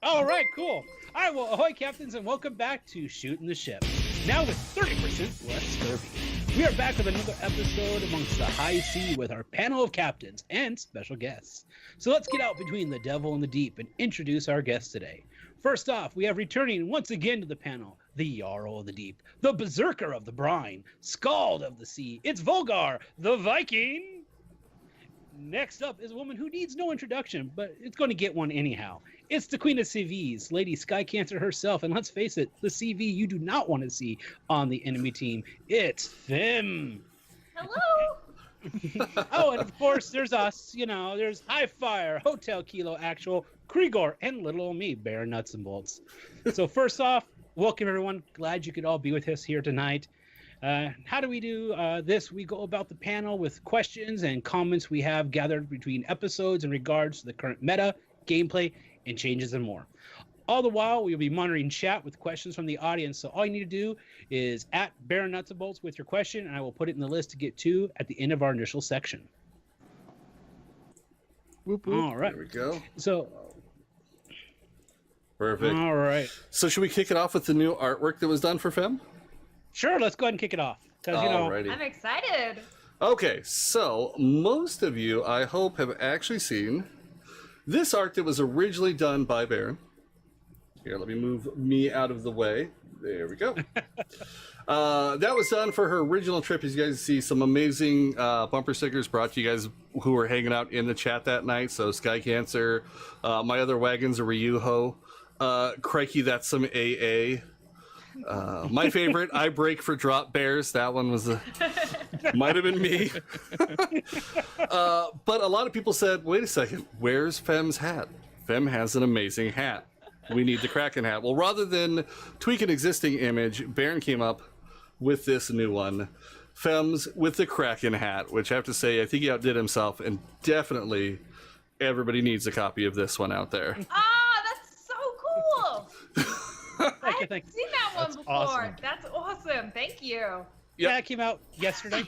All right, cool. All right, well, ahoy, captains, and welcome back to Shooting the Ship. Now with 30% less scurvy. We are back with another episode amongst the high sea with our panel of captains and special guests. So let's get out between the devil and the deep and introduce our guests today. First off, we have returning once again to the panel, the Jarl of the Deep, the Berserker of the Brine, Scald of the Sea. It's Vulgarr the Viking. Next up is a woman who needs no introduction, but it's going to get one anyhow. It's the Queen of CVs, Lady Sky Cancer herself, and let's face it, the CV you do not want to see on the enemy team. It's Fem. Hello. Oh, and of course, there's us. You know, there's High Fire, Hotel Kilo Actual, Kriegor, and little old me, Bear Nuts and Bolts. So first off, welcome everyone. Glad you could all be with us here tonight. How do we do this? We go about the panel with questions and comments we have gathered between episodes in regards to the current meta, gameplay, and changes and more. All the while, we'll be monitoring chat with questions from the audience. So all you need to do is at Bear Nuts and Bolts with your question, and I will put it in the list to get to at the end of our initial section. Whoop, whoop. All right. There we go. So, Perfect. all right. So should we kick it off with the new artwork that was done for Fem? Sure, let's go ahead and kick it off. Because, you know, Alrighty. I'm excited. Okay, so most of you, I hope, have actually seen this art that was originally done by Baron. Here, let me move me out of the way. There we go. That was done for her original trip. As you guys see, some amazing bumper stickers brought to you guys who were hanging out in the chat that night. So Sky Cancer, My Other Wagon's a Ryuho. Crikey, that's some AA. My favorite, I Break for Drop Bears. That one was might have been me. But a lot of people said, wait a second, where's Fem's hat? Fem has an amazing hat. We need the Kraken hat. Well, rather than tweak an existing image, Baron came up with this new one. Fem's with the Kraken hat, which I have to say, I think he outdid himself, and definitely everybody needs a copy of this one out there. Ah, that's so cool. Thank you. I've seen that one before. Awesome. That's awesome. Thank you. Yeah, it came out yesterday.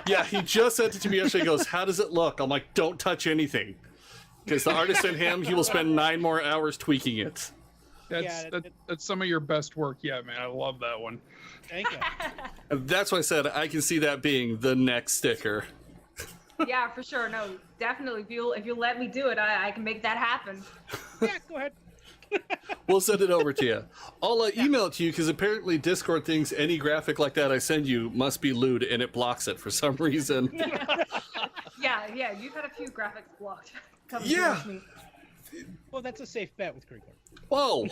Yeah, he just sent it to me yesterday. He goes, how does it look? I'm like, don't touch anything. Because the artist and him, he will spend 9 more hours tweaking it. That's some of your best work. Yeah, man, I love that one. Thank you. And that's why I said I can see that being the next sticker. Yeah, for sure. No, definitely. If you let me do it, I can make that happen. Yeah, go ahead. We'll send it over to you. I'll email it to you because apparently Discord thinks any graphic like that I send you must be lewd and it blocks it for some reason. Yeah, you've had a few graphics blocked. Come Yeah. towards me. Well, that's a safe bet with Kriegor. Whoa,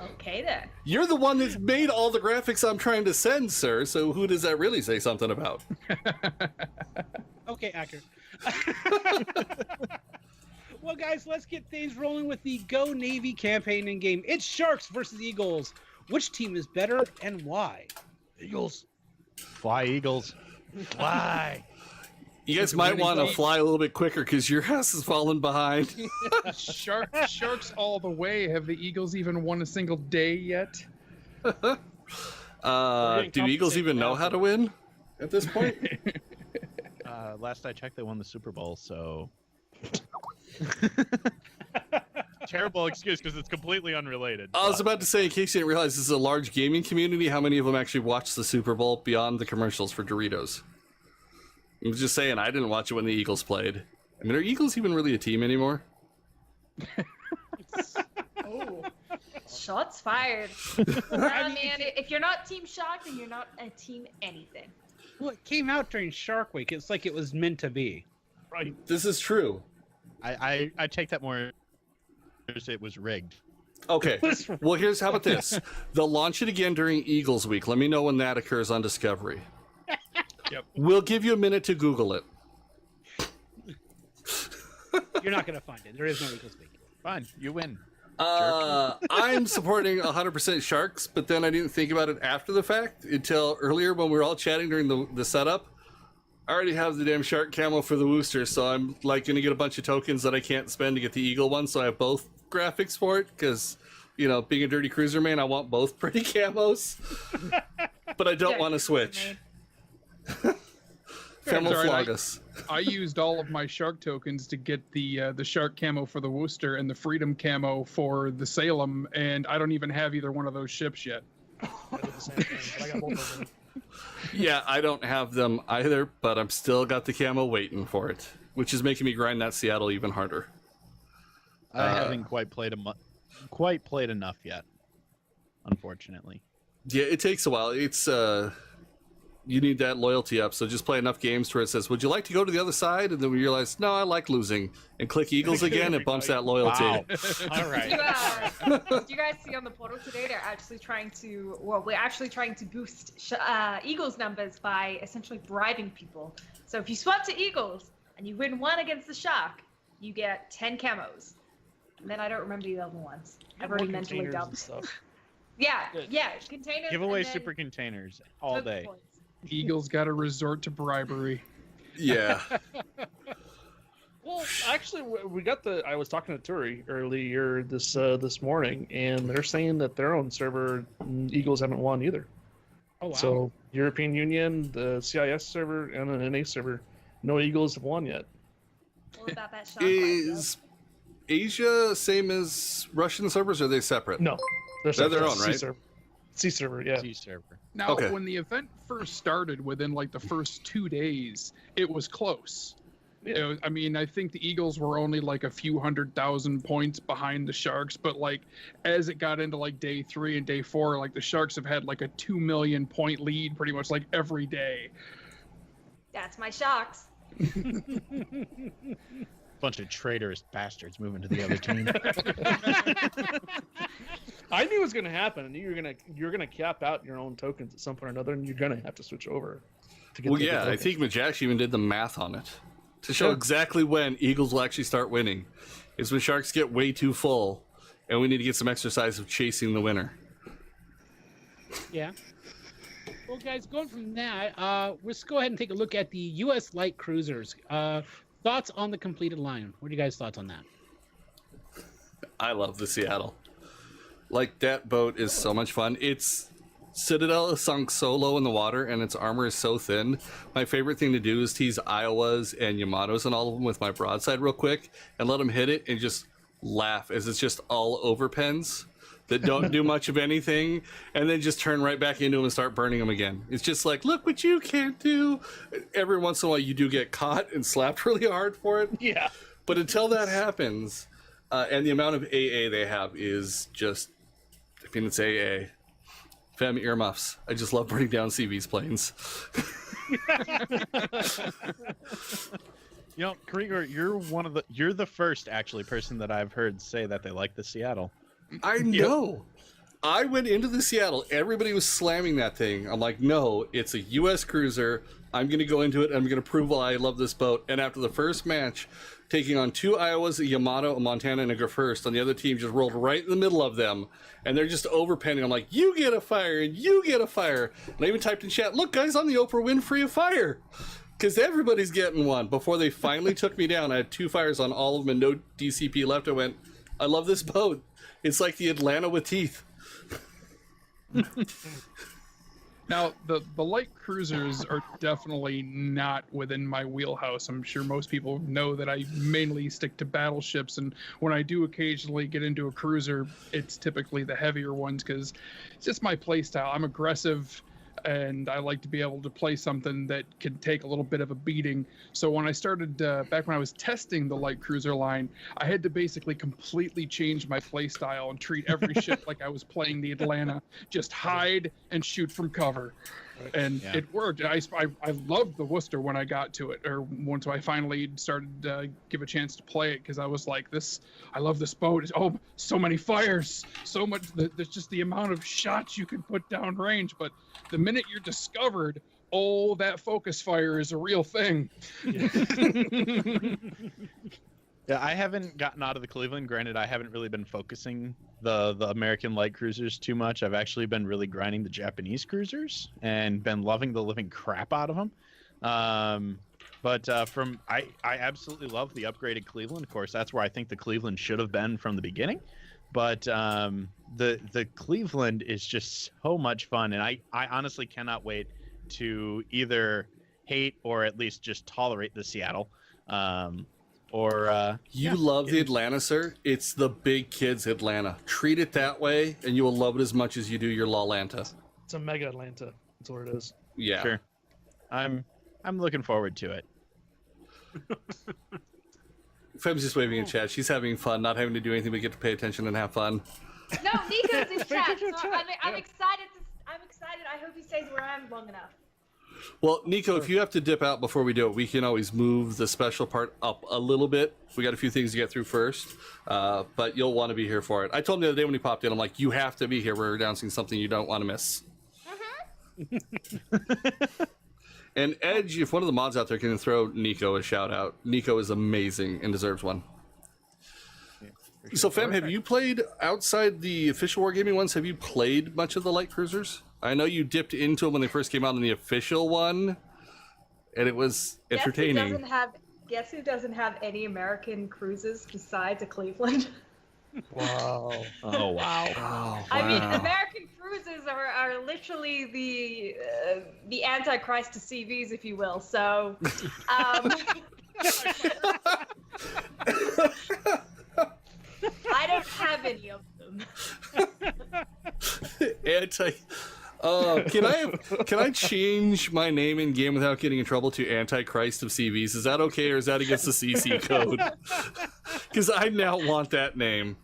Okay then. you're the one that's made all the graphics I'm trying to send, sir. So who does that really say something about? Okay, accurate. Well, guys, let's get things rolling with the Go Navy campaign in game. It's Sharks versus Eagles. Which team is better and why? Eagles. Fly, Eagles. Fly. You guys might want to fly a little bit quicker because your ass is falling behind. Sharks all the way. Have the Eagles even won a single day yet? Do Eagles even know how to win at this point? Last I checked, they won the Super Bowl, so... Terrible excuse because it's completely unrelated. I was about to say, in case you didn't realize, this is a large gaming community. How many of them actually watch the Super Bowl beyond the commercials for Doritos? I was just saying, I didn't watch it when the Eagles played. I mean, are Eagles even really a team anymore? Oh, shots fired. Man, if you're not Team Shock, then you're not a team anything. Well, it came out during Shark Week. It's like it was meant to be. Right. This is true. I take that more as it was rigged. Okay. Well, how about this? They'll launch it again during Eagles Week. Let me know when that occurs on Discovery. Yep. We'll give you a minute to Google it. You're not going to find it. There is no Eagles Week. Fine, you win. I'm supporting 100% Sharks, but then I didn't think about it after the fact until earlier when we were all chatting during the setup. I already have the damn shark camo for the Wooster, so I'm like going to get a bunch of tokens that I can't spend to get the Eagle one, so I have both graphics for it, because, you know, being a dirty cruiser man, I want both pretty camos, but I don't want to switch. Femoflogus. I used all of my shark tokens to get the shark camo for the Worcester and the Freedom camo for the Salem, and I don't even have either one of those ships yet. I did the same thing, but I got both of them. Yeah, I don't have them either, but I'm still got the camo waiting for it, which is making me grind that Seattle even harder. I haven't quite played enough yet, unfortunately. Yeah, it takes a while. It's you need that loyalty up, so just play enough games where it says, would you like to go to the other side? And then we realize, no, I like losing. And click Eagles again, it bumps that loyalty. Wow. All right. Did you guys see on the portal today? We're actually trying to boost Eagles numbers by essentially bribing people. So if you swap to Eagles and you win one against the Shark, you get 10 camos. And then I don't remember the other ones. I've already mentally dumped. Yeah, containers. Give away super containers all day. Points. Eagles got to resort to bribery. Yeah. Well, actually, I was talking to Turi earlier this morning, and they're saying that their own server Eagles haven't won either. Oh wow! So European Union, the CIS server, and an NA server, no Eagles have won yet. What about that Shark? Is Asia same as Russian servers, or are they separate? No, they're their own, right? C server, yeah. C server. Now, Okay. when the event first started, within like the first 2 days, it was close. Yeah. I think the Eagles were only like a few 100,000 points behind the Sharks, but like as it got into like day 3 and day 4, like the Sharks have had like a 2 million point lead pretty much like every day. That's my Sharks. Bunch of traitorous bastards moving to the other team. I knew it was going to happen. I knew you're gonna cap out your own tokens at some point or another, and you're going to have to switch over. To get Well, the yeah, I tokens. think Majax even did the math on it to show exactly when Eagles will actually start winning. Is when Sharks get way too full, and we need to get some exercise of chasing the winner. Yeah. Well, guys, going from that, let's go ahead and take a look at the U.S. light cruisers. Thoughts on the completed line? What are you guys' thoughts on that? I love the Seattle. Like, that boat is so much fun. Its Citadel is sunk so low in the water, and its armor is so thin. My favorite thing to do is tease Iowas and Yamatos and all of them with my broadside real quick, and let them hit it and just laugh as it's just all over pens that don't do much of anything, and then just turn right back into them and start burning them again. It's just like, look what you can't do. Every once in a while you do get caught and slapped really hard for it. Yeah. But until that happens, and the amount of AA they have is just, it's AA. Fem earmuffs. I just love burning down CV's planes. You know, Krieger, you're the first actually person that I've heard say that they like the Seattle. I know. I went into the Seattle. Everybody was slamming that thing. I'm like, no, it's a U.S. cruiser. I'm going to go into it. I'm going to prove why I love this boat. And after the first match, taking on 2 Iowas, a Yamato, a Montana, and a Grafirst on the other team, just rolled right in the middle of them. And they're just overpenning. I'm like, you get a fire, and you get a fire. And I even typed in chat, look, guys, I'm the Oprah Winfrey of fire. Because everybody's getting one. Before they finally took me down, I had 2 fires on all of them and no DCP left. I went, I love this boat. It's like the Atlanta with teeth. Now, the light cruisers are definitely not within my wheelhouse. I'm sure most people know that I mainly stick to battleships, and when I do occasionally get into a cruiser, it's typically the heavier ones because it's just my play style. I'm aggressive, and I like to be able to play something that can take a little bit of a beating. So when I started, back when I was testing the light cruiser line, I had to basically completely change my play style and treat every ship like I was playing the Atlanta, just hide and shoot from cover. And Yeah. it worked. I loved the Worcester when I got to it, or once I finally started to give a chance to play it, because I was like, I love this boat. Oh, so many fires, so much. There's just the amount of shots you can put down range. But the minute you're discovered, oh, that focus fire is a real thing. Yeah, I haven't gotten out of the Cleveland. Granted, I haven't really been focusing the American light cruisers too much. I've actually been really grinding the Japanese cruisers and been loving the living crap out of them. But I absolutely love the upgraded Cleveland. Of course, that's where I think the Cleveland should have been from the beginning. But the Cleveland is just so much fun, and I honestly cannot wait to either hate or at least just tolerate the Seattle. You love the Atlanta, sir. It's the big kids Atlanta. Treat it that way, and you will love it as much as you do your Lawlanta. It's a mega Atlanta. That's what it is. Yeah. Sure. I'm looking forward to it. Fem's just waving in chat. She's having fun, not having to do anything but get to pay attention and have fun. No, Nico's in chat. Nico's in So chat, I'm yeah. excited. I'm excited. I hope he stays where I am long enough. Well, Nico, if you have to dip out before we do it, we can always move the special part up a little bit. We got a few things to get through first, but you'll want to be here for it. I told him the other day when he popped in, I'm like, you have to be here. We're announcing something you don't want to miss. And Edge, if one of the mods out there can throw Nico a shout out, Nico is amazing and deserves one. So, Fem, have you played outside the official Wargaming ones? Have you played much of the light cruisers? I know you dipped into them when they first came out in the official one, and it was entertaining. Guess who doesn't have any American cruises besides a Cleveland? Wow. Oh wow. Oh, I mean, wow. American cruises are literally the Antichrist to CVs, if you will. So, I don't have any of them. Can I change my name in game without getting in trouble to Antichrist of CVs? Is that okay, or is that against the CC code? Because I now want that name.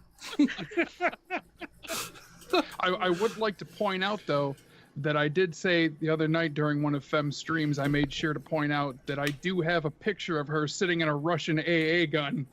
I would like to point out, though, that I did say the other night during one of Fem's streams, I made sure to point out that I do have a picture of her sitting in a Russian AA gun.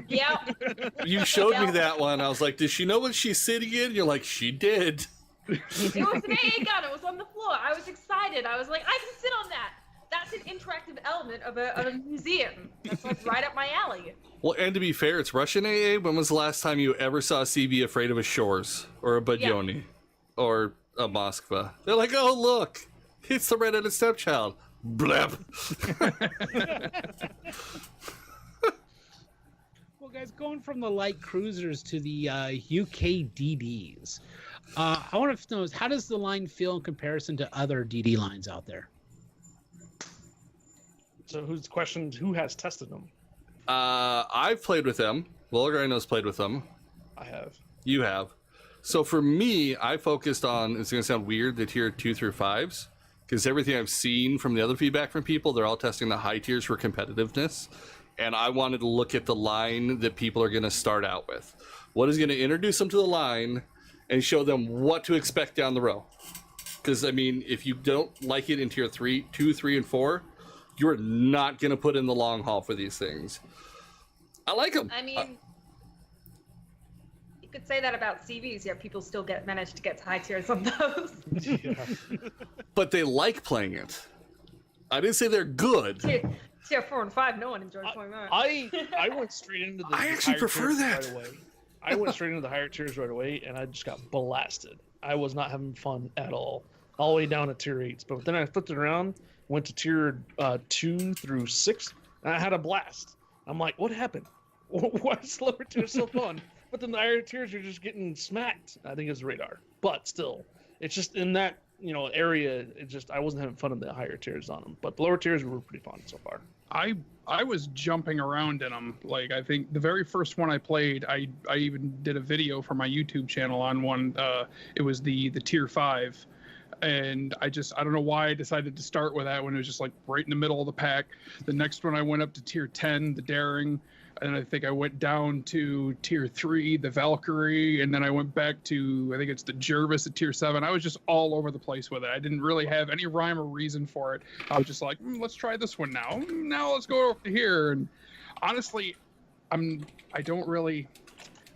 Yep. You showed me that one. I was like, does she know what she's sitting in? You're like, she did. It was an AA gun. It was on the floor. I was excited. I was like, I can sit on that. That's an interactive element of a museum. That's like right up my alley. Well, and to be fair, it's Russian AA. When was the last time you ever saw a CB afraid of a Shores or a Budyonny or a Moskva? They're like, oh, look, it's the red-headed stepchild. Blep. Well, guys, going from the light cruisers to the UK DDs, I want to know, how does the line feel in comparison to other DD lines out there? So who's questioned who has tested them? I've played with them. Vulgarr, I know's played with them. I have. You have. So for me, I focused on, it's going to sound weird, the tier 2 through 5s, because everything I've seen from the other feedback from people, they're all testing the high tiers for competitiveness. And I wanted to look at the line that people are going to start out with. What is going to introduce them to the line and show them what to expect down the road. Because, I mean, if you don't like it in tier 2, 3, and 4, you're not going to put in the long haul for these things. I like them. I mean, you could say that about CVs. Yeah, people still manage to get to high tiers on those. Yeah. But they like playing it. I didn't say they're good. Tier 4 and 5, no one enjoys playing that. I went straight into the I actually higher prefer tiers that. right away. I went straight into the higher tiers right away, and I just got blasted. I was not having fun at all the way down to tier 8s. But then I flipped it around, went to tier 2 through 6, and I had a blast. I'm like, what happened? Why is lower tier so fun? But then the higher tiers, you're just getting smacked. I think it's radar. But still, it's just in that area. I wasn't having fun in the higher tiers on them. But the lower tiers were pretty fun so far. I was jumping around in them. Like, I think the very first one I played, I even did a video for my YouTube channel on one. It was the tier 5. And I don't know why I decided to start with that when it was just like right in the middle of the pack. The next one I went up to tier 10, the Daring. And I think I went down to tier 3, the Valkyrie, and then I went back to, I think it's the Jervis at tier 7. I was just all over the place with it. I didn't really have any rhyme or reason for it. I was just like, let's try this one now. Now let's go over here. And honestly, I don't really.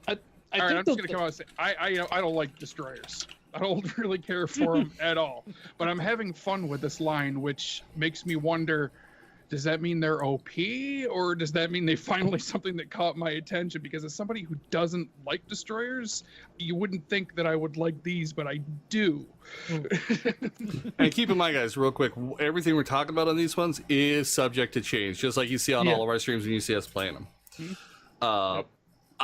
I'm just gonna come out and say I don't like destroyers. I don't really care for them at all. But I'm having fun with this line, which makes me wonder. Does that mean they're OP, or does that mean they finally something that caught my attention? Because as somebody who doesn't like destroyers, you wouldn't think that I would like these, but I do. And keep in mind, guys, real quick, everything we're talking about on these ones is subject to change, just like you see on all of our streams when you see us playing them.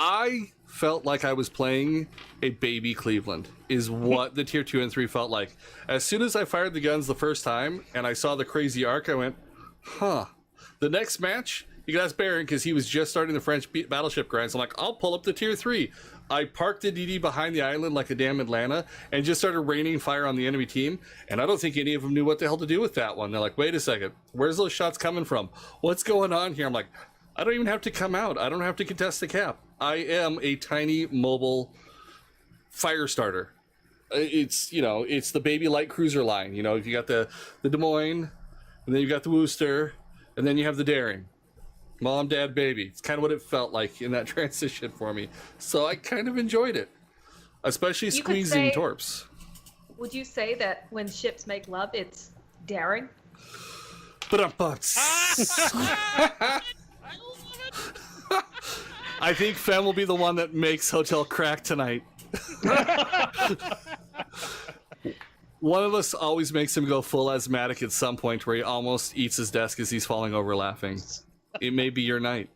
I felt like I was playing a baby Cleveland, is what the tier 2 and 3 felt like. As soon as I fired the guns the first time and I saw the crazy arc, I went, huh. The next match, you can ask Baron because he was just starting the French battleship grind. So I'm like, I'll pull up the tier 3. I parked the DD behind the island like a damn Atlanta and just started raining fire on the enemy team. And I don't think any of them knew what the hell to do with that one. They're like, wait a second, where's those shots coming from? What's going on here? I'm like, I don't even have to come out. I don't have to contest the cap. I am a tiny mobile fire starter. It's, you know, it's the baby light cruiser line. You know, if you got the Des Moines, and then you got the Worcester, and then you have the Daring. Mom, dad, baby. It's kind of what it felt like in that transition for me. So I kind of enjoyed it, especially squeezing torps. Would you say that when ships make love, it's daring? But I think Fem will be the one that makes Hotel crack tonight. One of us always makes him go full asthmatic at some point where he almost eats his desk as he's falling over laughing. It may be your night.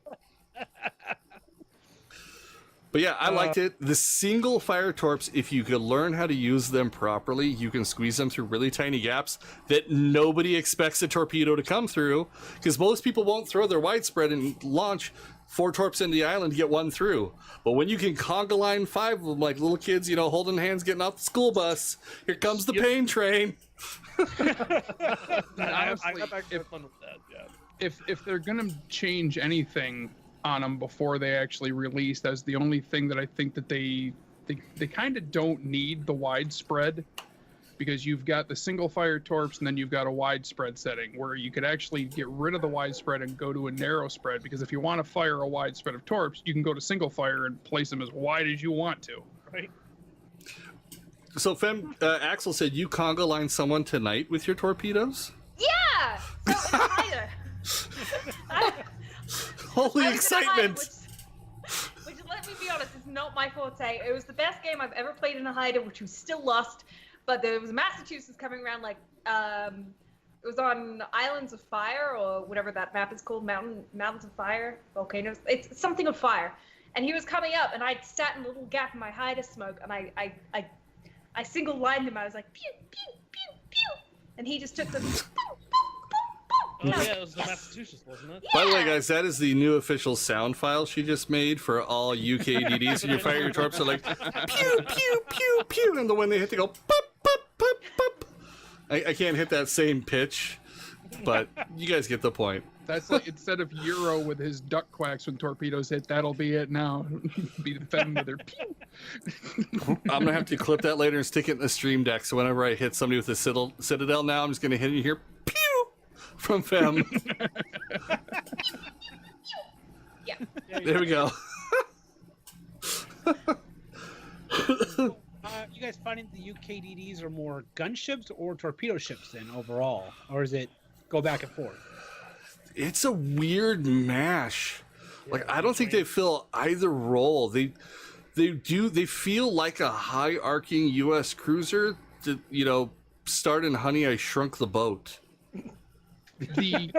But yeah, I liked it. The single fire torps, if you could learn how to use them properly, you can squeeze them through really tiny gaps that nobody expects a torpedo to come through, because most people won't throw their widespread and launch 4 torps into the island to get one through. But when you can conga line 5 of them like little kids, you know, holding hands getting off the school bus, here comes the pain train. I got back to fun with that, yeah. If they're gonna change anything on them before they actually release, that's the only thing that I think that they kind of don't need the widespread, because you've got the single fire torps and then you've got a widespread setting where you could actually get rid of the widespread and go to a narrow spread, because if you want to fire a wide spread of torps, you can go to single fire and place them as wide as you want to. Right. So Fem, Axel said you conga line someone tonight with your torpedoes? Yeah! So it's either. Holy excitement! Which, let me be honest, is not my forte. It was the best game I've ever played in a hider, which was still lost. But there was Massachusetts coming around, like, it was on Islands of Fire, or whatever that map is called, Mountains of Fire, volcanoes. It's something of fire. And he was coming up, and I sat in a little gap in my hider smoke, and I single lined him. I was like, pew, pew, pew, pew. And he just took them. Oh yeah, it was the Massachusetts, wasn't it? By the way, guys, that is the new official sound file she just made for all UK DDs. When you fire your torps, are like pew pew pew pew, and when they hit, they go pop pop pop pop. I can't hit that same pitch, but you guys get the point. That's like, instead of Euro with his duck quacks when torpedoes hit, that'll be it now. Be the Fem with their pew. I'm gonna have to clip that later and stick it in the stream deck. So whenever I hit somebody with a Citadel now, I'm just gonna hit it here. Pew. From Fem. Yeah. There we go. You guys finding the UK DDs are more gunships or torpedo ships then overall? Or is it go back and forth? It's a weird mash. Like, I don't think they fill either role. They feel like a high arcing US cruiser that, you know, start in Honey, I Shrunk the Boat. The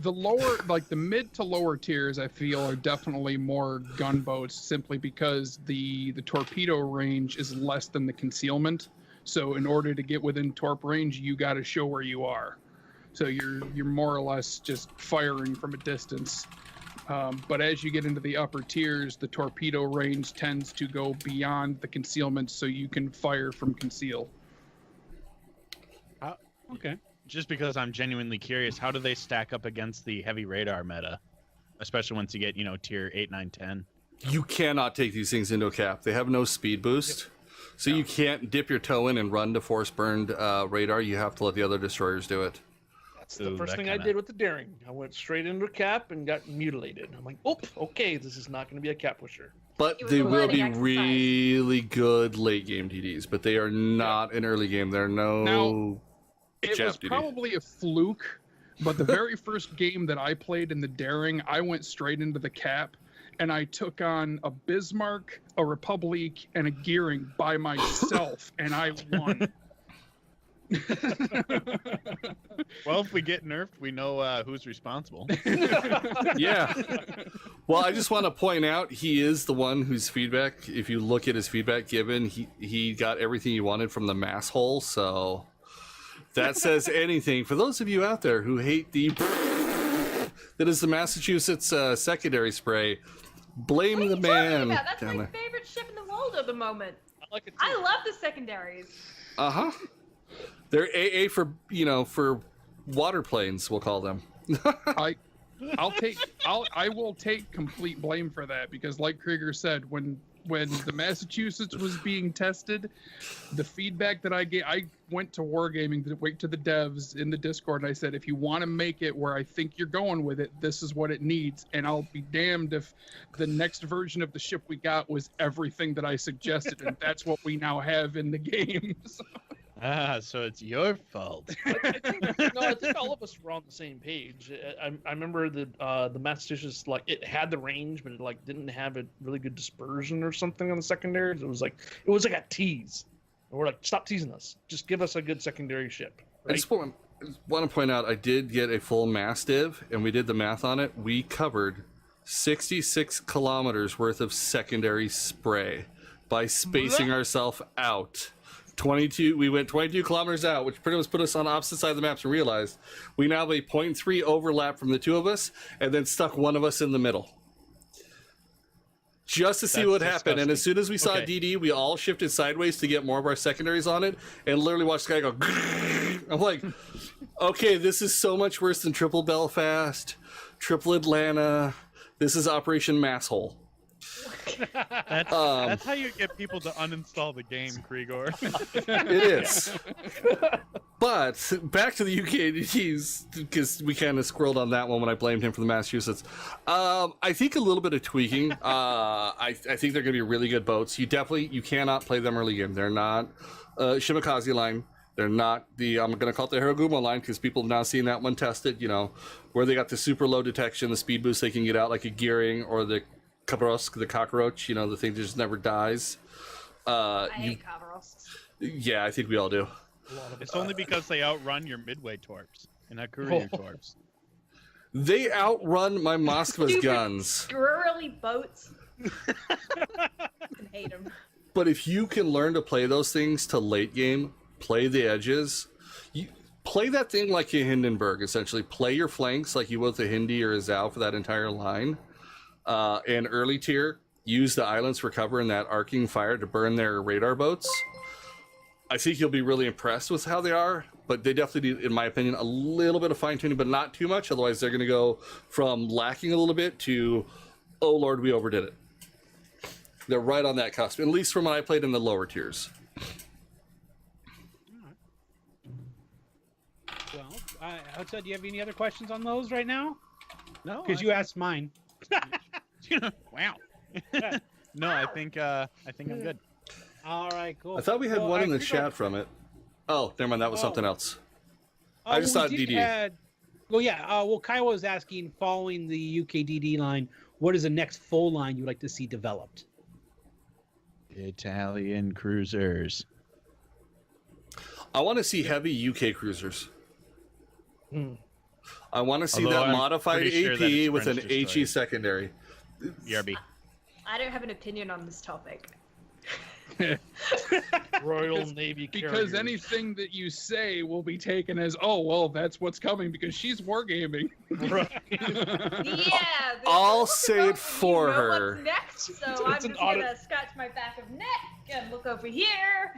lower, like the mid to lower tiers, I feel are definitely more gunboats, simply because the torpedo range is less than the concealment. So in order to get within torp range, you got to show where you are. So you're more or less just firing from a distance. But as you get into the upper tiers, the torpedo range tends to go beyond the concealment, so you can fire from conceal. Okay. Just because I'm genuinely curious, how do they stack up against the heavy radar meta? Especially once you get, you know, tier 8, 9, 10. You cannot take these things into a cap. They have no speed boost. So you can't dip your toe in and run to force burned radar. You have to let the other destroyers do it. That's the first thing I did with the Daring. I went straight into a cap and got mutilated. I'm like, oh, okay, this is not going to be a cap pusher. But they will be really good late game DDs, but they are not in early game. They're no... It was probably a fluke, but the very first game that I played in the Daring, I went straight into the cap, and I took on a Bismarck, a Republic, and a Gearing by myself, and I won. Well, if we get nerfed, we know who's responsible. Yeah. Well, I just want to point out he is the one whose feedback, if you look at his feedback given, he got everything he wanted from the mass hole, so that says anything. For those of you out there who hate that is the Massachusetts secondary spray, blame What are the you man. talking about? That's down my there. favorite ship in the world at the moment. I like it too. I love the secondaries. Uh-huh. They're AA for water planes, we'll call them. I will take complete blame for that, because like Krieger said, when the Massachusetts was being tested, the feedback that I gave, I went to Wargaming to wait to the devs in the Discord, and I said, if you want to make it where I think you're going with it, this is what it needs. And I'll be damned if the next version of the ship we got was everything that I suggested, and that's what we now have in the game. So. So it's your fault. I think all of us were on the same page. I remember the Massachusetts, like, it had the range, but it like didn't have a really good dispersion or something on the secondaries. It was like a tease. And we're like, stop teasing us. Just give us a good secondary ship. I Right? just want to point out, I did get a full mass div, and we did the math on it. We covered 66 kilometers worth of secondary spray by spacing ourselves out. 22. We went 22 kilometers out, which pretty much put us on the opposite side of the maps, and realized we now have a 0.3 overlap from the two of us, and then stuck one of us in the middle. Just to see That's what happened. And as soon as we saw Okay. DD, we all shifted sideways to get more of our secondaries on it, and literally watched the guy go. I'm like, okay, this is so much worse than Triple Belfast, Triple Atlanta. This is Operation Masshole. That's how you get people to uninstall the game, Krieger. It is. But back to the UKDs, because we kind of squirreled on that one when I blamed him for the Massachusetts. I think a little bit of tweaking. I think they're going to be really good boats. You cannot play them early game. They're not Shimakaze line. They're not I'm going to call it the Haraguma line, because people have now seen that one tested, where they got the super low detection, the speed boost they can get out like a gearing, or the Kabarovsk, the cockroach, the thing that just never dies. I hate Kavarovsk. Yeah, I think we all do. It's only because they outrun your midway torps and not courier torps. They outrun my Moskva's Stupid, guns. Squirrely boats. I hate them. But if you can learn to play those things to late game, play the edges, you play that thing like a Hindenburg, essentially. Play your flanks like you would with a Hindi or a Zhao for that entire line. And early tier, use the islands for cover in that arcing fire to burn their radar boats. I think you'll be really impressed with how they are, but they definitely need, in my opinion, a little bit of fine-tuning, but not too much. Otherwise, they're going to go from lacking a little bit to, oh, Lord, we overdid it. They're right on that cusp, at least from when I played in the lower tiers. Well, outside, do you have any other questions on those right now? No, Because you asked mine. Wow. No, I think I'm good. All right, cool. I thought we had Well, one in the think chat from it. Oh, never mind, that was something else. I just we thought did DD. Well, yeah. Kyle was asking, following the UKDD line, what is the next full line you'd like to see developed? Italian cruisers. I want to see heavy UK cruisers. I want to see Although that I'm modified pretty sure that AP it's with an French HE destroyers. secondary. BRB. I don't have an opinion on this topic. Royal Navy Because carriers. anything that you say will be taken as, oh, well, that's what's coming because she's wargaming. Right. Yeah. I'll look say over, it for you know her. What's next? So It's I'm an just gonna scratch my back of neck and look over here.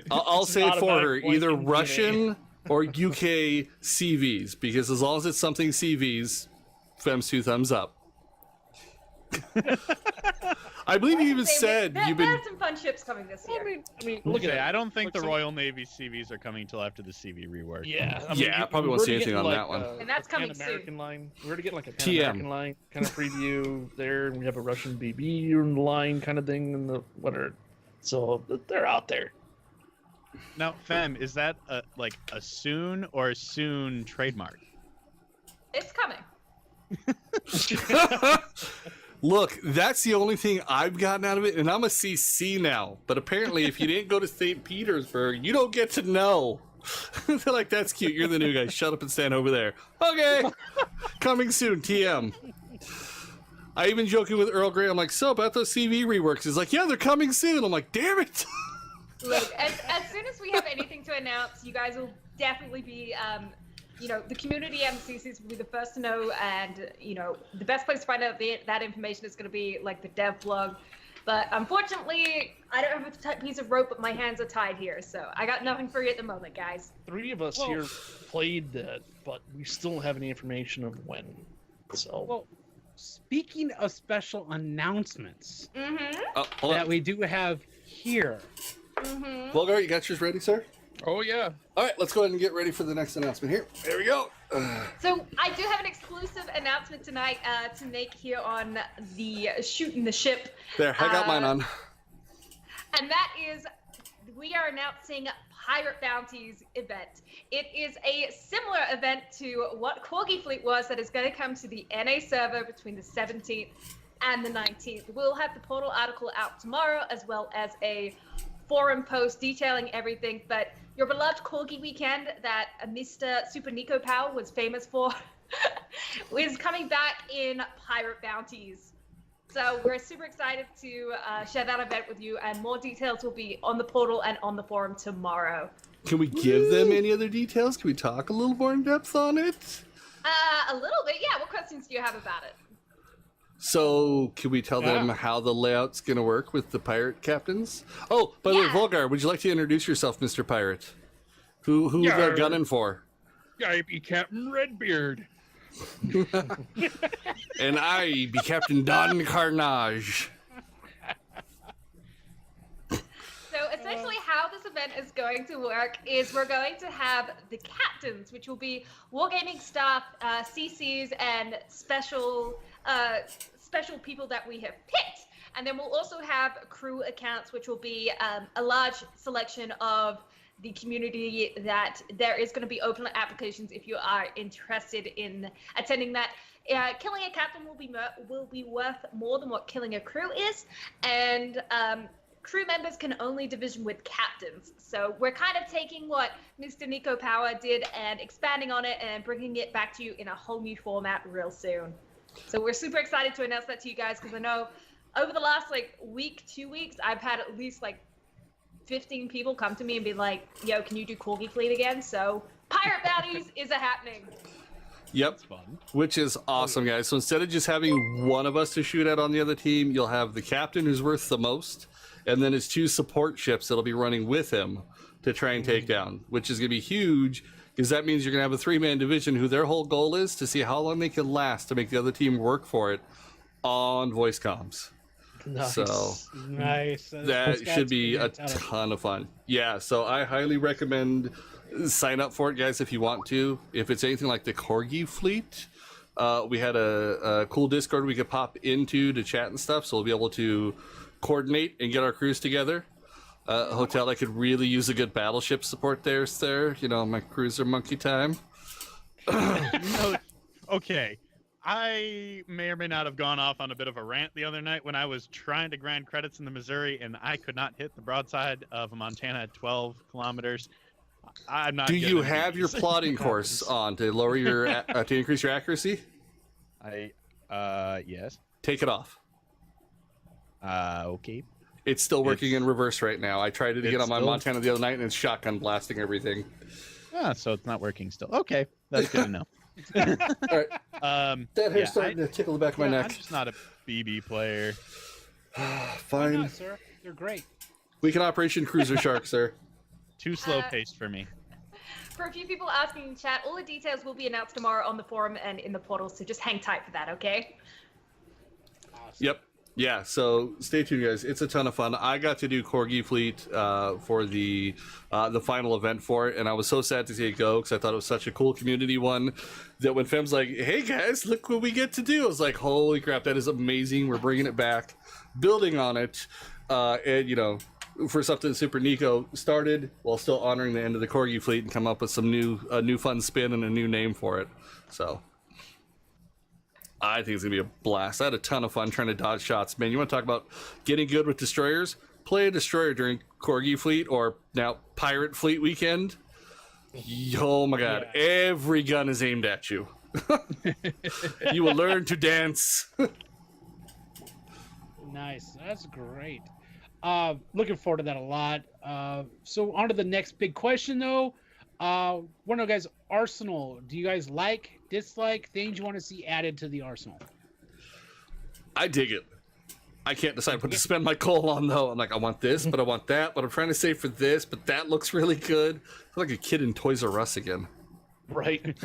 I'll It's say an it for her. automatic Either blanking DNA. Russian or UK CVs, because as long as it's something CVs, Fem's 2 thumbs up. I believe you even said there, you've been. There's some fun ships coming this year. I mean, look at it. I don't think the Look, Royal Navy CVs are coming till after the CV rework. Yeah, Yeah, I probably won't we're see anything getting on that one. And that's a coming Pan-American soon. line. We're gonna get like a TM. Pan-American line kind of preview there, and we have a Russian BB in the line kind of thing in the whatever. So they're out there. Now, Fem, is that a soon or soon trademark? It's coming. Look, that's the only thing I've gotten out of it, and I'm a CC now. But apparently, if you didn't go to St. Petersburg, you don't get to know. They're like, that's cute. You're the new guy. Shut up and stand over there. Okay. Coming soon, TM. I even joking with Earl Grey. I'm like, so about those CV reworks? He's like, yeah, they're coming soon. I'm like, damn it. Look, as soon as we have anything to announce, you guys will definitely be, the community and the CCs will be the first to know, and, the best place to find out that information is going to be, like, the dev blog. But unfortunately, I don't have a tight piece of rope, but my hands are tied here, so I got nothing for you at the moment, guys. 3 of us here played that, but we still don't have any information of when. So. Well, speaking of special announcements Hold that on. we do have here. Vulgarr, you got yours ready, sir? Oh yeah. All right, let's go ahead and get ready for the next announcement here. There we go. So I do have an exclusive announcement tonight to make here on the Shooting the Ship. There, I got mine on. And that is, we are announcing Pirate Bounties event. It is a similar event to what Corgi Fleet was that is going to come to the NA server between the 17th and the 19th. We'll have the portal article out tomorrow, as well as a forum post detailing everything, but your beloved Corgi weekend that Mr. Super Nico Powell was famous for is coming back in Pirate Bounties. So we're super excited to share that event with you, and more details will be on the portal and on the forum tomorrow. Can we give them any other details? Can we talk a little more in depth on it? A little bit, yeah. What questions do you have about it? So, can we tell them how the layout's going to work with the pirate captains? Oh, by the way, Vulgarr, would you like to introduce yourself, Mr. Pirate? Who they're gunning for? I be Captain Redbeard. And I be Captain Don Carnage. So essentially how this event is going to work is we're going to have the captains, which will be Wargaming staff, CCs, and special people that we have picked. And then we'll also have crew accounts, which will be a large selection of the community that there is going to be open applications if you are interested in attending that. Killing a captain will be worth more than what killing a crew is, and crew members can only division with captains. So we're kind of taking what Mr. Nico Power did and expanding on it and bringing it back to you in a whole new format real soon. So we're super excited to announce that to you guys, because I know over the last week, 2 weeks, I've had at least 15 people come to me and be like, yo, can you do Corgi Fleet again? So Pirate Bounties is a happening. Yep, which is awesome, guys. So instead of just having one of us to shoot at on the other team, you'll have the captain who's worth the most, and then his 2 support ships that'll be running with him to try and take down, which is going to be huge, because that means you're going to have a 3-man division who their whole goal is to see how long they can last to make the other team work for it on voice comms. Nice. So Nice. that should be a ton of fun. Yeah, so I highly recommend sign up for it, guys, if you want to. If it's anything like the Corgi Fleet, we had a cool Discord we could pop into to chat and stuff, so we'll be able to coordinate and get our crews together. Hotel, I could really use a good battleship support there, sir. You know, my crews are monkey time. Okay. I may or may not have gone off on a bit of a rant the other night when I was trying to grind credits in the Missouri and I could not hit the broadside of Montana at 12 kilometers. I'm not. Do you have your plotting course on to lower your to increase your accuracy? Yes. Take it off. Okay. It's still working in reverse right now. I tried it again on my still- Montana the other night and it's shotgun blasting everything. So it's not working still. Okay, that's good to know. All right. That hair's yeah, starting to tickle the back of my neck. I'm just not a BB player. Why Fine. not, sir? They're great. We can Operation Cruiser Shark, sir. Too slow paced for me. For a few people asking in chat, all the details will be announced tomorrow on the forum and in the portal, so just hang tight for that, okay? Awesome. Yep. Yeah, so stay tuned, guys. It's a ton of fun. I got to do Corgi Fleet for the final event for it, and I was so sad to see it go because I thought it was such a cool community one that when Fem's like, hey, guys, look what we get to do. I was like, holy crap, that is amazing. We're bringing it back, building on it, and, you know, for something Super Nico started while still honoring the end of the Corgi Fleet and come up with some new fun spin and a new name for it. So I think it's going to be a blast. I had a ton of fun trying to dodge shots. Man, you want to talk about getting good with destroyers? Play a destroyer during Corgi Fleet or now Pirate Fleet weekend. Oh my god, every gun is aimed at you. You will learn to dance. Nice. That's great. Looking forward to that a lot. So on to the next big question, though. One of you guys, Arsenal. Do you guys like, dislike things you want to see added to the Arsenal? I dig it. I can't decide what to spend my coal on, though. I'm like, I want this, but I want that, but I'm trying to save for this, but that looks really good. I feel like a kid in Toys R Us again. Right.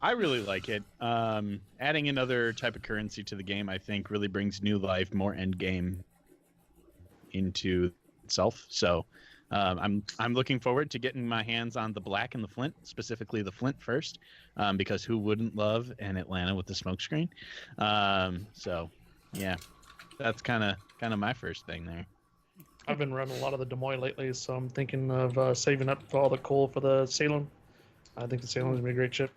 I really like it. Adding another type of currency to the game, I think, really brings new life, more end game into itself. So I'm looking forward to getting my hands on the black and the flint, specifically the flint first, because who wouldn't love an Atlanta with the smokescreen? So yeah, that's kind of my first thing there. I've been running a lot of the Des Moines lately, so I'm thinking of saving up for all the coal for the Salem. I think the Salem's gonna be a great ship.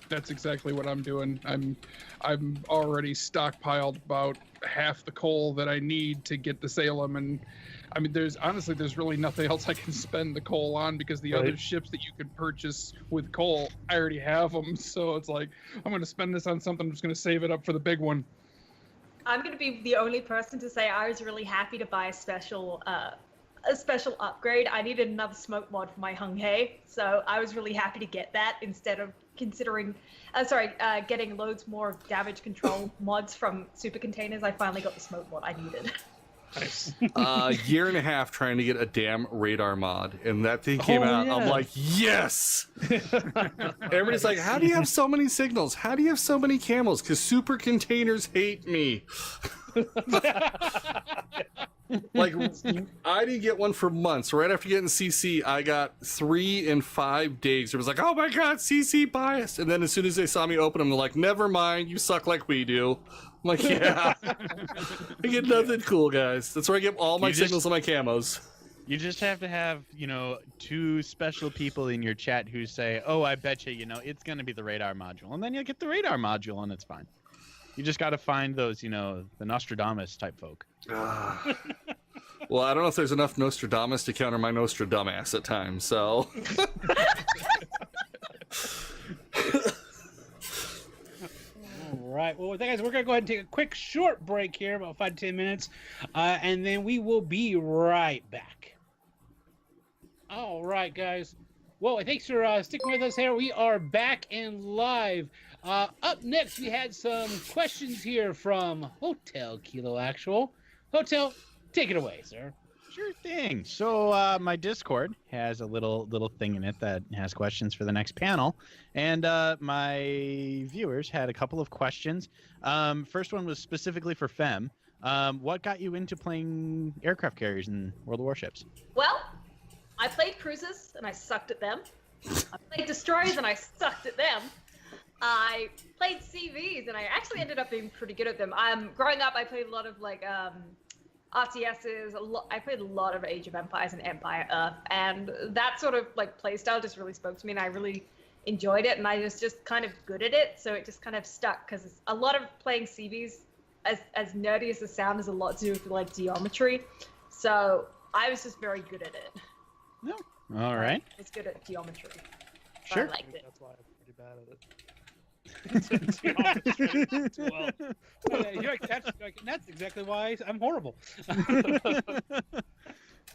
That's exactly what I'm doing. I'm already stockpiled about half the coal that I need to get the Salem, and I mean, there's really nothing else I can spend the coal on, because the other ships that you could purchase with coal, I already have them. So it's like, I'm going to spend this on something. I'm just going to save it up for the big one. I'm going to be the only person to say I was really happy to buy a special upgrade. I needed another smoke mod for my Hung Hei, so I was really happy to get that instead of getting loads more damage control mods from super containers. I finally got the smoke mod I needed. Nice. Year and a half trying to get a damn radar mod, and that thing came out. Yeah. I'm like, yes! Everybody's like, how do you have so many signals? How do you have so many camos? Because super containers hate me. Like, I didn't get one for months. Right after getting CC, I got 3 in 5 days. It was like, oh my god, CC biased. And then as soon as they saw me open them, they're like, never mind, you suck like we do. I'm like, yeah. I get nothing cool, guys. That's where I get all my signals and my camos. You just have to have, 2 special people in your chat who say, oh, I bet you, it's going to be the radar module. And then you get the radar module and it's fine. You just got to find those, the Nostradamus type folk. Well, I don't know if there's enough Nostradamus to counter my Nostradamus at times, so. All right. Well, guys, we're going to go ahead and take a quick short break here, about 5 to 10 minutes, and then we will be right back. All right, guys. Well, thanks for sticking with us here. We are back and live. Up next, we had some questions here from Hotel Kilo Actual. Hotel, take it away, sir. Sure thing. So my Discord has a little thing in it that has questions for the next panel, and my viewers had a couple of questions. First one was specifically for Fem. What got you into playing aircraft carriers in World of Warships? Well, I played cruisers and I sucked at them. I played destroyers and I sucked at them. I played CVs and I actually ended up being pretty good at them. Growing up, I played a lot of RTSs. I played a lot of Age of Empires and Empire Earth, and that sort of playstyle just really spoke to me, and I really enjoyed it, and I was just kind of good at it, so it just kind of stuck, because a lot of playing CVs, as nerdy as it sounds, is a lot to do with geometry, so I was just very good at it. No. All right. I was good at geometry. So Sure. I liked it. That's why I'm pretty bad at it. That's exactly why I'm horrible.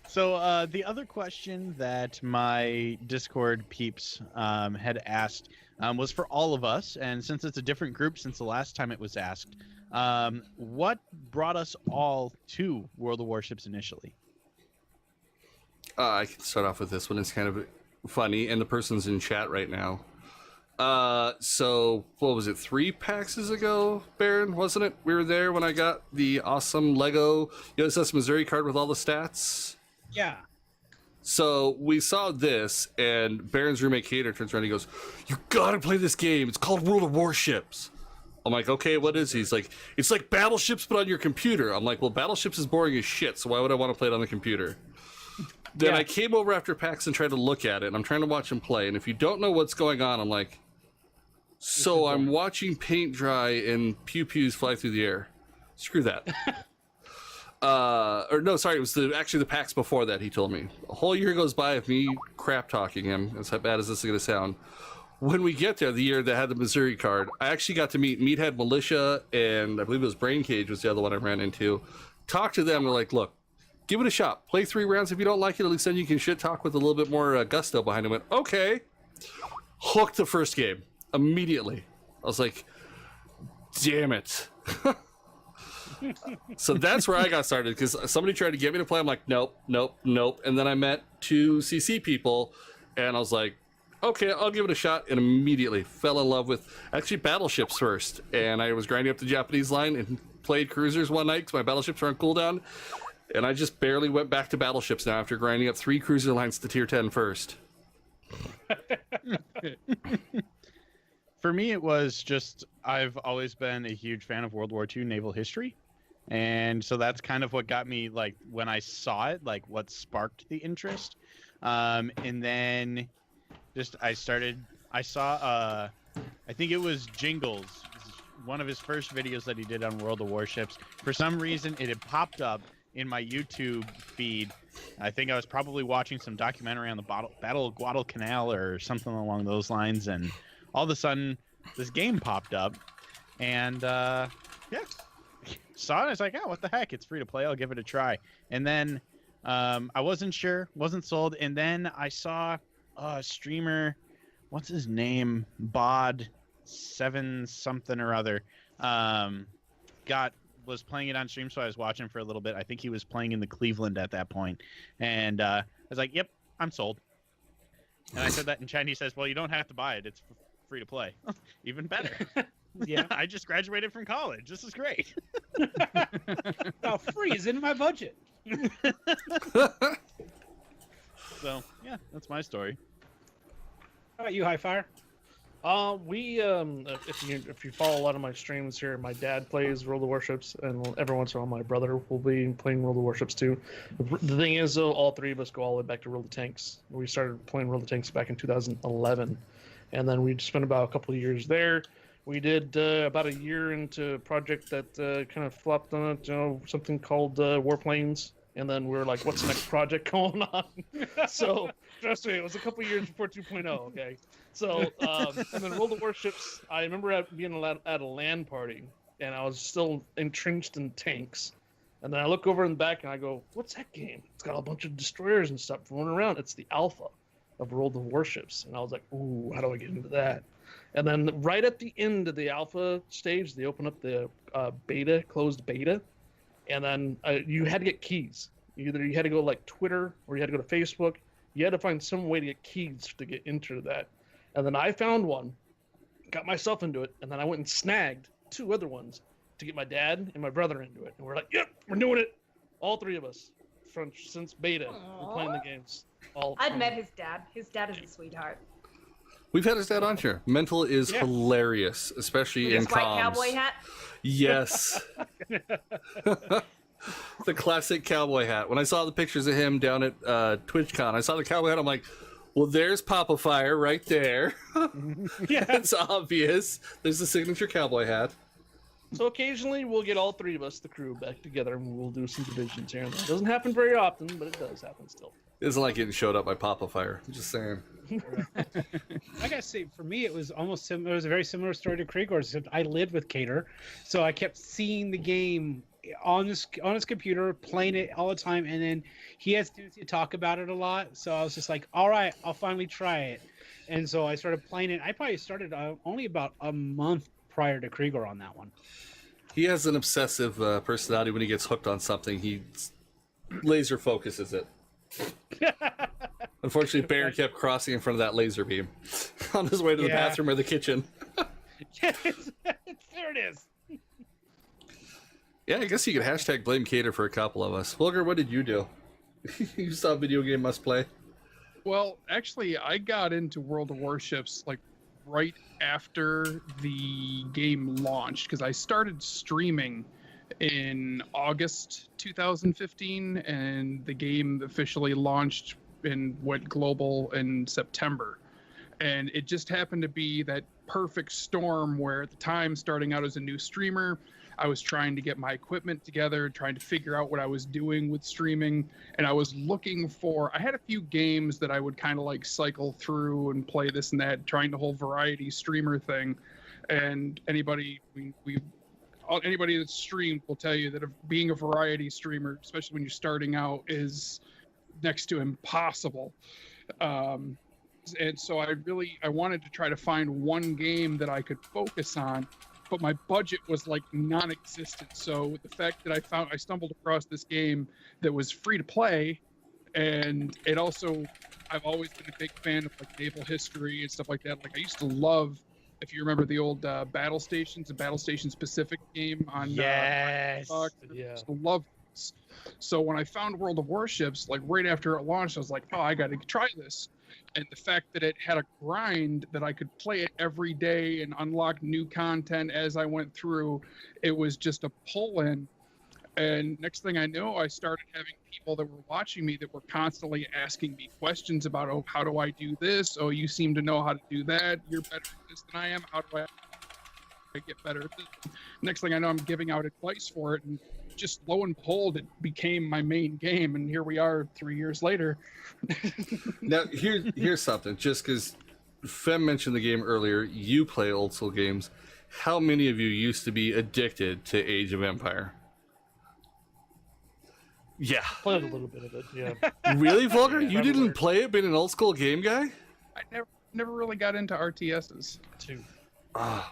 So the other question that my Discord peeps had asked was for all of us, and since it's a different group since the last time it was asked, what brought us all to World of Warships initially? I can start off with this one. It's kind of funny, and the person's in chat right now. So what was it, 3 PAXs ago, Baron, wasn't it? We were there when I got the awesome Lego USS Missouri card with all the stats. Yeah. So we saw this, and Baron's roommate Cater turns around and he goes, you gotta play this game. It's called World of Warships. I'm like, okay, what is it? He's like, it's like Battleships, but on your computer. I'm like, well, Battleships is boring as shit, so why would I want to play it on the computer? Then I came over after PAX and tried to look at it, and I'm trying to watch him play, and if you don't know what's going on, I'm like, so I'm watching paint dry and pew-pews fly through the air. Screw that. Or no, sorry, it was actually the PAX before that, he told me. A whole year goes by of me crap-talking him, as bad as this is going to sound. when we get there, the year that had the Missouri card, I actually got to meet Meathead Militia, and I believe it was Brain Cage was the other one I ran into. Talk to them. They're like, look, give it a shot. Play 3 rounds. If you don't like it, at least then you can shit talk with a little bit more gusto behind it. I went, okay. Hooked the first game immediately. I was like, damn it. So that's where I got started, because somebody tried to get me to play. I'm like, nope. And then I met 2 CC people, and I was like, okay, I'll give it a shot, and immediately fell in love with actually battleships first. And I was grinding up the Japanese line and played cruisers one night because my battleships were on cooldown. And I just barely went back to battleships now after grinding up 3 cruiser lines to tier 10 first. For me, it was just, I've always been a huge fan of World War II naval history. And so that's kind of what got me, like, when I saw it, like, what sparked the interest. And then just I saw, I think it was Jingles, one of his first videos that he did on World of Warships. For some reason, it had popped up in my YouTube feed. I think I was probably watching some documentary on the Battle of Guadalcanal or something along those lines, and all of a sudden, this game popped up, and yeah, saw it. I was like, oh, what the heck? It's free to play. I'll give it a try. And then I wasn't sure, wasn't sold, and then I saw a streamer, what's his name? Bod 7 something or other. Was playing it on stream, so I was watching for a little bit. I think he was playing in the Cleveland at that point, and I was like, "Yep, I'm sold." And I said that in chat. And he says, "Well, you don't have to buy it; it's free to play." Even better. Yeah, I just graduated from college. This is great. Oh, free is in my budget. So yeah, that's my story. How about you, Highfire? If you follow a lot of my streams here, my dad plays World of Warships, and every once in a while my brother will be playing World of Warships too. The thing is, though, all 3 of us go all the way back to World of Tanks. We started playing World of Tanks back in 2011, and then we spent about a couple of years there. We did about a year into a project that kind of flopped on it, something called Warplanes. And then we were like, what's the next project going on? So, trust me, it was a couple years before 2.0, okay? So, and then World of Warships, I remember being at a LAN party, and I was still entrenched in tanks. And then I look over in the back, and I go, what's that game? It's got a bunch of destroyers and stuff running around. It's the alpha of World of Warships. And I was like, ooh, how do I get into that? And then right at the end of the alpha stage, they open up the closed beta. And then you had to get keys. Either you had to go like Twitter or you had to go to Facebook. You had to find some way to get keys to get into that. And then I found one, got myself into it, and then I went and snagged 2 other ones to get my dad and my brother into it. And we're like, yep, we're doing it. All 3 of us since beta. We're playing the games. I'd met his dad. His dad is a sweetheart. We've had his dad on here. Mental is hilarious, especially in His white comms. cowboy hat. Yes. The classic cowboy hat. When I saw the pictures of him down at TwitchCon, I saw the cowboy hat. I'm like, well, there's Papa Fire right there. Yeah, it's obvious. There's the signature cowboy hat. So occasionally we'll get all 3 of us, the crew, back together, and we'll do some divisions here and there. It doesn't happen very often, but it does happen still. It isn't like getting showed up by Papa Fire. I'm just saying. I gotta say, for me, it was almost similar. It was a very similar story to Kriegor's, except I lived with Cater, so I kept seeing the game on his computer, playing it all the time, and then he has to talk about it a lot. So I was just like, all right, I'll finally try it. And so I started playing it. I probably started only about a month prior to Kriegor on that one. He has an obsessive personality. When he gets hooked on something, he laser focuses it. Unfortunately, Baron kept crossing in front of that laser beam on his way to the bathroom or the kitchen. Yes, there it is. Yeah, I guess you could hashtag blame Cater for a couple of us. Vulgarr, what did you do? You saw Video Game Must Play? Well, actually, I got into World of Warships like right after the game launched, because I started streaming in August 2015, and the game officially launched and went global in September. And it just happened to be that perfect storm where at the time, starting out as a new streamer, I was trying to get my equipment together, trying to figure out what I was doing with streaming. And I was looking for, I had a few games that I would kind of like cycle through and play this and that, trying the whole variety streamer thing. And anybody that's streamed will tell you that being a variety streamer, especially when you're starting out, is next to impossible. And so I wanted to try to find one game that I could focus on, but my budget was like non-existent. So the fact that I stumbled across this game that was free to play, and it also, I've always been a big fan of like naval history and stuff like that. Like I used to love, if you remember the old Battle Stations, the Battle Stations Pacific game on Yes. I Yeah. love this. So when I found World of Warships, like right after it launched, I was like, oh, I got to try this. And the fact that it had a grind that I could play it every day and unlock new content as I went through, it was just a pull-in. And next thing I know, I started having people that were watching me that were constantly asking me questions about, oh, how do I do this? Oh, you seem to know how to do that. You're better at this than I am. How do I get better at this? Next thing I know, I'm giving out advice for it. And just lo and behold, it became my main game. And here we are 3 years later. Now, here's something. Just because Fem mentioned the game earlier, you play old school games. How many of you used to be addicted to Age of Empire? Yeah. Played a little bit of it. Yeah. Really, Vulgarr? Yeah. You didn't play it, been an old school game guy? I never really got into RTSs. Too.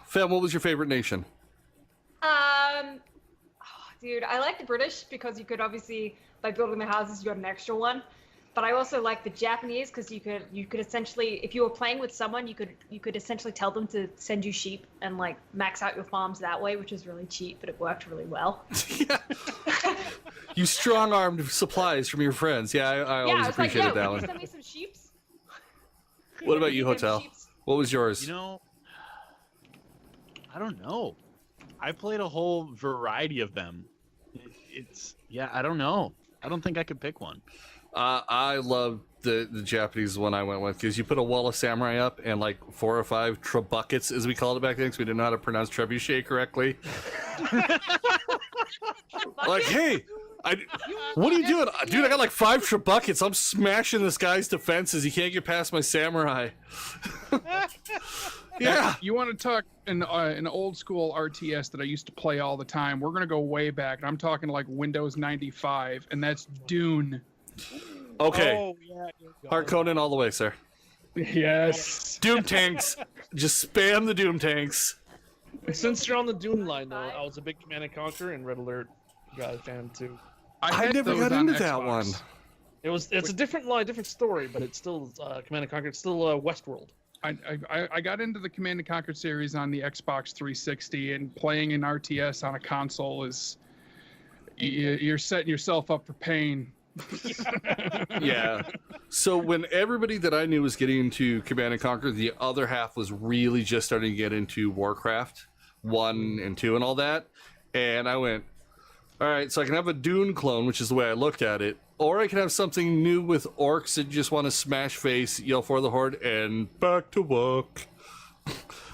Fem, what was your favorite nation? Dude, I like the British because you could obviously, by building the houses, you got an extra one. But I also like the Japanese because you could essentially, if you were playing with someone, you could essentially tell them to send you sheep and like max out your farms that way, which is really cheap, but it worked really well. Yeah. You strong-armed supplies from your friends. Yeah, I always appreciated that can one. you send me some sheeps? What about you, Give me them Hotel? sheeps. What was yours? You know, I don't know. I played a whole variety of them. I don't know. I don't think I could pick one. I love the Japanese one I went with because you put a wall of samurai up and like 4 or 5 trebuckets, as we called it back then, because we didn't know how to pronounce trebuchet correctly. Like, hey, what are you doing? Dude, I got like 5 trebuckets. I'm smashing this guy's defenses. He can't get past my samurai. Yeah. You want to talk an old school RTS that I used to play all the time? We're gonna go way back, and I'm talking like Windows 95, and that's Dune. Okay. Oh, yeah. Harkonnen all the way, sir. Yes. Doom tanks. Just spam the Doom tanks. Since you're on the Dune line, though, I was a big Command & Conquer and Red Alert guy fan too. I had never those got on into that Xbox. one. It's a different line, different story, but it's still Command & Conquer. It's still Westworld. I got into the Command & Conquer series on the Xbox 360, and playing an RTS on a console is you're setting yourself up for pain. Yeah. So when everybody that I knew was getting into Command & Conquer, the other half was really just starting to get into Warcraft 1 and 2 and all that. And I went, all right, so I can have a Dune clone, which is the way I looked at it, or I can have something new with orcs that just want to smash face, yell for the horde, and back to work.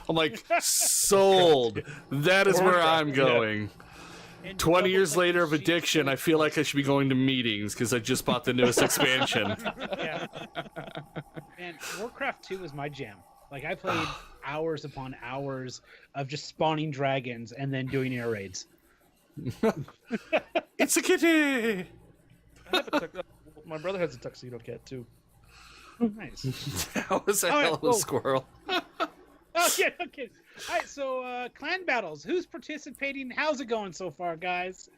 I'm like, sold. That is where I'm going. 20 years later of addiction, I feel like I should be going to meetings because I just bought the newest expansion. Yeah. Man, Warcraft 2 was my jam. Like, I played hours upon hours of just spawning dragons and then doing air raids. It's a kitty! My brother has a tuxedo cat too. Oh, nice. That was a All right, hell of a whoa. squirrel. Okay. All right, so clan battles. Who's participating? How's it going so far, guys?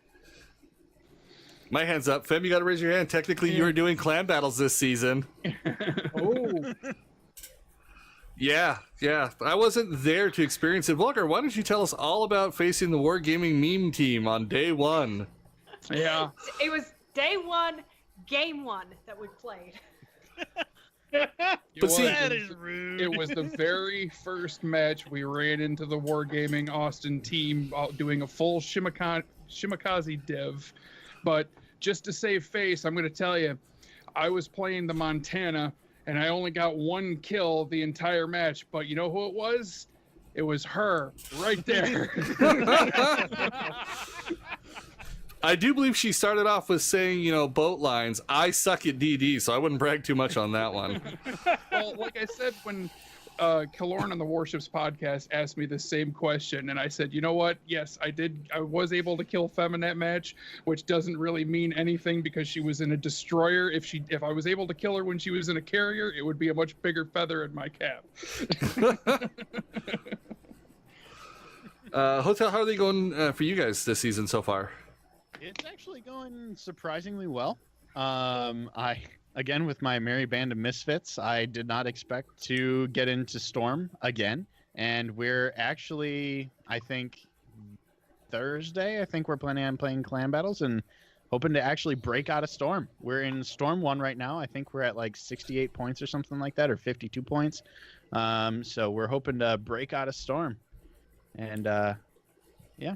My hand's up. Fem, you gotta raise your hand. Technically, you were doing clan battles this season. Oh. Yeah. I wasn't there to experience it. Vulgarr, why don't you tell us all about facing the Wargaming meme team on day 1? Yeah. It was day 1, game 1 that we played. But see, That is rude. It was the very first match we ran into the Wargaming Austin team doing a full Shimakaze div. But just to save face, I'm going to tell you, I was playing the Montana, and I only got 1 kill the entire match. But you know who it was? It was her right there. I do believe she started off with saying, boat lines. I suck at DD, so I wouldn't brag too much on that one. Well, like I said, when Killorn on the Warships podcast asked me the same question, and I said, you know what? Yes, I did. I was able to kill Fem in that match, which doesn't really mean anything because she was in a destroyer. If I was able to kill her when she was in a carrier, it would be a much bigger feather in my cap. Hotel, how are they going for you guys this season so far? It's actually going surprisingly well. Again, with my merry band of misfits, I did not expect to get into Storm again. And we're actually, I think, Thursday, we're planning on playing clan battles and hoping to actually break out of Storm. We're in Storm 1 right now. I think we're at like 68 points or something like that, or 52 points. So we're hoping to break out of Storm. And, yeah.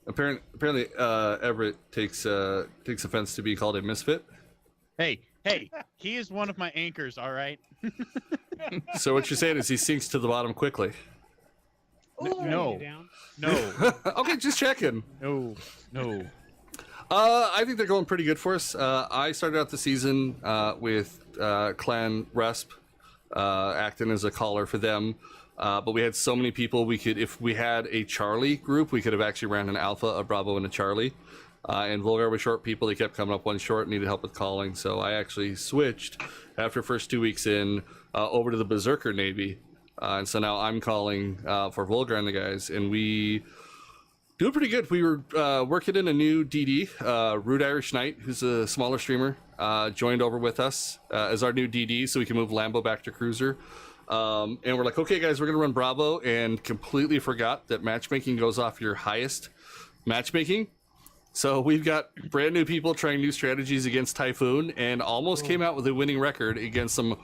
Apparently, Everett takes offense to be called a misfit. Hey, he is one of my anchors, all right? So what you're saying is he sinks to the bottom quickly. No. Okay, just checking. No. I think they're going pretty good for us. I started out the season with Clan Resp, acting as a caller for them. But we had so many people, if we had a Charlie group, we could have actually ran an Alpha, a Bravo, and a Charlie. And Vulgarr was short people. They kept coming up one short, needed help with calling. So I actually switched after first 2 weeks in over to the Berserker Navy. And so now I'm calling for Vulgarr and the guys. And we do pretty good. We were working in a new DD, Rude Irish Knight, who's a smaller streamer, joined over with us as our new DD so we can move Lambo back to Cruiser. And we're like, okay, guys, we're going to run Bravo, and completely forgot that matchmaking goes off your highest matchmaking. So we've got brand new people trying new strategies against Typhoon, and almost came out with a winning record against some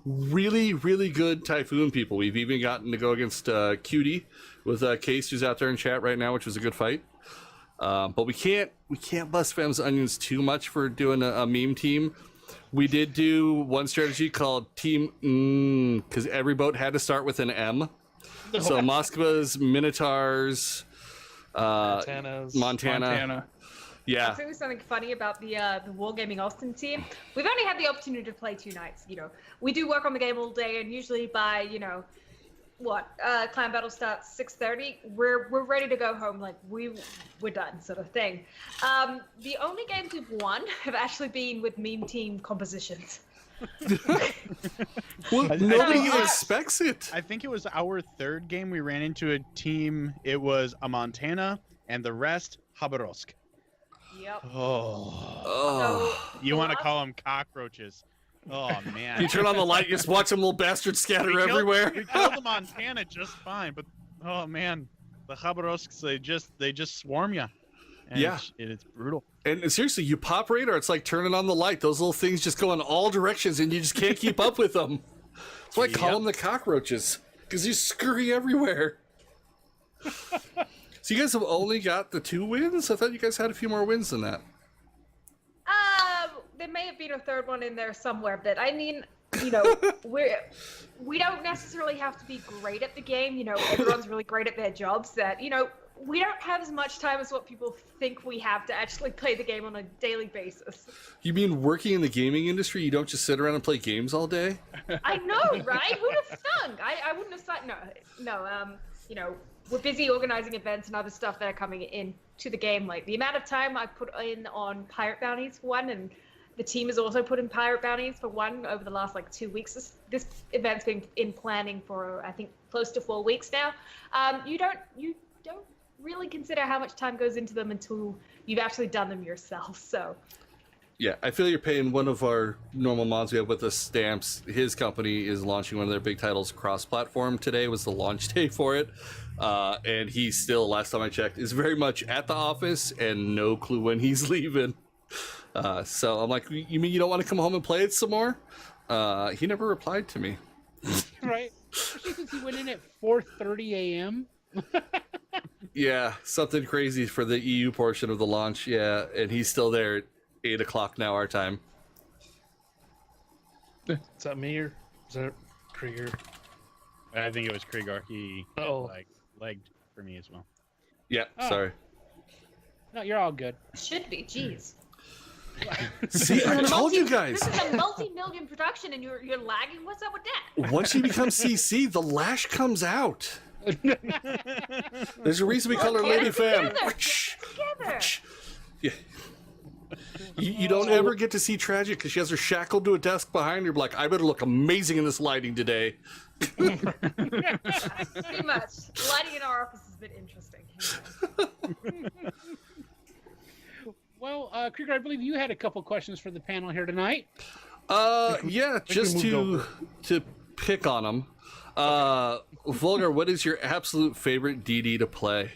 really, really good Typhoon people. We've even gotten to go against Cutie with Case, who's out there in chat right now, which was a good fight. But we can't bust Fem's onions too much for doing a meme team. We did do one strategy called Team because every boat had to start with an M. So Moskva's, Minotaurs, Montana. Yeah. I'll tell you something funny about the Wargaming Austin team. We've only had the opportunity to play 2 nights. We do work on the game all day, and usually by clan battle starts 6:30. We're ready to go home. Like we're done, sort of thing. The only games we've won have actually been with meme team compositions. Well, nobody expects it. I think it was our 3rd game. We ran into a team. It was a Montana, and the rest Khabarovsk. Yep. Oh. You want to call them cockroaches? Oh man! You turn on the light, you just watch them little bastards scatter everywhere. We killed the Montana just fine, but oh man, the Khabarovsks they just swarm you. And yeah, it's brutal. And seriously, you pop radar, it's like turning on the light. Those little things just go in all directions, and you just can't keep up with them. That's why I call them the cockroaches, because you scurry everywhere. So you guys have only got the 2 wins? I thought you guys had a few more wins than that. There may have been a 3rd one in there somewhere, but I mean, we don't necessarily have to be great at the game. Everyone's really great at their jobs. That we don't have as much time as what people think we have to actually play the game on a daily basis. You mean working in the gaming industry, you don't just sit around and play games all day? I know, right? Who'd have thunk? I wouldn't have thought. No. We're busy organizing events and other stuff that are coming in to the game. Like the amount of time I put in on pirate bounties for one, and the team has also put in pirate bounties for one over the last 2 weeks. This event's been in planning for I think close to 4 weeks now. You don't really consider how much time goes into them until you've actually done them yourself. So. Yeah, I feel you're paying one of our normal mods we have with us, Stamps. His company is launching one of their big titles cross-platform. Today was the launch day for it. And he still, last time I checked, is very much at the office and no clue when he's leaving. So I'm like, you mean you don't want to come home and play it some more? He never replied to me. Right. Especially since he went in at 4:30 a.m. Yeah, something crazy for the EU portion of the launch. Yeah, and he's still there at 8 o'clock now our time. Is that me or is that Krieger? I think it was Kriegarchy. Oh. Like legged for me as well. Yeah, Oh. sorry. No, you're all good. Should be. Jeez. See, I told you guys. This is a multi-million production, and you're lagging. What's up with that? Once you become CC, the lash comes out. There's a reason we call her Lady Fam. Together. Yeah. You don't ever get to see Tragic because she has her shackled to a desk behind her. Like, I better look amazing in this lighting today. Pretty much. Lighting in our office has been interesting. Well, Krieger, I believe you had a couple questions for the panel here tonight. Yeah, just to pick on them. Vulgarr, what is your absolute favorite DD to play?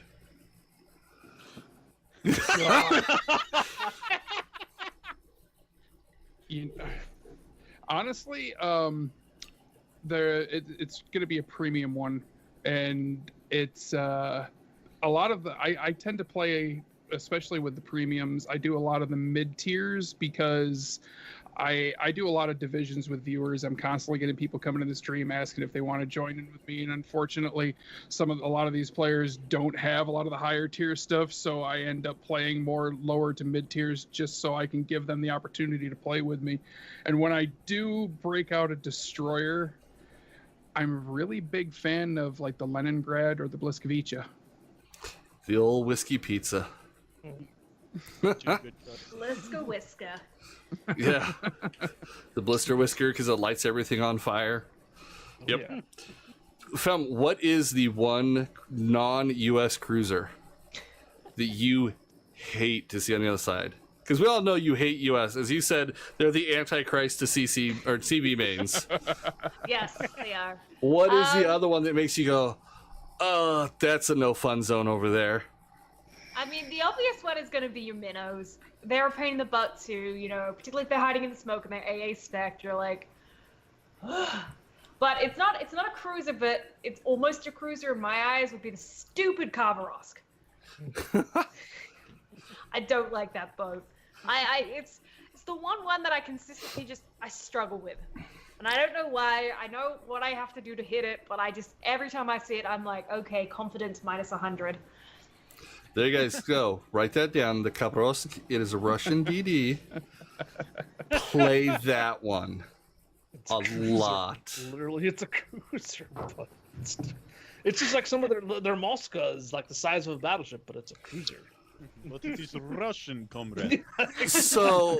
Honestly, it's going to be a premium one, and it's a lot of the. I tend to play, especially with the premiums. I do a lot of the mid tiers because I do a lot of divisions with viewers. I'm constantly getting people coming to the stream asking if they want to join in with me, and unfortunately, a lot of these players don't have a lot of the higher tier stuff, so I end up playing more lower to mid tiers just so I can give them the opportunity to play with me. And when I do break out a destroyer, I'm a really big fan of like the Leningrad or the Bliskovica. The old whiskey pizza. Bliska Whiska. Yeah. The blister whisker because it lights everything on fire. Yep. Yeah. Fem, what is the one non-US cruiser that you hate to see on the other side? Because we all know you hate US. As you said, they're the Antichrist to CC or CB mains. Yes, they are. What is the other one that makes you go, oh, that's a no fun zone over there? I mean, the obvious one is going to be your minnows. They're a pain in the butt too, you know, particularly if they're hiding in the smoke and they're AA stacked. You're like, but it's not a cruiser, but it's almost a cruiser in my eyes. Would be the stupid Khabarovsk. I don't like that boat. It's the one that I consistently I struggle with, and I don't know why. I know what I have to do to hit it, but every time I see it, I'm like, okay, confidence minus 100. There you guys go. Write that down. The Khabarovsk, it is a Russian DD. Play that one a lot. Literally, it's a cruiser, but it's just like some of their Moska is like the size of a battleship, but it's a cruiser. But it is Russian, comrade. So,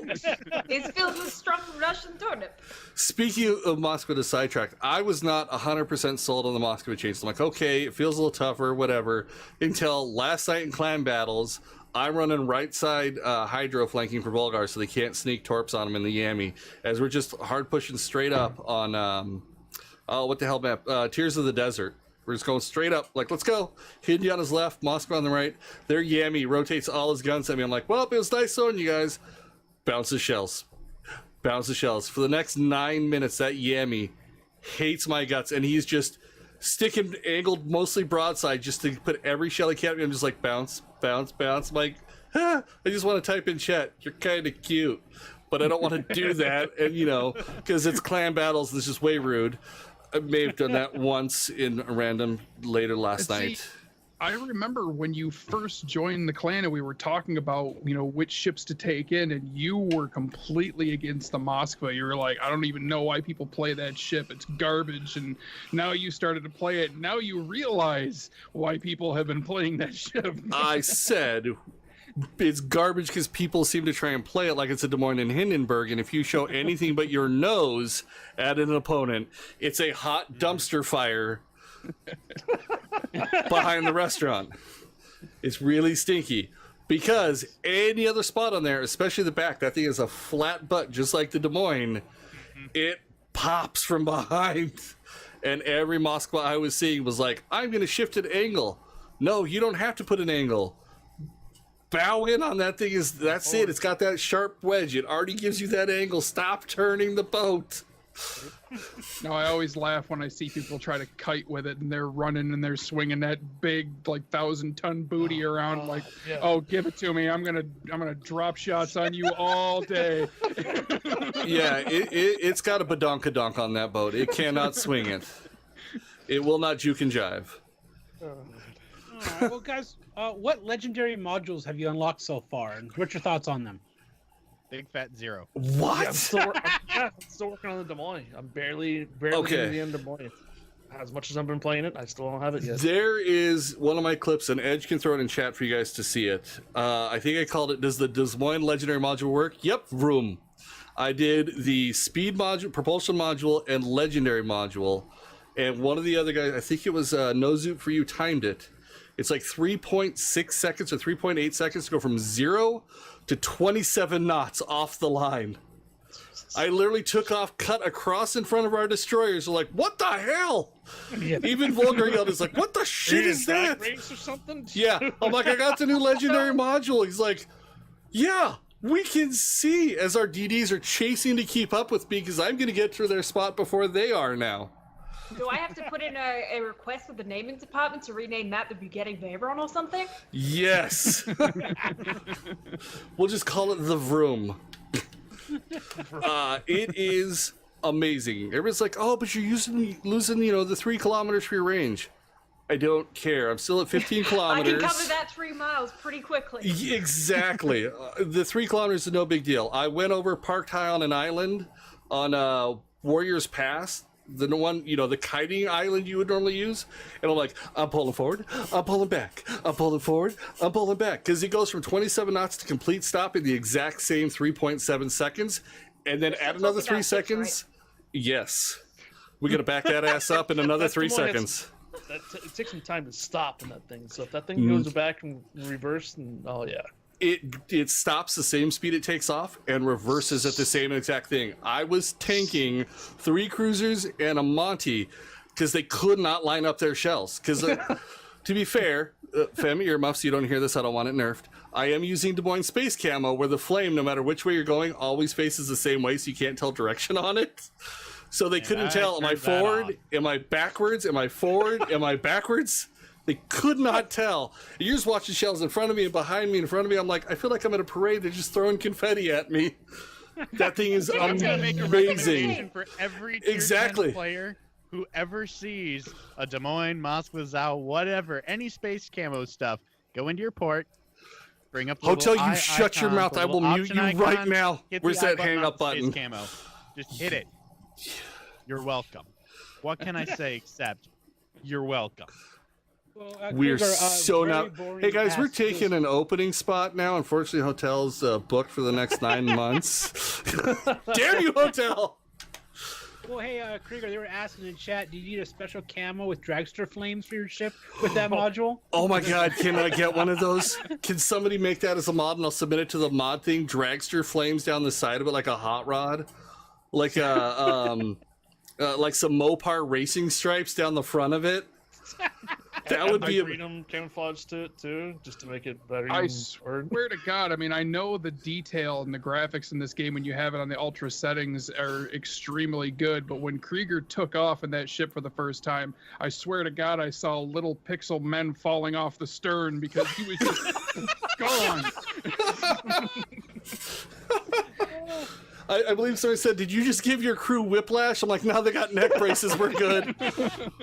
It's filled with strong Russian turnip. speaking of Moscow to sidetrack, I was not 100% sold on the Moscow change. I'm like, okay, it feels a little tougher, whatever. Until last night in clan battles, I'm running right side hydro flanking for Vulgarr so they can't sneak torps on him in the Yami. As we're just hard pushing straight up on, what the hell map? Tears of the Desert. We're just going straight up, like, let's go. Hindi on his left, Moscow on the right. Their Yami rotates all his guns at me. I'm like, well, it was nice throwing you guys. Bounces shells. Bounces shells. For the next 9 minutes, that Yami hates my guts, and he's just sticking angled mostly broadside just to put every shell he can at me. I'm just like, bounce, bounce, bounce. I'm like, I just want to type in chat. You're kind of cute, but I don't want to do that, and because it's clan battles, this is way rude. I may have done that once in a random later last night. I remember when you first joined the clan and we were talking about, which ships to take in, and you were completely against the Moskva. You were like, I don't even know why people play that ship. It's garbage. And now you started to play it. Now you realize why people have been playing that ship. I said it's garbage because people seem to try and play it like it's a Des Moines and Hindenburg, and if you show anything but your nose at an opponent, it's a hot dumpster fire behind the restaurant. It's really stinky because any other spot on there, especially the back, that thing is a flat butt just like the Des Moines. It pops from behind, and every Moskva I was seeing was like, I'm going to shift an angle. No, you don't have to put an angle. Bow in on that thing. That's it. It's got that sharp wedge. It already gives you that angle. Stop turning the boat. No, I always laugh when I see people try to kite with it and they're running and they're swinging that big 1,000-ton booty around like, yeah. Oh, give it to me. I'm gonna drop shots on you all day. Yeah, it's got a badonkadonk on that boat. It cannot swing it. It will not juke and jive. All right, well, guys, what legendary modules have you unlocked so far, and what's your thoughts on them? Big fat 0. What? Yeah, I'm still working on the Des Moines. I'm barely Okay. in the end of Des Moines. As much as I've been playing it, I still don't have it yet. There is one of my clips, and Edge can throw it in chat for you guys to see it. I think I called it, does the Des Moines legendary module work? Yep, vroom. I did the speed module, propulsion module, and legendary module. And one of the other guys, I think it was Nozoop for you, timed it. It's like 3.6 seconds or 3.8 seconds to go from 0 to 27 knots off the line. I literally took off, cut across in front of our destroyers. We're like, what the hell? Yeah. Even Vulgarr yelled, is like, what the shit is that? Race or something? Yeah, I'm like, I got the new legendary module. He's like, yeah, we can see as our DDs are chasing to keep up with me because I'm going to get to their spot before they are now. Do I have to put in a request with the naming department to rename that the Bugatti Veyron or something? Yes. We'll just call it the Vroom. It is amazing. Everyone's like, oh, but you're losing, the 3 kilometers for your range. I don't care. I'm still at 15 kilometers. I can cover that 3 miles pretty quickly. Exactly. The 3 kilometers is no big deal. I went over, parked high on an island on Warriors Pass, the one, the kiting island you would normally use. And I'm like, I'm pulling forward, I'm pulling back, I'm pulling forward, I'm pulling back. Because it goes from 27 knots to complete stop in the exact same 3.7 seconds. And then add another 3 seconds. Right? Yes. We got to back that ass up in another 3 seconds. It takes some time to stop in that thing. So if that thing goes back and reverse, and oh yeah. It stops the same speed it takes off and reverses at the same exact thing. I was tanking 3 cruisers and a Monty because they could not line up their shells. Because to be fair, fam, earmuffs, you don't hear this, I don't want it nerfed. I am using Des Moines Space Camo where the flame, no matter which way you're going, always faces the same way so you can't tell direction on it. So they couldn't tell, am I forward? Am I backwards? Am I forward? Am I backwards? They could not tell. You're just watching shells in front of me and behind me, in front of me. I'm like, I feel like I'm at a parade. They're just throwing confetti at me. That thing is I'm gonna make a amazing. recommendation for every tier 10 player who ever sees a Des Moines, Moskwa, whatever, any space camo stuff. Go into your port, bring up the Hotel, little you eye shut your icon, mouth. the I will little mute you option right icon, now. hit Where's the I that hang up on button? Space camo. Just hit it. You're welcome. What can I say except you're welcome? Well, We're Krieger, so very not. boring Hey guys, we're task. taking an opening spot now. Unfortunately, hotel's booked for the next 9 months. Damn you, hotel! Well, hey, Krieger, they were asking in chat, do you need a special camo with dragster flames for your ship with that module? Oh my god, can I get one of those? Can somebody make that as a mod and I'll submit it to the mod thing? Dragster flames down the side of it like a hot rod? Like like some Mopar racing stripes down the front of it? That would be freedom camouflage to it too, just to make it better. I swear to God, I mean, I know the detail and the graphics in this game when you have it on the ultra settings are extremely good, but when Krieger took off in that ship for the first time, I swear to God, I saw little pixel men falling off the stern because he was just gone. I believe somebody said, did you just give your crew whiplash? I'm like, no, they got neck braces, we're good.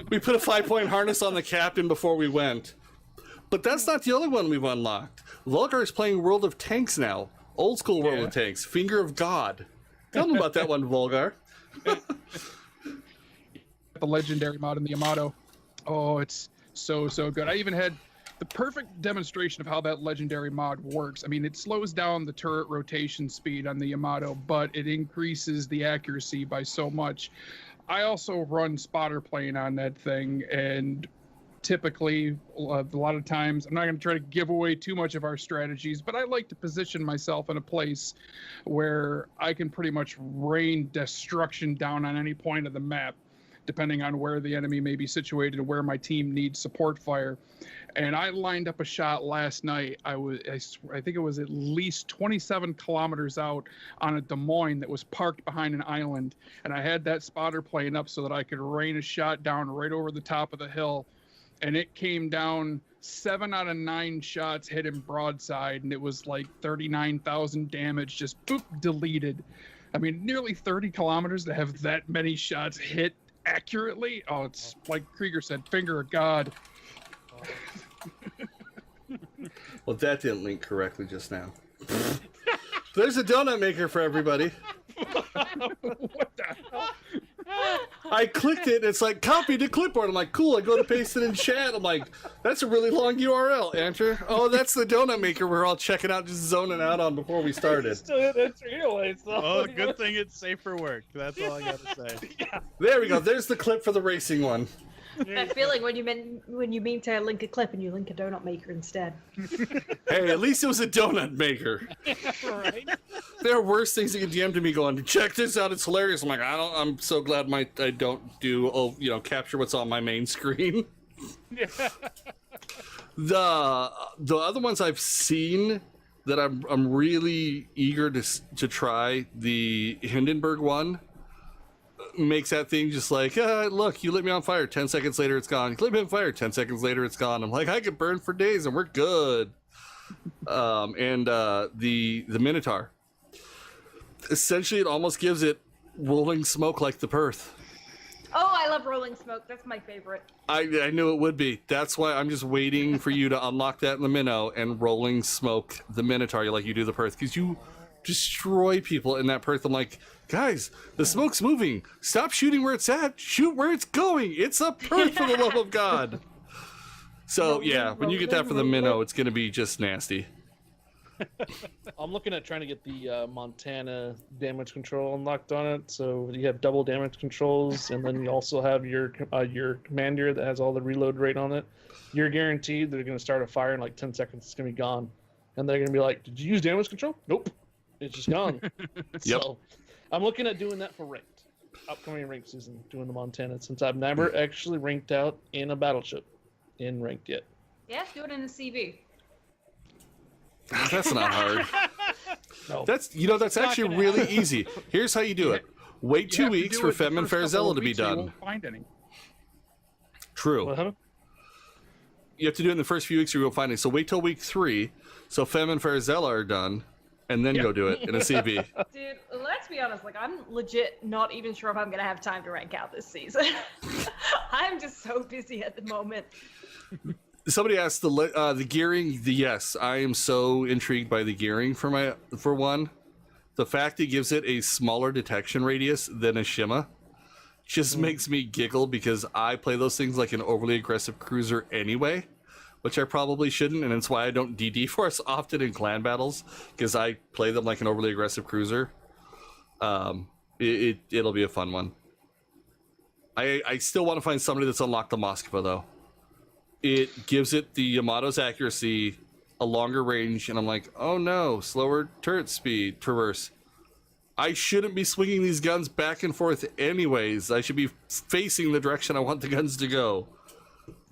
We put a 5-point harness on the captain before we went. But that's not the only one we've unlocked. Vulgarr is playing World of Tanks now. Old school World of Tanks. Finger of God. Tell them about that one, Vulgarr. The legendary mod in the Yamato. Oh, it's so good. I even had the perfect demonstration of how that legendary mod works. I mean, it slows down the turret rotation speed on the Yamato, but it increases the accuracy by so much. I also run spotter plane on that thing, and typically, a lot of times, I'm not going to try to give away too much of our strategies, but I like to position myself in a place where I can pretty much rain destruction down on any point of the map, depending on where the enemy may be situated and where my team needs support fire. And I lined up a shot last night. I think it was at least 27 kilometers out on a Des Moines that was parked behind an island. And I had that spotter plane up so that I could rain a shot down right over the top of the hill. And it came down 7 out of 9 shots hit him broadside. And it was like 39,000 damage, just boop, deleted. I mean, nearly 30 kilometers to have that many shots hit accurately. Oh, it's like Krieger said, finger of God. Well, that didn't link correctly just now. There's a donut maker for everybody. What the hell? I clicked it, and it's like, copy to clipboard. I'm like, cool, I go to paste it in chat. I'm like, that's a really long URL, enter. Oh, that's the donut maker we're all checking out, just zoning out on before we started. Still hit enter anyway. So. Oh, good thing it's safe for work. That's all I gotta say. There we go. There's the clip for the racing one. That feeling when you mean to link a clip and you link a donut maker instead. Hey, at least it was a donut maker. Right? There are worse things that get DM'd to me going, check this out, it's hilarious. I'm like, I'm so glad I don't do, capture what's on my main screen. Yeah. The other ones I've seen that I'm really eager to try, the Hindenburg one makes that thing just like, look, you lit me on fire, 10 seconds later it's gone. You lit me on fire, 10 seconds later it's gone. I'm like, I could burn for days and we're good. And the Minotaur. Essentially, it almost gives it rolling smoke like the Perth. Oh, I love rolling smoke. That's my favorite. I knew it would be. That's why I'm just waiting for you to unlock that in the Minnow and rolling smoke the Minotaur like you do the Perth, because you destroy people in that Perth. I'm like, guys, the smoke's moving. Stop shooting where it's at. Shoot where it's going. It's a Perth, for the love of God. So, yeah, when you get that for the Minnow, it's going to be just nasty. I'm looking at trying to get the Montana damage control unlocked on it. So you have double damage controls, and then you also have your commander that has all the reload rate on it. You're guaranteed they're going to start a fire in like 10 seconds. It's going to be gone. And they're going to be like, did you use damage control? Nope. It's just gone. Yep. So I'm looking at doing that for ranked. Upcoming ranked season, doing the Montana, since I've never actually ranked out in a battleship in ranked yet. Yeah, do it in the CV. That's not hard. No. That's actually really easy. Here's how you do it. Wait 2 weeks for Fem and Farazella to be You done. won't find any. True. Uh-huh. You have to do it in the first few weeks or you won't find it. So wait till week 3, so Fem and Farazella are done, and then go do it in a CV. Dude, let's be honest. Like, I'm legit not even sure if I'm gonna have time to rank out this season. I'm just so busy at the moment. Somebody asked the gearing. Yes, I am so intrigued by the gearing for one. The fact it gives it a smaller detection radius than a Shima just makes me giggle, because I play those things like an overly aggressive cruiser anyway, which I probably shouldn't, and it's why I don't DD force often in clan battles, because I play them like an overly aggressive cruiser. It'll be a fun one. I still want to find somebody that's unlocked the Moskva though. It gives it the Yamato's accuracy, a longer range, and I'm like, oh no, slower turret speed, traverse. I shouldn't be swinging these guns back and forth anyways. I should be facing the direction I want the guns to go.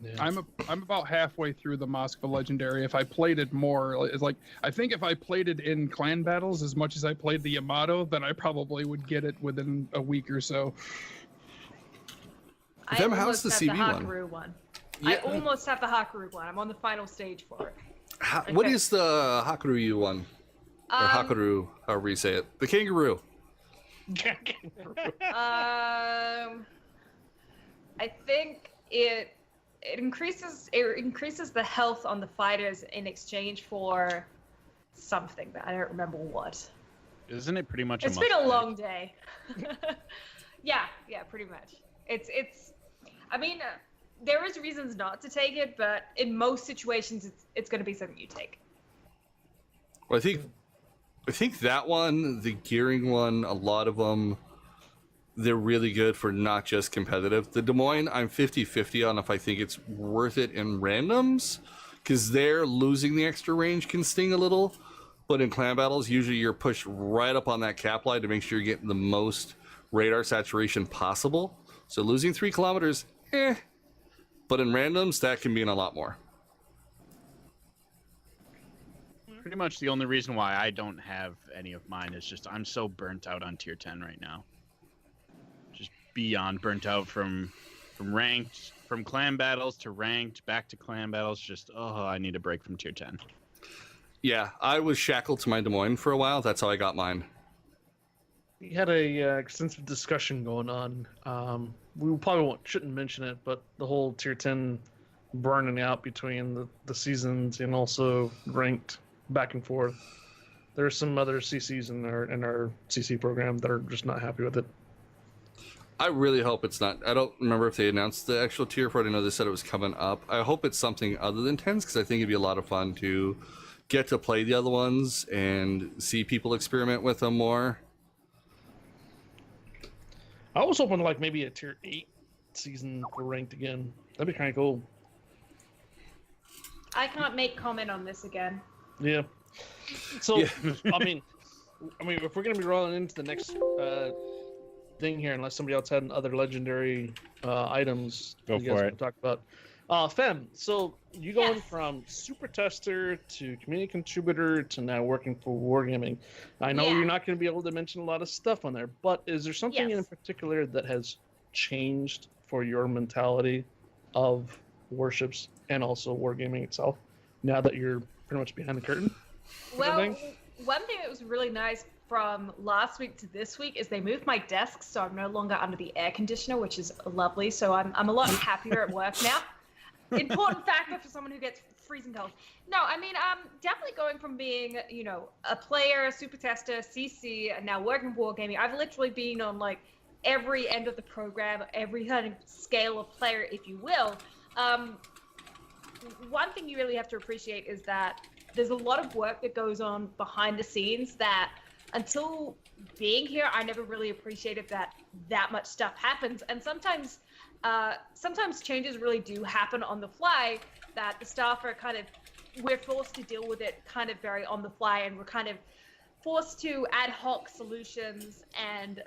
Yeah. I'm about halfway through the Moskva Legendary. If I played it more, it's like, I think if I played it in clan battles as much as I played the Yamato, then I probably would get it within a week or so. I how's almost the have CV the one? Hakaru one. Yeah. I almost have the Hakaru one. I'm on the final stage for it. What is the Hakuryu one? Or Hakuru, however you say it. The kangaroo. I think it increases the health on the fighters in exchange for something, but I don't remember what. Isn't it pretty much? It's been a long day. yeah, pretty much. It's. I mean, there is reasons not to take it, but in most situations, it's going to be something you take. Well, I think that one, the gearing one, a lot of them, they're really good for not just competitive. The Des Moines, I'm 50-50 on if I think it's worth it in randoms, because there, losing the extra range can sting a little. But in clan battles, usually you're pushed right up on that cap line to make sure you're getting the most radar saturation possible. So losing 3 kilometers, But in randoms, that can mean a lot more. Pretty much the only reason why I don't have any of mine is just I'm so burnt out on tier 10 right now. Just beyond burnt out from ranked, from clan battles to ranked, back to clan battles. Just, I need a break from tier 10. Yeah, I was shackled to my Des Moines for a while. That's how I got mine. We had a extensive discussion going on. We probably shouldn't mention it, but the whole tier 10 burning out between the seasons and also ranked back and forth. There's some other CCs in our CC program that are just not happy with it. I really hope it's not. I don't remember if they announced the actual tier for it. I know they said it was coming up. I hope it's something other than 10s, because I think it'd be a lot of fun to get to play the other ones and see people experiment with them more. I was hoping like maybe a tier 8 season for ranked again. That'd be kind of cool. I can't make comment on this again. Yeah. So Yeah. I mean, if we're gonna be rolling into the next thing here, unless somebody else had other legendary items, Go you guys for wanna it. talk about. Fem, so you going Yes. from super tester to community contributor to now working for Wargaming. I know Yeah. you're not going to be able to mention a lot of stuff on there, but is there something in Yes. particular that has changed for your mentality of warships and also Wargaming itself now that you're pretty much behind the curtain? Well, thing? one thing that was really nice from last week to this week is they moved my desk, so I'm no longer under the air conditioner, which is lovely. So I'm a lot happier at work now. Important factor for someone who gets freezing cold. No, I mean, definitely going from being, a player, a super tester, CC, and now working Wargaming. I've literally been on like every end of the program, every kind of scale of player, if you will. One thing you really have to appreciate is that there's a lot of work that goes on behind the scenes that until being here, I never really appreciated that much stuff happens. And sometimes changes really do happen on the fly that the staff are we're forced to deal with it kind of very on the fly, and we're kind of forced to ad hoc solutions, and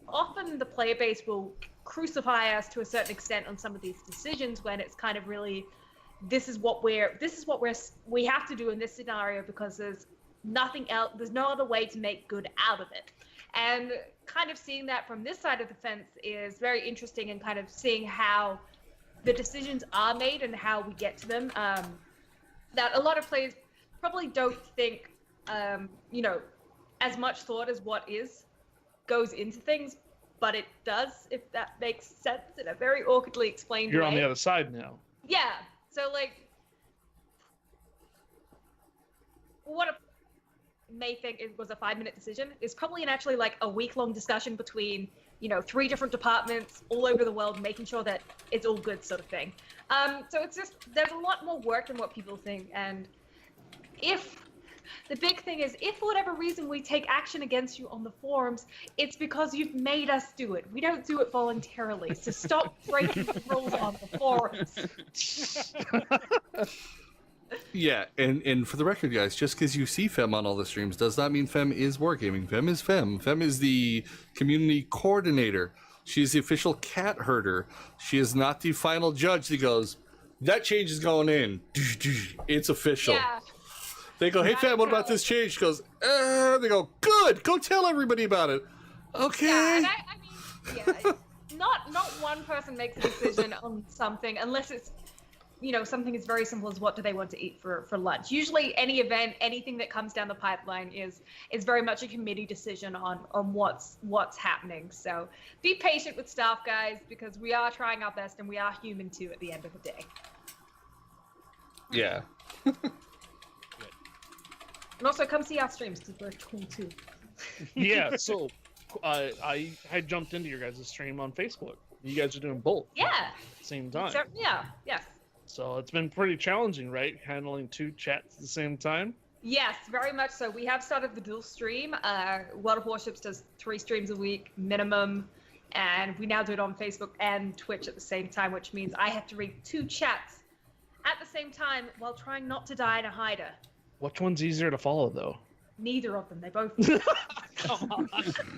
often the player base will crucify us to a certain extent on some of these decisions when it's kind of really, this is what we have to do in this scenario because there's nothing else, there's no other way to make good out of it. And kind of seeing that from this side of the fence is very interesting, and kind of seeing how the decisions are made and how we get to them. That a lot of players probably don't think, as much thought as what goes into things, but it does, if that makes sense in a very awkwardly explained way. You're on the other side now. Yeah. So what a may think it was a 5-minute decision is probably actually like a week-long discussion between 3 different departments all over the world, making sure that it's all good, sort of thing. So it's just, there's a lot more work than what people think. And if the big thing is, if for whatever reason we take action against you on the forums, it's because you've made us do it. We don't do it voluntarily. So stop breaking the rules on the forums. Yeah, and for the record, guys, just because you see Fem on all the streams does not mean Fem is Wargaming. Fem is Fem. Fem is the community coordinator. She is the official cat herder. She is not the final judge that goes, that change is going in. It's official. Yeah. They go, hey, Fem, what about this change? She goes, they go, good, go tell everybody about it. Okay. Yeah, and I mean, not one person makes a decision on something unless it's, something as very simple as what do they want to eat for lunch. Usually any event, anything that comes down the pipeline is very much a committee decision on what's happening. So be patient with staff, guys, because we are trying our best and we are human too at the end of the day. Yeah. And also come see our streams because we're cool too. Yeah, so I had jumped into your guys' stream on Facebook. You guys are doing both Yeah. at the same time. So, yeah. Yes. So it's been pretty challenging, right? Handling 2 chats at the same time. Yes, very much so. We have started the dual stream. World of Warships does 3 streams a week minimum, and we now do it on Facebook and Twitch at the same time, which means I have to read 2 chats at the same time while trying not to die in a hider. Which one's easier to follow, though? Neither of them. They both. Come on.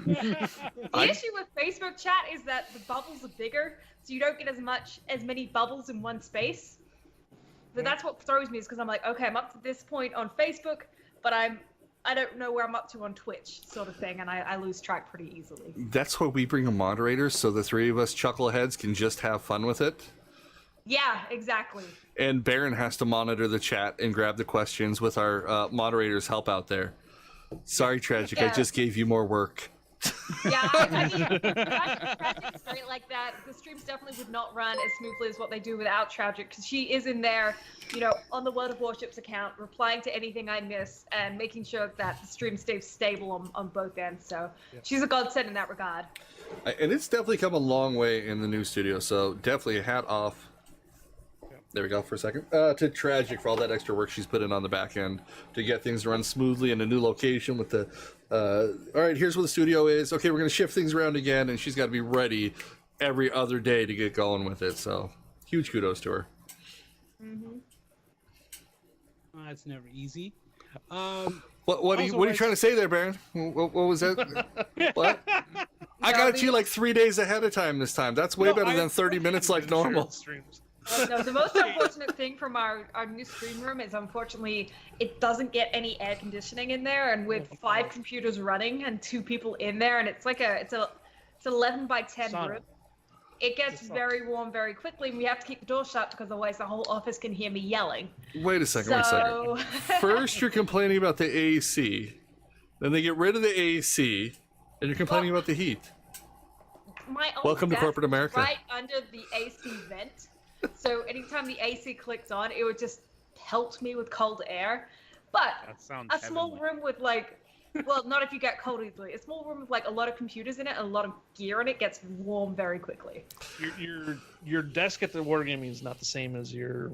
The issue with Facebook chat is that the bubbles are bigger, so you don't get as many bubbles in one space. But that's what throws me, is because I'm like, okay, I'm up to this point on Facebook, but I don't know where I'm up to on Twitch, sort of thing, and I lose track pretty easily. That's why we bring a moderator, so the 3 of us chuckleheads can just have fun with it. Yeah, exactly. And Baron has to monitor the chat and grab the questions with our moderators' help out there. Sorry, Tragic, I Yeah. just gave you more work. Yeah, I mean, Tragic's great like that. The streams definitely would not run as smoothly as what they do without Tragic, because she is in there, on the World of Warships account, replying to anything I miss and making sure that the stream stays stable on both ends. So she's a godsend in that regard. And it's definitely come a long way in the new studio, so definitely a hat off. There we go for a second. To Tragic for all that extra work she's put in on the back end to get things to run smoothly in a new location with the, all right, here's where the studio is. Okay, we're going to shift things around again, and she's got to be ready every other day to get going with it. So huge kudos to her. Mm-hmm. It's never easy. What are you trying to say there, Baron? What was that? What? I got it to you like 3 days ahead of time this time. That's way better than 30 minutes like normal. Streams. No, the most unfortunate thing from our new stream room is unfortunately it doesn't get any air conditioning in there, and with 5 computers running and 2 people in there, and it's 11 by 10 Sauna. room. It gets very warm very quickly, and we have to keep the door shut because otherwise the whole office can hear me yelling. Wait a second. First, you're complaining about the AC. Then they get rid of the AC, and you're complaining about the heat. My old Welcome to desk corporate America. Right under the AC vent. So anytime the AC clicked on, it would just pelt me with cold air. But That sounds a small room with not if you get cold easily. A small room with a lot of computers in it, and a lot of gear in it gets warm very quickly. Your desk at the Wargaming is not the same as your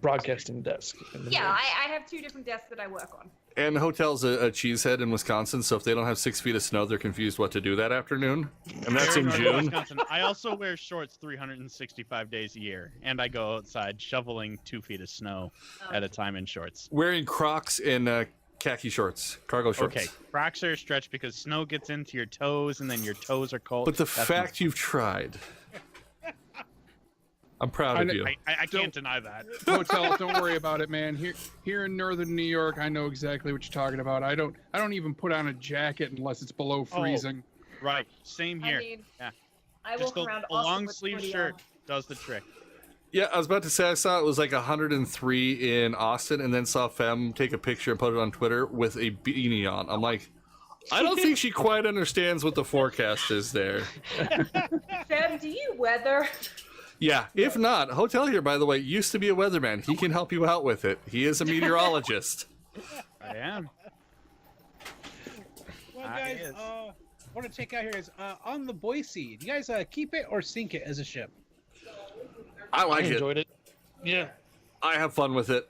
broadcasting desk. Yeah, I have 2 different desks that I work on. And the hotel's a cheesehead in Wisconsin, so if they don't have 6 feet of snow, they're confused what to do that afternoon. And that's in June. Wisconsin. I also wear shorts 365 days a year, and I go outside shoveling 2 feet of snow at a time in shorts. Wearing Crocs and khaki shorts, cargo shorts. Okay, Crocs are a stretch because snow gets into your toes, and then your toes are cold. But the fact you've tried, I'm proud of you. I can't deny that. Hotel, don't worry about it, man. Here in northern New York, I know exactly what you're talking about. I don't even put on a jacket unless it's below freezing. Right, same here. I mean, yeah. I Just walk around a Austin long with sleeve hoodie shirt on. does the trick. Yeah, I was about to say I saw it was like 103 in Austin, and then saw Fem take a picture and put it on Twitter with a beanie on. I'm like, I don't think she quite understands what the forecast is there. Sam, do you weather? Yeah, if not, Hotel here, by the way, used to be a weatherman. He can help you out with it. He is a meteorologist. I am. Well, guys, what to check out here is on the Boise. Do you guys keep it or sink it as a ship? I I like it. enjoyed it. Yeah, I have fun with it.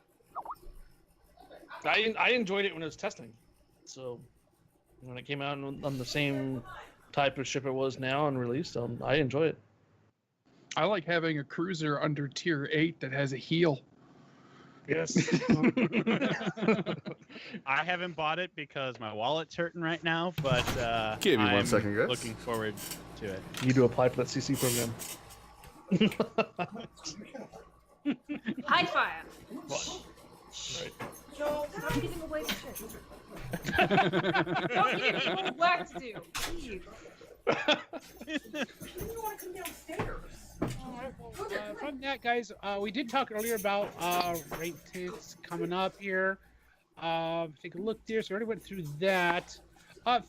I enjoyed it when it was testing. So when it came out on the same type of ship it was now and released, I enjoy it. I like having a cruiser under tier 8 that has a heel. Yes. I haven't bought it because my wallet's hurting right now, but Give me 1 I'm second, guys. looking forward to it. You do apply for that CC program. High fire. Right. Joel, stop giving away the shit. Don't give people work to do. Please. From that, guys, we did talk earlier about rates coming up here. Take a look there. So we already went through that.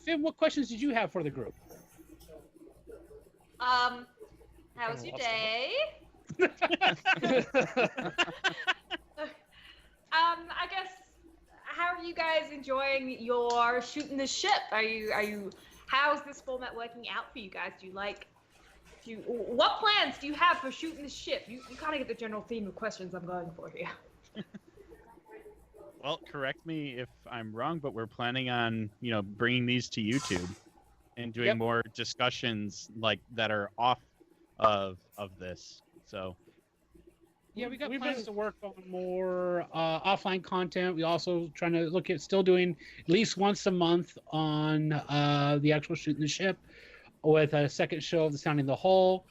Finn, what questions did you have for the group? How was your day? I guess, how are you guys enjoying your shooting the ship? How's this format working out for you guys? What plans do you have for shooting the ship? You kind of get the general theme of questions I'm going for here. Well, correct me if I'm wrong, but we're planning on, bringing these to YouTube and doing more discussions like that are off of this. So Yeah, we got plans to work on more offline content. We also trying to look at still doing at least once a month on the actual shooting the ship, with a second show of the Sounding the Hull.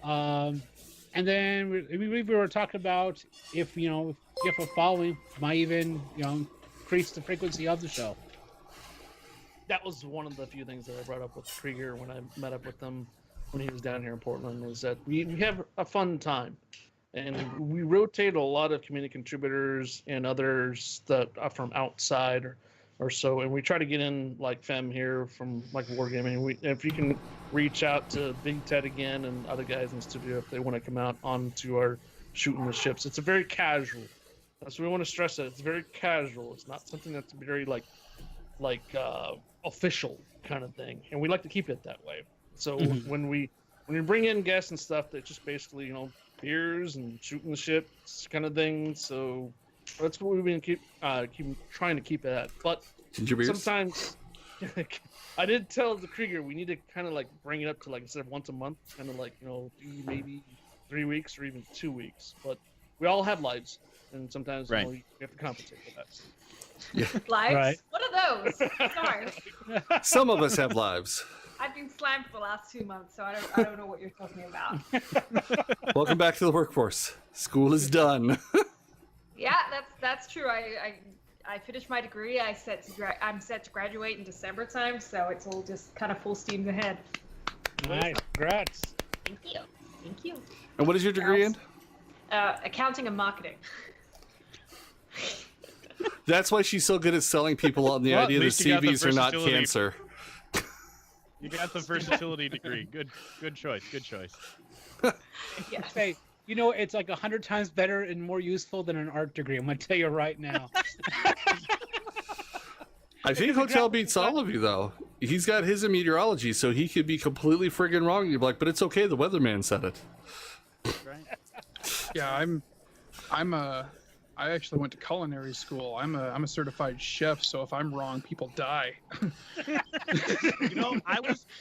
And then we were talking about if a following might even increase the frequency of the show. That was one of the few things that I brought up with Krieger when I met up with them when he was down here in Portland, is that we have a fun time. And we rotate a lot of community contributors and others that are from outside or so, and we try to get in like Fem here from like Wargaming. If you can reach out to Big Ted again and other guys in the studio if they want to come out onto our shooting the ships. It's a very casual. That's what we want to stress. That it's very casual. It's not something that's very like official kind of thing, and we like to keep it that way. So when we bring in guests and stuff, that just basically beers and shooting the ships kind of thing. So that's what we've been keep trying to keep it at. But sometimes I did tell the Krieger we need to kind of like bring it up to like instead of once a month, kind of like do maybe 3 weeks or even 2 weeks. But we all have lives, and sometimes we have to compensate for that. Yeah. Lives? Right. What are those? Sorry. Some of us have lives. I've been slammed for the last 2 months, so I don't know what you're talking about. Welcome back to the workforce. School is done. Yeah, that's true. I finished my degree. I'm set to graduate in December time, so it's all just kind of full steam ahead. Nice, congrats. Thank you. Thank you. And what is your degree in? Accounting and marketing. That's why she's so good at selling people on the Well, idea that at least you got the CVs are not versatility. cancer. You got the versatility degree. Good choice. Good choice. Yes. Hey, it's like 100 times better and more useful than an art degree. I'm gonna tell you right now. I think Hotel beats all of you, though. He's got his in meteorology, so he could be completely friggin' wrong. You'd be like, but it's okay, the weatherman said it. Right. Yeah, I actually went to culinary school. I'm a certified chef, so if I'm wrong, people die.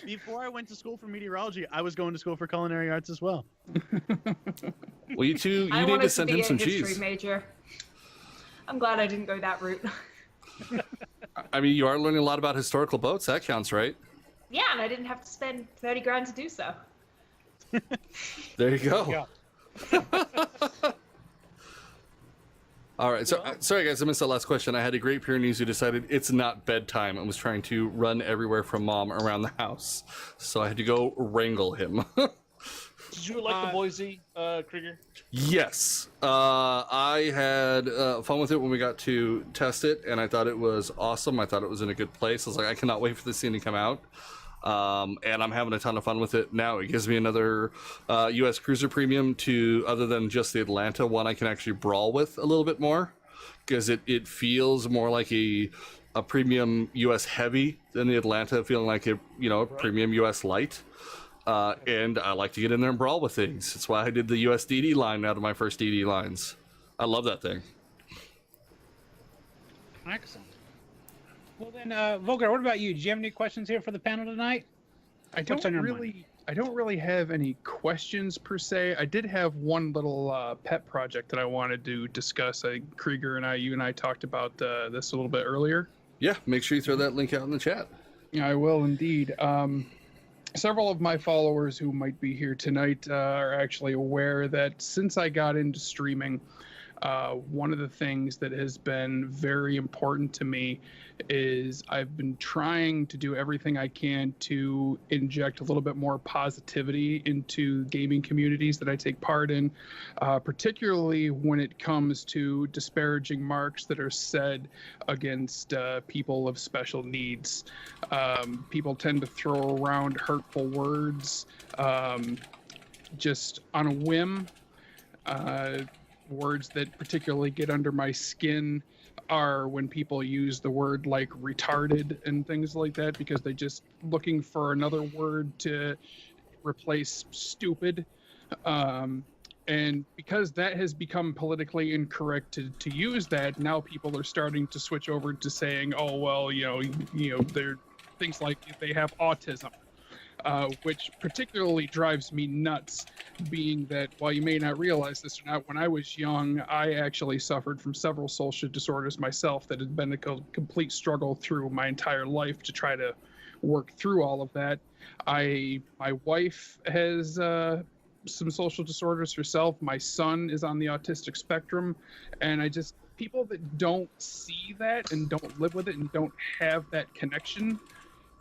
Before I went to school for meteorology, I was going to school for culinary arts as well. Well, you two, I you need wanted to send him be some a history cheese. major. I'm glad I didn't go that route. I mean, you are learning a lot about historical boats. That counts, right? Yeah, and I didn't have to spend 30 grand to do so. There you go. Yeah. All right. So, sorry, guys, I missed that last question. I had a Great Pyrenees who decided it's not bedtime and was trying to run everywhere from mom around the house. So I had to go wrangle him. Did you like the Boise, Krieger? Yes. I had fun with it when we got to test it, and I thought it was awesome. I thought it was in a good place. I was like, I cannot wait for this scene to come out. And I'm having a ton of fun with it now. It gives me another U.S. cruiser premium to, other than just the Atlanta one, I can actually brawl with a little bit more, because it feels more like a premium U.S. heavy than the Atlanta feeling like a premium U.S. light. And I like to get in there and brawl with things. That's why I did the U.S. DD line out of my first DD lines. I love that thing. Excellent. Well then, Vulgarr, what about you? Do you have any questions here for the panel tonight? I don't really have any questions per se. I did have one little pet project that I wanted to discuss. Krieger and you and I talked about this a little bit earlier. Yeah, make sure you throw that link out in the chat. Yeah, I will indeed. Several of my followers who might be here tonight are actually aware that since I got into streaming, one of the things that has been very important to me is I've been trying to do everything I can to inject a little bit more positivity into gaming communities that I take part in, particularly when it comes to disparaging marks that are said against people of special needs. People tend to throw around hurtful words just on a whim. Words that particularly get under my skin are when people use the word like retarded and things like that, because they're just looking for another word to replace stupid. And because that has become politically incorrect to use that, now people are starting to switch over to saying, oh, well, they're things like they have autism. Which particularly drives me nuts, being that while you may not realize this or not, when I was young, I actually suffered from several social disorders myself that had been a complete struggle through my entire life to try to work through all of that. My wife has some social disorders herself. My son is on the autistic spectrum, and people that don't see that and don't live with it and don't have that connection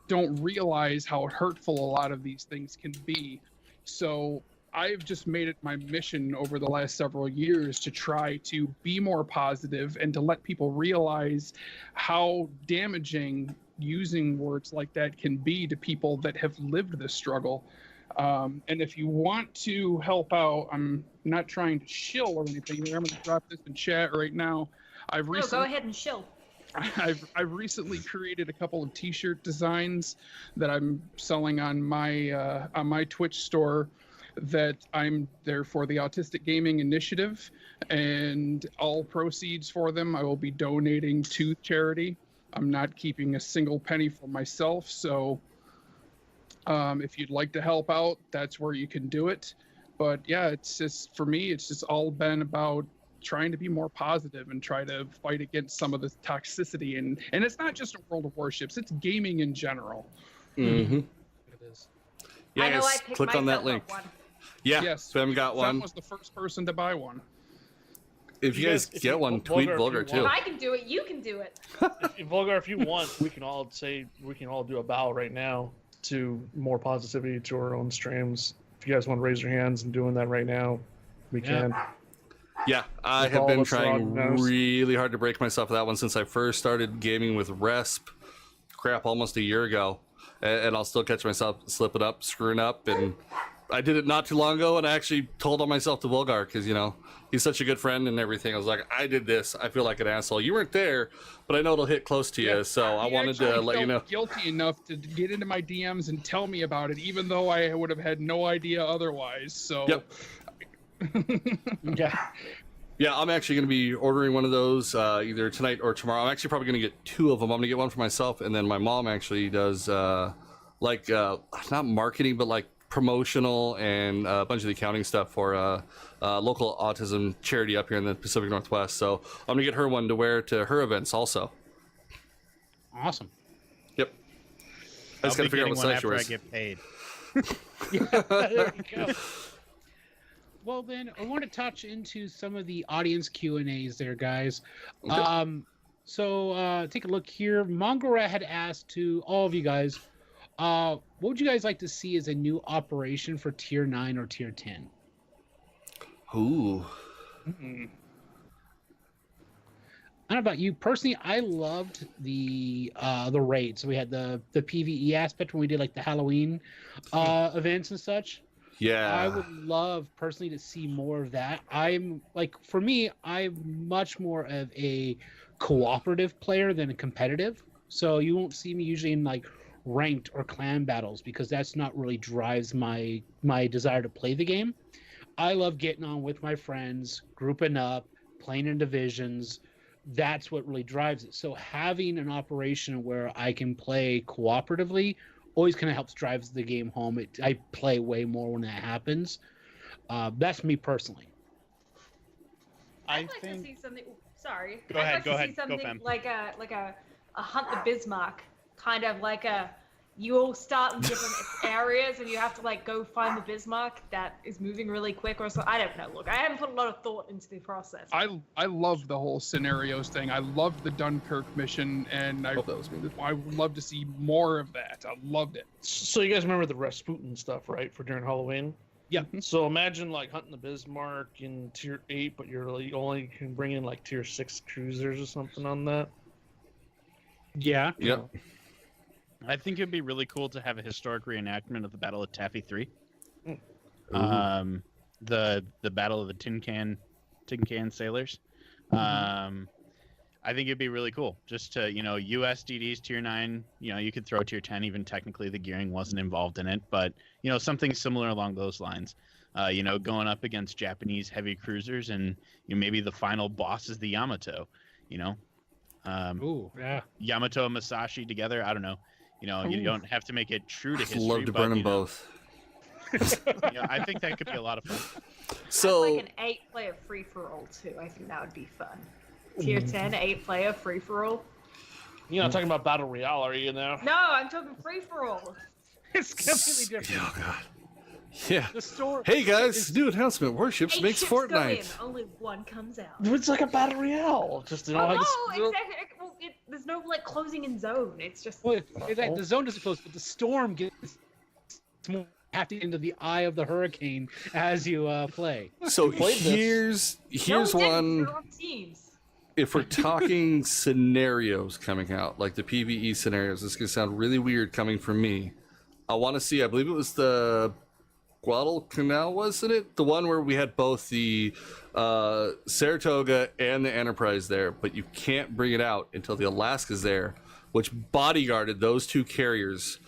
don't realize how hurtful a lot of these things can be. So I've just made it my mission over the last several years to try to be more positive and to let people realize how damaging using words like that can be to people that have lived this struggle. And if you want to help out, I'm not trying to shill or anything. I'm going to drop this in chat right now. Go ahead and shill. I've recently created a couple of T-shirt designs that I'm selling on my Twitch store. That I'm there for the Autistic Gaming Initiative, and all proceeds for them I will be donating to charity. I'm not keeping a single penny for myself, so if you'd like to help out, that's where you can do it. But yeah, it's just, for me, it's just all been about trying to be more positive and try to fight against some of the toxicity. And it's not just a World of Warships, it's gaming in general. Mm-hmm. It is. I know I Yes, picked click on that myself link. up one. Yeah, Yes, Fem got Fem one. was the first person to buy one. If you guys if get you- one, tweet Vulgarr, Vulgarr if you too. If I can do it, you can do it. Vulgarr, if you want, we can all do a bow right now to more positivity to our own streams. If you guys want to raise your hands and doing that right now, we can. Yeah, I With have all been of us trying long-nosed. really hard to break myself of that one since I first started gaming with Resp. Crap, almost a year ago, and I'll still catch myself slipping up, screwing up, and I did it not too long ago, and I actually told on myself to Vulgarr because he's such a good friend and everything. I was like, I did this. I feel like an asshole. You weren't there, but I know it'll hit close to you, so I He wanted to actually let you know. felt guilty enough to get into my DMs and tell me about it, even though I would have had no idea otherwise. So. Yep. Yeah. Yeah, I'm actually going to be ordering one of those either tonight or tomorrow. I'm actually probably going to get two of them. I'm going to get one for myself, and then my mom actually does not marketing, but like promotional and a bunch of the accounting stuff for local autism charity up here in the Pacific Northwest. So I'm going to get her one to wear to her events also. Awesome. Yep. I just got to figure out what size she after I wears. get paid. There you go. Well, then I want to touch into some of the audience Q&As there, guys. Okay. So take a look here. Mongora had asked to all of you guys, what would you guys like to see as a new operation for Tier 9 or Tier 10? Ooh. I don't know about you personally. I loved the raid. So we had the PvE aspect when we did like the Halloween events and such. Yeah. I would love personally to see more of that. I'm like, for me, I'm much more of a cooperative player than a competitive. So you won't see me usually in like ranked or clan battles because that's not really drives my desire to play the game. I love getting on with my friends, grouping up, playing in divisions. That's what really drives it. So having an operation where I can play cooperatively always kind of helps drives the game home. I play way more when that happens. That's me personally. I'd like to see something. Sorry. Go ahead, I'd like go to ahead, see go, something Fem. like a hunt the Bismarck, kind of like you all start in different areas and you have to like go find the Bismarck that is moving really quick or so. I don't know. Look, I haven't put a lot of thought into the process. I love the whole scenarios thing. I loved the Dunkirk mission, and I Hope that was me. would love to see more of that. I loved it. So you guys remember the Rasputin stuff, right? For during Halloween. Yeah. So imagine like hunting the Bismarck in Tier 8, but you only can bring in like Tier 6 cruisers or something on that. Yeah. Yep. I think it'd be really cool to have a historic reenactment of the Battle of Taffy 3. Ooh. The Battle of the Tin Can Sailors. I think it'd be really cool just to, USDD's Tier 9, you could throw Tier 10, even technically the gearing wasn't involved in it, but, something similar along those lines. Going up against Japanese heavy cruisers and maybe the final boss is the Yamato, Ooh, yeah. Yamato and Masashi together. I don't know. You don't have to make it true to Just history. love to but, burn them both. I think that could be a lot of fun. So I'd like an 8-player free-for-all too. I think that would be fun. Tier 10, 8-player free-for-all. You're not talking about Battle Royale, are you now? No, I'm talking free-for-all. It's completely different. Oh god. Yeah. The story. Hey guys, new announcement. Warships 8 makes ships go in, Fortnite. only one comes out. It's like a Battle Royale. Just Oh, no, exactly. Well, there's no like closing in zone. It's just Well, the zone doesn't close, but the storm gets more tapping into the eye of the hurricane as you play. So played this. here's No, we didn't. one. We're on teams. If we're talking scenarios coming out, like the PvE scenarios, this is going to sound really weird coming from me. I want to see, I believe it was the Guadalcanal, wasn't it? The one where we had both the Saratoga and the Enterprise there, but you can't bring it out until the Alaska's there, which bodyguarded those two carriers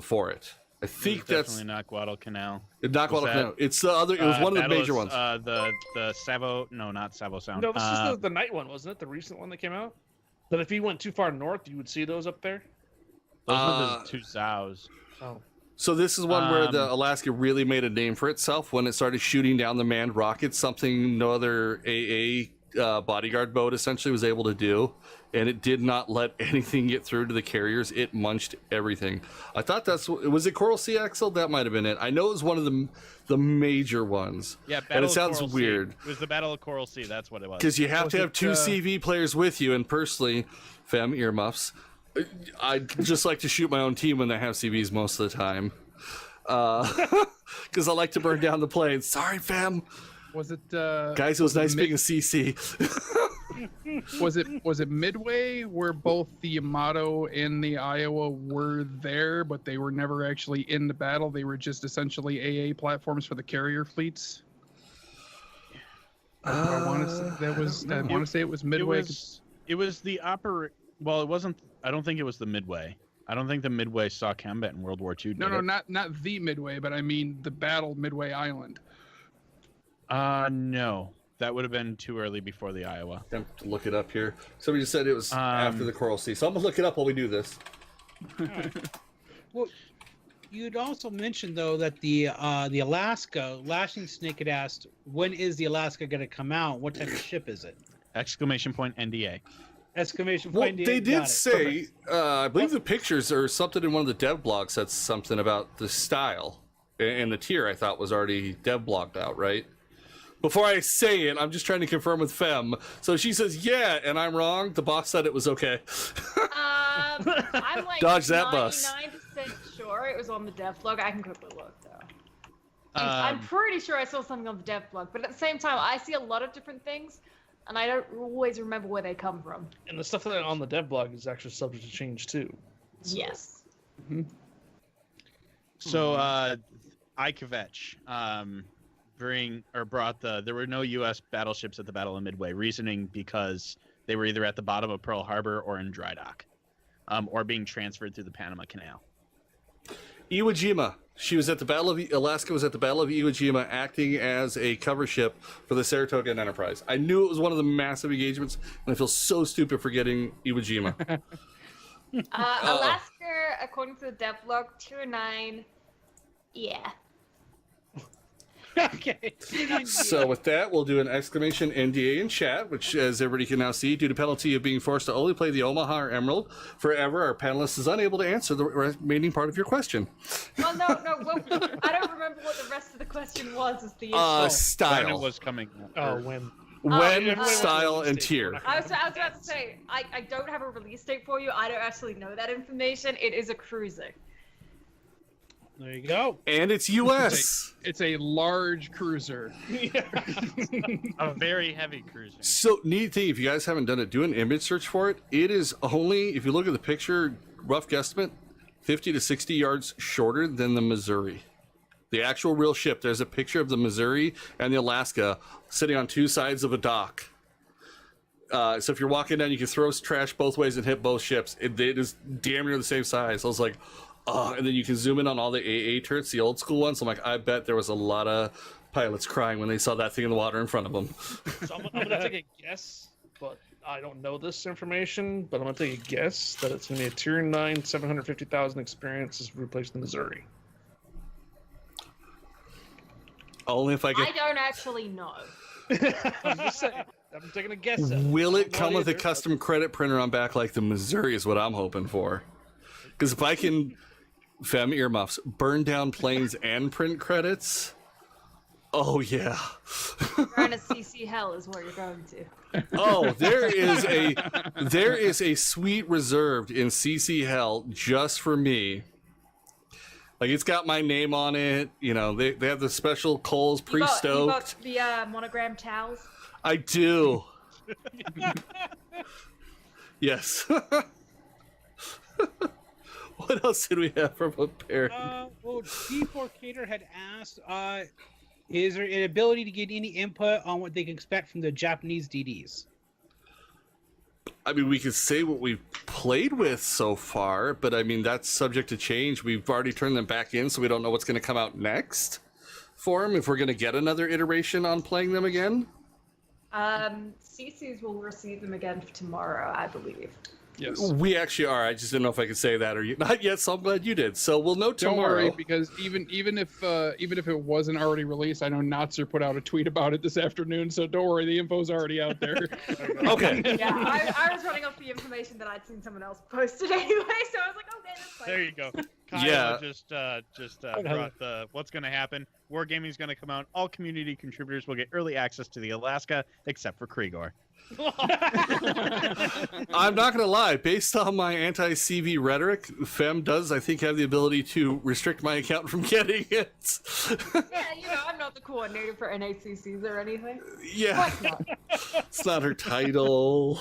for it. I think that's definitely not Guadalcanal. not Guadalcanal. It's the other. It was one of the major ones. The Savo, no, not Savo Sound. No, this is the night one, wasn't it? The recent one that came out. That if you went too far north, you would see those up there. Those were the two Zaos. Oh, So this is one where the Alaska really made a name for itself when it started shooting down the manned rockets, something no other AA bodyguard boat essentially was able to do, and it did not let anything get through to the carriers. It munched everything. I thought was it Coral Sea, Axel? That might have been it. I know it was one of the major ones. Yeah, and it sounds Coral weird. Sea. It was the Battle of Coral Sea. That's what it was. Because you have to have two CV players with you, and personally, fem earmuffs, I just like to shoot my own team when they have CVs most of the time. Because I like to burn down the plane. Sorry, fam. Was it Guys, it was nice being a CC. was it Midway where both the Yamato and the Iowa were there, but they were never actually in the battle? They were just essentially AA platforms for the carrier fleets. I want to say that was. I want to say it was Midway. It was the Well, it wasn't. I don't think it was the Midway. I don't think the Midway saw combat in World War II. No, not the Midway, but I mean the battle Midway Island. No. That would have been too early before the Iowa. I have to look it up here. Somebody just said it was after the Coral Sea, so I'm gonna look it up while we do this. Well, you'd also mentioned though that the Alaska, Lashing Snake had asked, when is the Alaska going to come out? What type of ship is it? Exclamation point NDA. Exclamation Well, point. they Got did it. say, I believe the pictures or something in one of the dev blogs said something about the style, and the tier I thought was already dev blogged out, right? Before I say it, I'm just trying to confirm with Fem. So she says, yeah, and I'm wrong. The boss said it was okay. I'm like Dodge that 99% bus. sure it was on the dev blog. I can quickly look though. I'm pretty sure I saw something on the dev blog, but at the same time, I see a lot of different things, and I don't always remember where they come from. and the stuff that on the dev blog is actually subject to change too. Yes. So, Ikevetch, brought there were no U.S. battleships at the Battle of Midway, reasoning because they were either at the bottom of Pearl Harbor or in dry dock, or being transferred through the Panama Canal. Iwo Jima. She was at the Battle of Alaska was at the Battle of Iwo Jima acting as a cover ship for the Saratoga and Enterprise. I knew it was one of the massive engagements, and I feel so stupid for getting Iwo Jima. Alaska, according to the dev blog, tier 9. Yeah. Okay. So with that, we'll do an exclamation NDA in chat, which, as everybody can now see, due to penalty of being forced to only play the Omaha or Emerald forever, our panelist is unable to answer the remaining part of your question. Well, no. Well, I don't remember what the rest of the question was. Is the issue? When it Style. was coming. Oh, when? When, Oh, style, and tier. I was about to say, I don't have a release date for you. I don't actually know that information. It is a cruiser. There you go. And it's U.S. It's a large cruiser. A very heavy cruiser. So, neat thing, if you guys haven't done it, do an image search for it. It is only, if you look at the picture, rough guesstimate, 50 to 60 yards shorter than the Missouri. The actual real ship, there's a picture of the Missouri and the Alaska sitting on two sides of a dock. So if you're walking down, you can throw trash both ways and hit both ships. It is damn near the same size. I was like, oh, and then you can zoom in on all the AA turrets, the old school ones. I'm like, I bet there was a lot of pilots crying when they saw that thing in the water in front of them. So I'm gonna take a guess, but I don't know this information. But I'm gonna take a guess that it's gonna be a tier 9, 750,000 experience is replaced the Missouri. Only if I I get. don't actually know. I'm just saying. I'm taking a guess. At it. Will it Not come with a either, custom credit printer on back like the Missouri is what I'm hoping for. Because if I can, fem earmuffs, burn down planes and print credits, oh yeah. Going to CC hell is what you're going to. Oh, there is a suite reserved in CC Hell just for me. Like, it's got my name on it. You know, they have the special coals pre-stoked. You got the monogram towels? I do. Yes. What else did we have from a parent? Well, D4 Cater had asked, is there an ability to get any input on what they can expect from the Japanese DDs? I mean, we could say what we've played with so far, but I mean, that's subject to change. We've already turned them back in, so we don't know what's going to come out next for them, if we're going to get another iteration on playing them again. CCs will receive them again tomorrow, I believe. Yes. We actually are. I just didn't know if I could say that or not yet, so I'm glad you did. So we'll know tomorrow. Don't worry, because even if it wasn't already released, I know Notzer put out a tweet about it this afternoon. So don't worry, the info's already out there. Okay. Yeah, I was running off the information that I'd seen someone else posted anyway, so I was like, okay, that's fine. There you go. Kyle Yeah. just brought the what's going to happen. Wargaming's going to come out. All community contributors will get early access to the Alaska, except for Krigor. I'm not going to lie. Based on my anti-CV rhetoric, Fem does, I think, have the ability to restrict my account from getting it. Yeah, I'm not the coordinator for NACCs or anything. Yeah. It's not her title.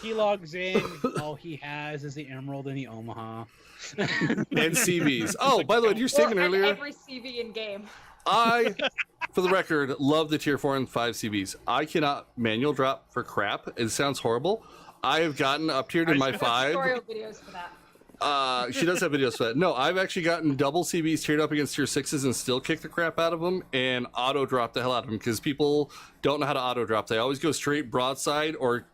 He logs in, all he has is the Emerald and the Omaha. And CVs. Oh, by the way, you were saying earlier. Every CV in game. I, for the record, love the tier 4 and 5 CVs. I cannot manual drop for crap. It sounds horrible. I have gotten up tiered in my 5. Tutorial videos for that. She does have videos for that. No, I've actually gotten double CVs tiered up against tier 6s and still kick the crap out of them and auto drop the hell out of them because people don't know how to auto drop. They always go straight broadside or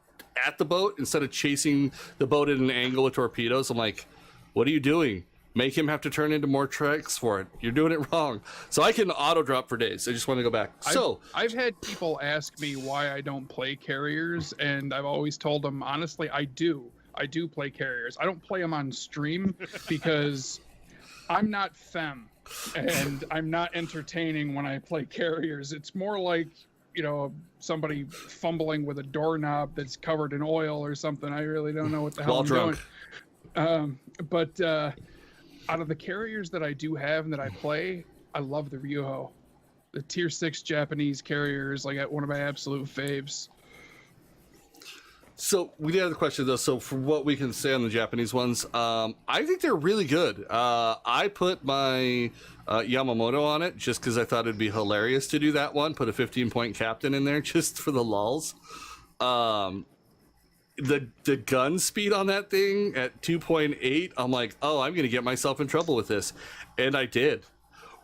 at the boat instead of chasing the boat at an angle with torpedoes. I'm like, what are you doing? Make him have to turn into more tricks for it. You're doing it wrong. So I can auto drop for days. I just want to go back. I've had people ask me why I don't play carriers, and I've always told them, honestly, I do. I do play carriers. I don't play them on stream because I'm not femme, and I'm not entertaining when I play carriers. It's more like, somebody fumbling with a doorknob that's covered in oil or something. I really don't know what the hell I'm doing. But out of the carriers that I do have and that I play, I love the Ryuho. The tier 6 Japanese carrier is like one of my absolute faves. So we did have the question though. So for what we can say on the Japanese ones, I think they're really good. I put my Yamamoto on it just because I thought it'd be hilarious to do that one. Put a 15-point captain in there just for the lulz. The gun speed on that thing at 2.8, I'm like, oh, I'm gonna get myself in trouble with this, and I did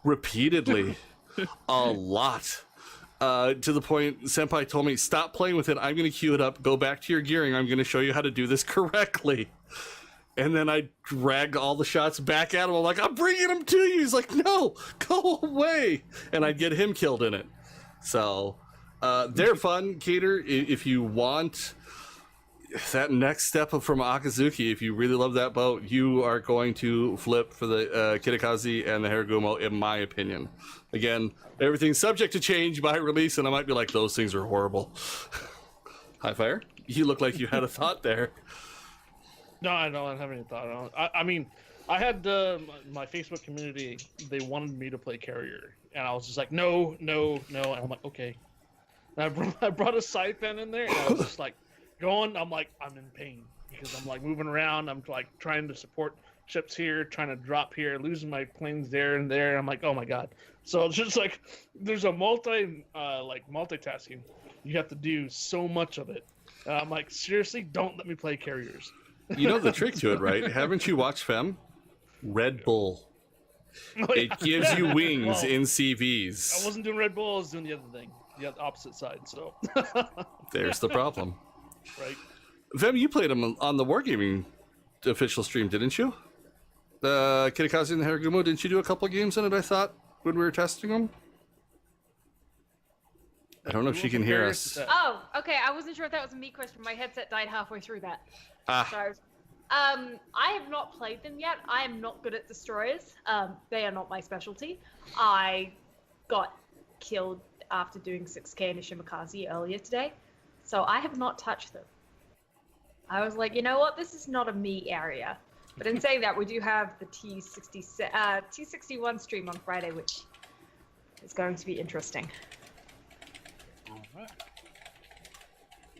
repeatedly, a lot. To the point, Senpai told me, stop playing with it. I'm going to queue it up. Go back to your gearing. I'm going to show you how to do this correctly. And then I dragged all the shots back at him. I'm like, I'm bringing him to you. He's like, no, go away. And I'd get him killed in it. So they're fun, Cater. If you want that next step up from Akazuki, if you really love that boat, you are going to flip for the Kitakaze and the Haragumo, in my opinion. Again, everything's subject to change by release, and I might be like, those things are horrible. High Fire, you look like you had a thought there. No, I don't have any thought. I mean, I had my Facebook community, they wanted me to play carrier, and I was just like, no, and I'm like, okay. And I brought a side pen in there, and I was just like, I'm like, I'm in pain because I'm like moving around. I'm like trying to support ships here, trying to drop here, losing my planes there and there. I'm like, oh my god. So it's just like there's a multitasking. You have to do so much of it. I'm like, seriously, don't let me play carriers. You know the trick to it, right? Haven't you watched Fem? Red Bull. Oh, yeah. It gives you wings Well, in CVs. I wasn't doing Red Bull. I was doing the other thing, the opposite side. So There's the problem. right. Fem, you played them on the Wargaming official stream, didn't you? The Kitakaze and the Haragumo, didn't you do a couple games in it, I thought, when we were testing them? I don't know if she can hear us. Oh, okay. I wasn't sure if that was a me question. My headset died halfway through that. So, I have not played them yet. I am not good at destroyers. They are not my specialty. I got killed after doing 6K in a Shimakaze earlier today, so I have not touched them. I was like, you know what? This is not a me area. But in saying that, we do have the T61 stream on Friday, which is going to be interesting. All right.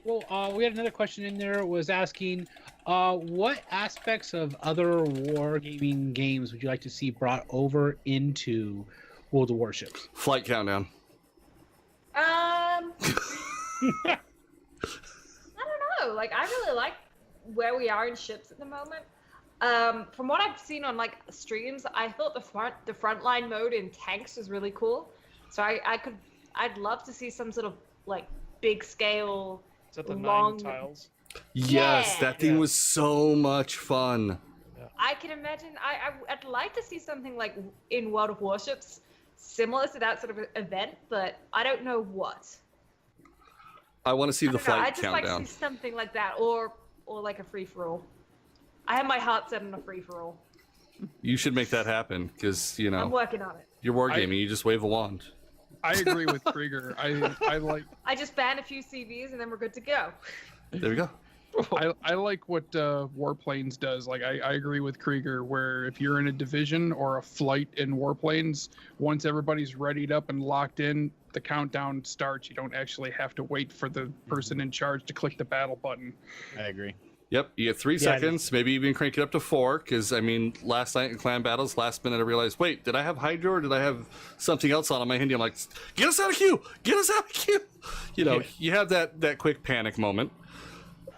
Well, we had another question in there. Was asking, what aspects of other wargaming games would you like to see brought over into World of Warships? Flight countdown. I don't know. Like, I really like where we are in ships at the moment. From what I've seen on like streams, I thought the frontline mode in tanks was really cool. So I'd love to see some sort of like big scale. Is that the long 9 tiles? Yes, Yeah. that thing was so much fun. I can imagine. I'd like to see something like in World of Warships, similar to that sort of event, but I don't know what. I want to see the flight I'd just countdown. like to see something like that, or like a free for all. I have my heart set on a free for all. You should make that happen because I'm working on it. you're wargaming. You just wave a wand. I agree with Krieger. I like I just ban a few CVs and then we're good to go. There we go. I like what Warplanes does. Like I agree with Krieger, where if you're in a division or a flight in Warplanes, once everybody's readied up and locked in, the countdown starts. You don't actually have to wait for the person in charge to click the battle button. I agree. Yep, you get 3 seconds, maybe even crank it up to 4, because, I mean, last night in clan battles, last minute I realized, wait, did I have Hydra or did I have something else on my Hindi? I'm like, get us out of queue! Get us out of queue! You have that quick panic moment.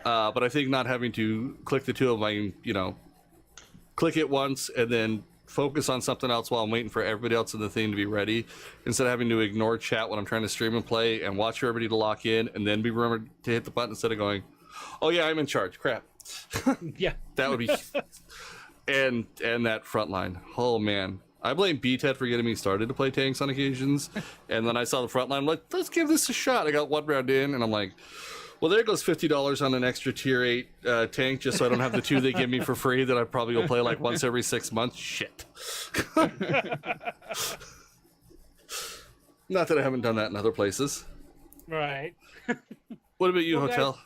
But I think not having to click the two of my, click it once and then focus on something else while I'm waiting for everybody else in the thing to be ready, instead of having to ignore chat when I'm trying to stream and play and watch for everybody to lock in and then be remembered to hit the button instead of going, oh yeah, I'm in charge. Crap. Yeah. That would be and that front line. Oh man. I blame BTED for getting me started to play tanks on occasions. And then I saw the front line, I'm like, let's give this a shot. I got one round in and I'm like, well, there goes $50 on an extra tier 8 tank just so I don't have the 2 they give me for free that I probably will play like once every 6 months. Shit. Not that I haven't done that in other places. Right. What about you, Well, Hotel?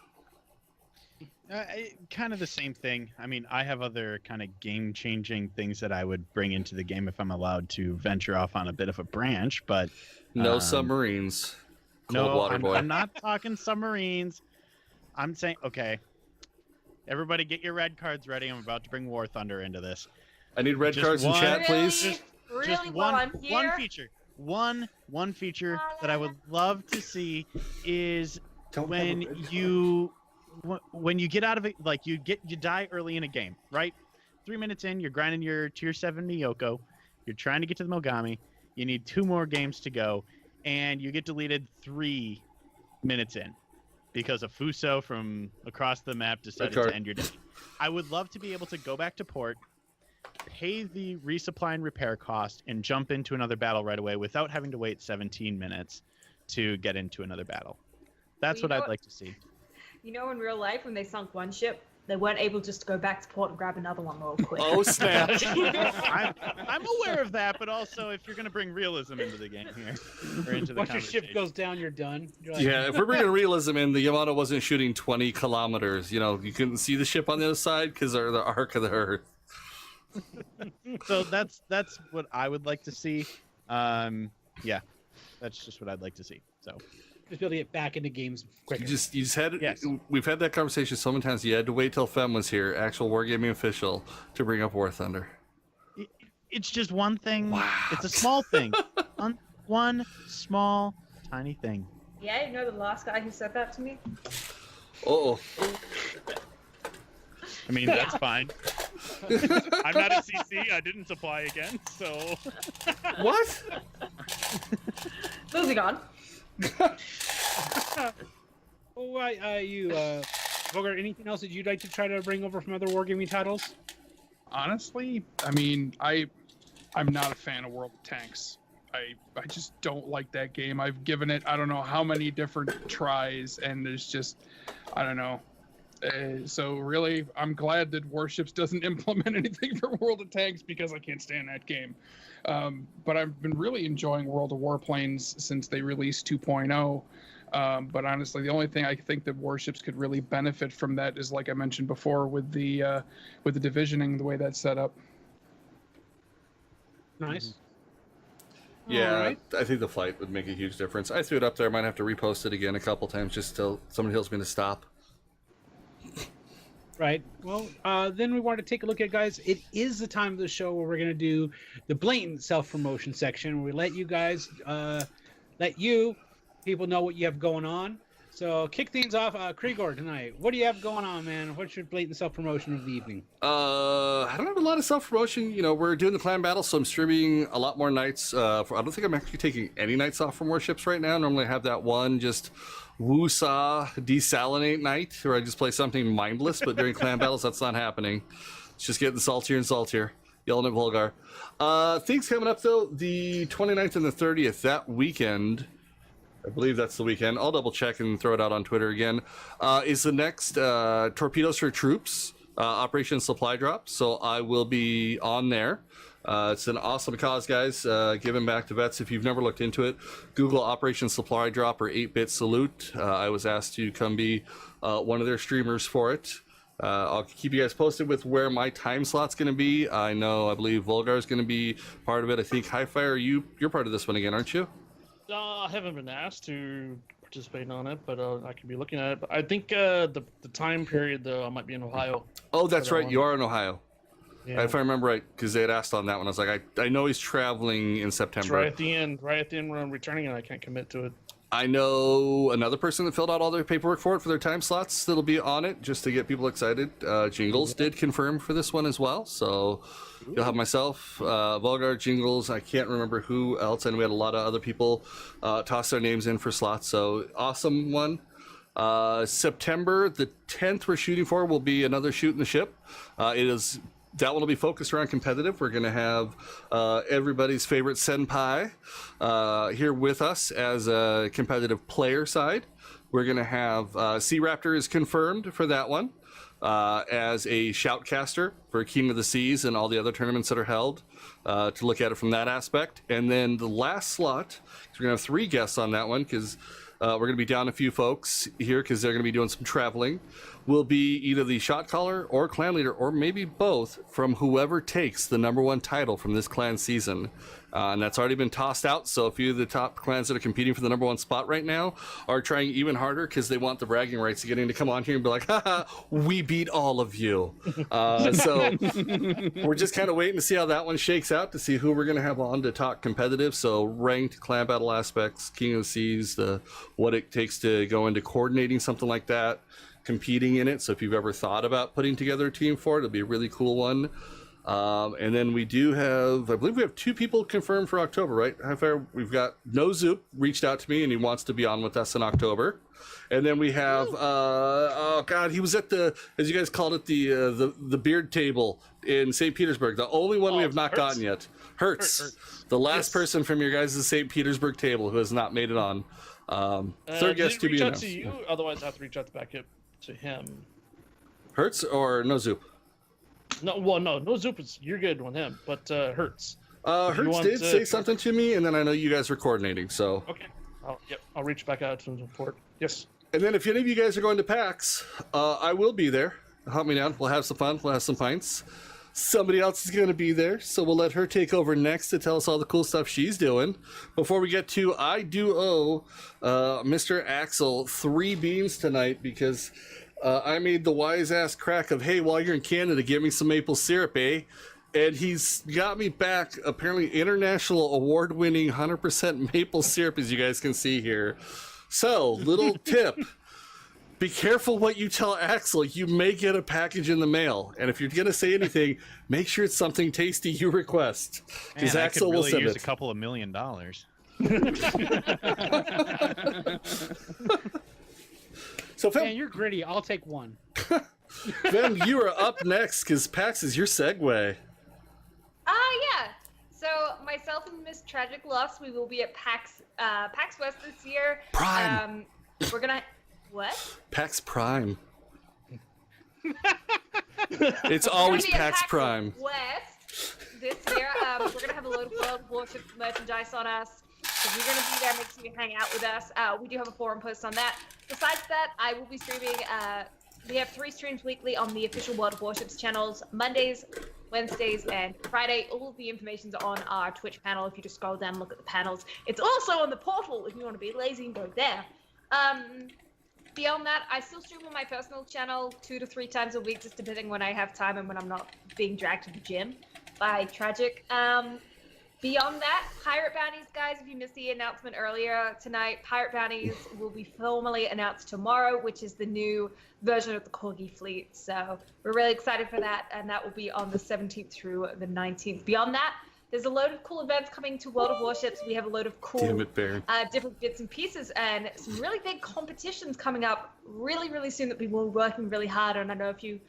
Kind of the same thing. I mean, I have other kind of game-changing things that I would bring into the game if I'm allowed to venture off on a bit of a branch, but... No submarines. Cold water boy. I'm not talking submarines. I'm saying, okay, everybody get your red cards ready. I'm about to bring War Thunder into this. I need red Just cards in one- chat, please. Really one here? feature. One feature that I would love to see is when you get out of it, like you die early in a game, right? 3 minutes in, you're grinding your tier 7 Miyoko. You're trying to get to the Mogami. You need 2 more games to go, and you get deleted 3 minutes in because a Fuso from across the map decided to end your day. I would love to be able to go back to port, pay the resupply and repair cost, and jump into another battle right away without having to wait 17 minutes to get into another battle. That's what I'd like to see. You know, in real life, when they sunk one ship, they weren't able just to go back to port and grab another one real quick. Oh, snap. I'm aware of that, but also if you're going to bring realism into the game here, or into the Once your ship conversation. goes down, you're done. You're like, Yeah, if we're bringing realism in, the Yamato wasn't shooting 20 kilometers. You couldn't see the ship on the other side because of the arc of the Earth. So that's what I would like to see. Yeah, that's just what I'd like to see. So just be able to get back into games quicker. You just had Yes. We've had that conversation so many times. You had to wait till Fem was here, actual Wargaming official, to bring up War Thunder. it's just one thing. Wow. It's a small thing. one small, tiny thing. Yeah, you know the last guy who said that to me? Oh, I mean, that's fine. I'm not a CC. I didn't supply again, so. what? Moving on. Oh, Vulgarr, anything else that you'd like to try to bring over from other wargaming titles? Honestly, I mean, I'm not a fan of World of Tanks. I just don't like that game. I've given it I don't know how many different tries, and there's just I don't know. So really, I'm glad that Warships doesn't implement anything for World of Tanks because I can't stand that game. But I've been really enjoying World of Warplanes since they released 2.0. But honestly, the only thing I think that warships could really benefit from that is, like I mentioned before, with the divisioning, the way that's set up. Nice. Yeah, Alright. I think the flight would make a huge difference. I threw it up there. I might have to repost it again a couple times just till somebody tells me to stop. Right. Well, then we want to take a look at, guys, it is the time of the show where we're going to do the blatant self-promotion section, where we let you guys, people know what you have going on. So kick things off, Krigor, tonight. What do you have going on, man? What's your blatant self-promotion of the evening? I don't have a lot of self-promotion. You know, we're doing the clan battle, so I'm streaming a lot more nights. I don't think I'm actually taking any nights off from warships right now. Normally I have that one just woo-saw desalinate night where I just play something mindless, but during clan battles, that's not happening. It's just getting saltier and saltier. Yelling at Vulgarr. Things coming up, though, the 29th and the 30th, that weekend, I believe that's the weekend, I'll double check and throw it out on Twitter again, is the next Torpedoes for Troops Operation Supply Drop. So I will be on there. It's an awesome cause, guys, giving back to vets. If you've never looked into it, Google Operation Supply Drop or 8-Bit Salute. I was asked to come be one of their streamers for it. I'll keep you guys posted with where my time slot's going to be. I believe Vulgarr is going to be part of it. I think Hi-Fi, you're part of this one again, aren't you? I haven't been asked to participate on it, but I could be looking at it. But I think the time period, though, I might be in Ohio. Oh, that's right. You are in Ohio. Yeah. If I remember right, because they had asked on that one. I was like, I know he's traveling in September. It's right at the end when I'm returning, and I can't commit to it. I know another person that filled out all their paperwork for it for their time slots that'll be on it just to get people excited. Jingles did confirm for this one as well. So you'll have myself, Vulgarr, Jingles. I can't remember who else. And we had a lot of other people toss their names in for slots. So awesome one. September the 10th we're shooting for will be another Shoot in the Ship. That one will be focused around competitive. We're going to have everybody's favorite senpai here with us as a competitive player side. We're going to have Sea Raptor is confirmed for that one as a shoutcaster for King of the Seas and all the other tournaments that are held to look at it from that aspect. And then the last slot, we're going to have 3 guests on that one because we're going to be down a few folks here because they're going to be doing some traveling. Will be either the shot caller or clan leader or maybe both from whoever takes the #1 title from this clan season. And that's already been tossed out. So a few of the top clans that are competing for the #1 spot right now are trying even harder because they want the bragging rights of getting to come on here and be like, haha, we beat all of you. So we're just kind of waiting to see how that one shakes out to see who we're going to have on to talk competitive. So ranked, clan battle aspects, King of the Seas, what it takes to go into coordinating something like that, competing in it. So if you've ever thought about putting together a team for it, it'll be a really cool one. And then we do have, I believe we have 2 people confirmed for October, right? We've got No Zoop reached out to me and he wants to be on with us in October. And then we have, oh God, he was at as you guys called it, the beard table in St. Petersburg. The only one we have not gotten yet. Hertz. The last person from your guys' St. Petersburg table who has not made it on. Third guest to be announced. Reach out to you, otherwise I have to reach out back to him. Hertz or No Zoop? No Zoop is, you're good with him, but Hertz. Hertz did say something to me, and then I know you guys are coordinating, so. Okay. I'll reach back out to him for it. Yes. And then if any of you guys are going to PAX, I will be there. Hunt me down. We'll have some fun. We'll have some pints. Somebody else is going to be there, so we'll let her take over next to tell us all the cool stuff she's doing. Before we get to, I do owe Mr. Axel 3 beans tonight because I made the wise-ass crack of, hey, while you're in Canada, get me some maple syrup, eh? And he's got me back, apparently, international award-winning 100% maple syrup, as you guys can see here. So, little tip. Be careful what you tell Axel. You may get a package in the mail. And if you're going to say anything, make sure it's something tasty you request. Because Axel will send use it. a couple of $1 million. So, Man, Fem, you're gritty. I'll take 1. Fem, you are up next because PAX is your segue. Yeah. So myself and Miss Tragic Loss, we will be at PAX West this year. Prime. We're gonna what? PAX Prime. It's always We're gonna be at PAX Prime. West this year. We're gonna have a load of World Warship merchandise on us. So if you're going to be there, make sure you hang out with us. We do have a forum post on that. Besides that, I will be streaming. We have 3 streams weekly on the official World of Warships channels, Mondays, Wednesdays, and Friday. All of the information's on our Twitch panel. If you just scroll down and look at the panels. It's also on the portal if you want to be lazy and go there. Beyond that, I still stream on my personal channel 2 to 3 times a week, just depending when I have time and when I'm not being dragged to the gym by Tragic. Beyond that, Pirate Bounties, guys, if you missed the announcement earlier tonight, Pirate Bounties will be formally announced tomorrow, which is the new version of the Corgi fleet. So we're really excited for that, and that will be on the 17th through the 19th. Beyond that, there's a load of cool events coming to World of Warships. We have a load of cool different bits and pieces and some really big competitions coming up really soon that we will be working really hard on. I know a few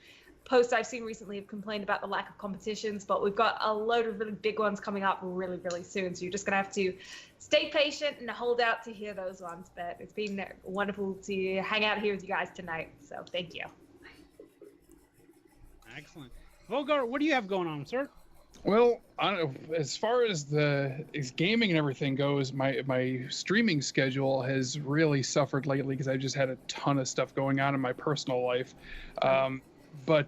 posts I've seen recently have complained about the lack of competitions, but we've got a load of really big ones coming up really soon. So you're just going to have to stay patient and hold out to hear those ones. But it's been wonderful to hang out here with you guys tonight. So thank you. Excellent. Vulgarr, what do you have going on, sir? Well, as far as gaming and everything goes, my streaming schedule has really suffered lately because I've just had a ton of stuff going on in my personal life. But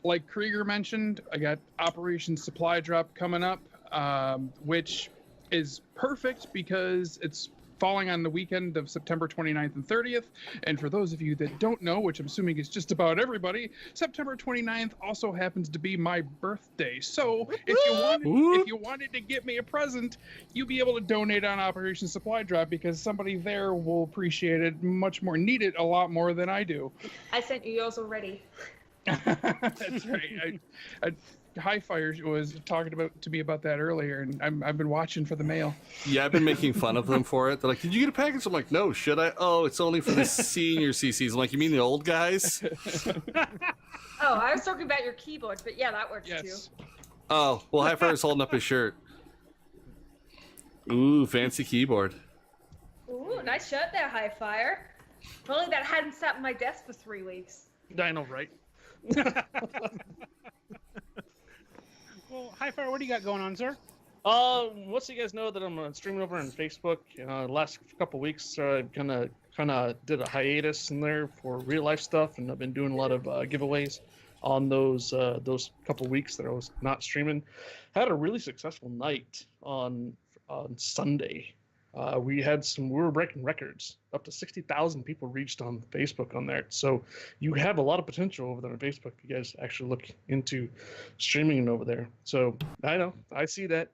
like Krieger mentioned, I got Operation Supply Drop coming up, which is perfect because it's falling on the weekend of September 29th and 30th. And for those of you that don't know, which I'm assuming is just about everybody, September 29th also happens to be my birthday. So if you wanted to get me a present, you'll be able to donate on Operation Supply Drop because somebody there will appreciate it much more, need it a lot more than I do. I sent you yours already. That's right. Highfire was talking to me about that earlier, and I've been watching for the mail. Yeah, I've been making fun of them for it. They're like, "Did you get a package?" I'm like, "No, should I?" "Oh, it's only for the senior CCs." I'm like, "You mean the old guys?" Oh, I was talking about your keyboard, but yeah, that works too. Oh, well, Highfire's holding up his shirt. Ooh, fancy keyboard. Ooh, nice shirt there, Highfire. If only that hadn't sat on my desk for 3 weeks. I know, right? Well, Highfire, what do you got going on, sir? Most of you guys know that I'm streaming over on Facebook. Last couple weeks, I kind of did a hiatus in there for real life stuff, and I've been doing a lot of giveaways on those couple weeks that I was not streaming. Had a really successful night on Sunday. We were breaking records. Up to 60,000 people reached on Facebook on there. So you have a lot of potential over there on Facebook if you guys actually look into streaming over there. So I know, I see that.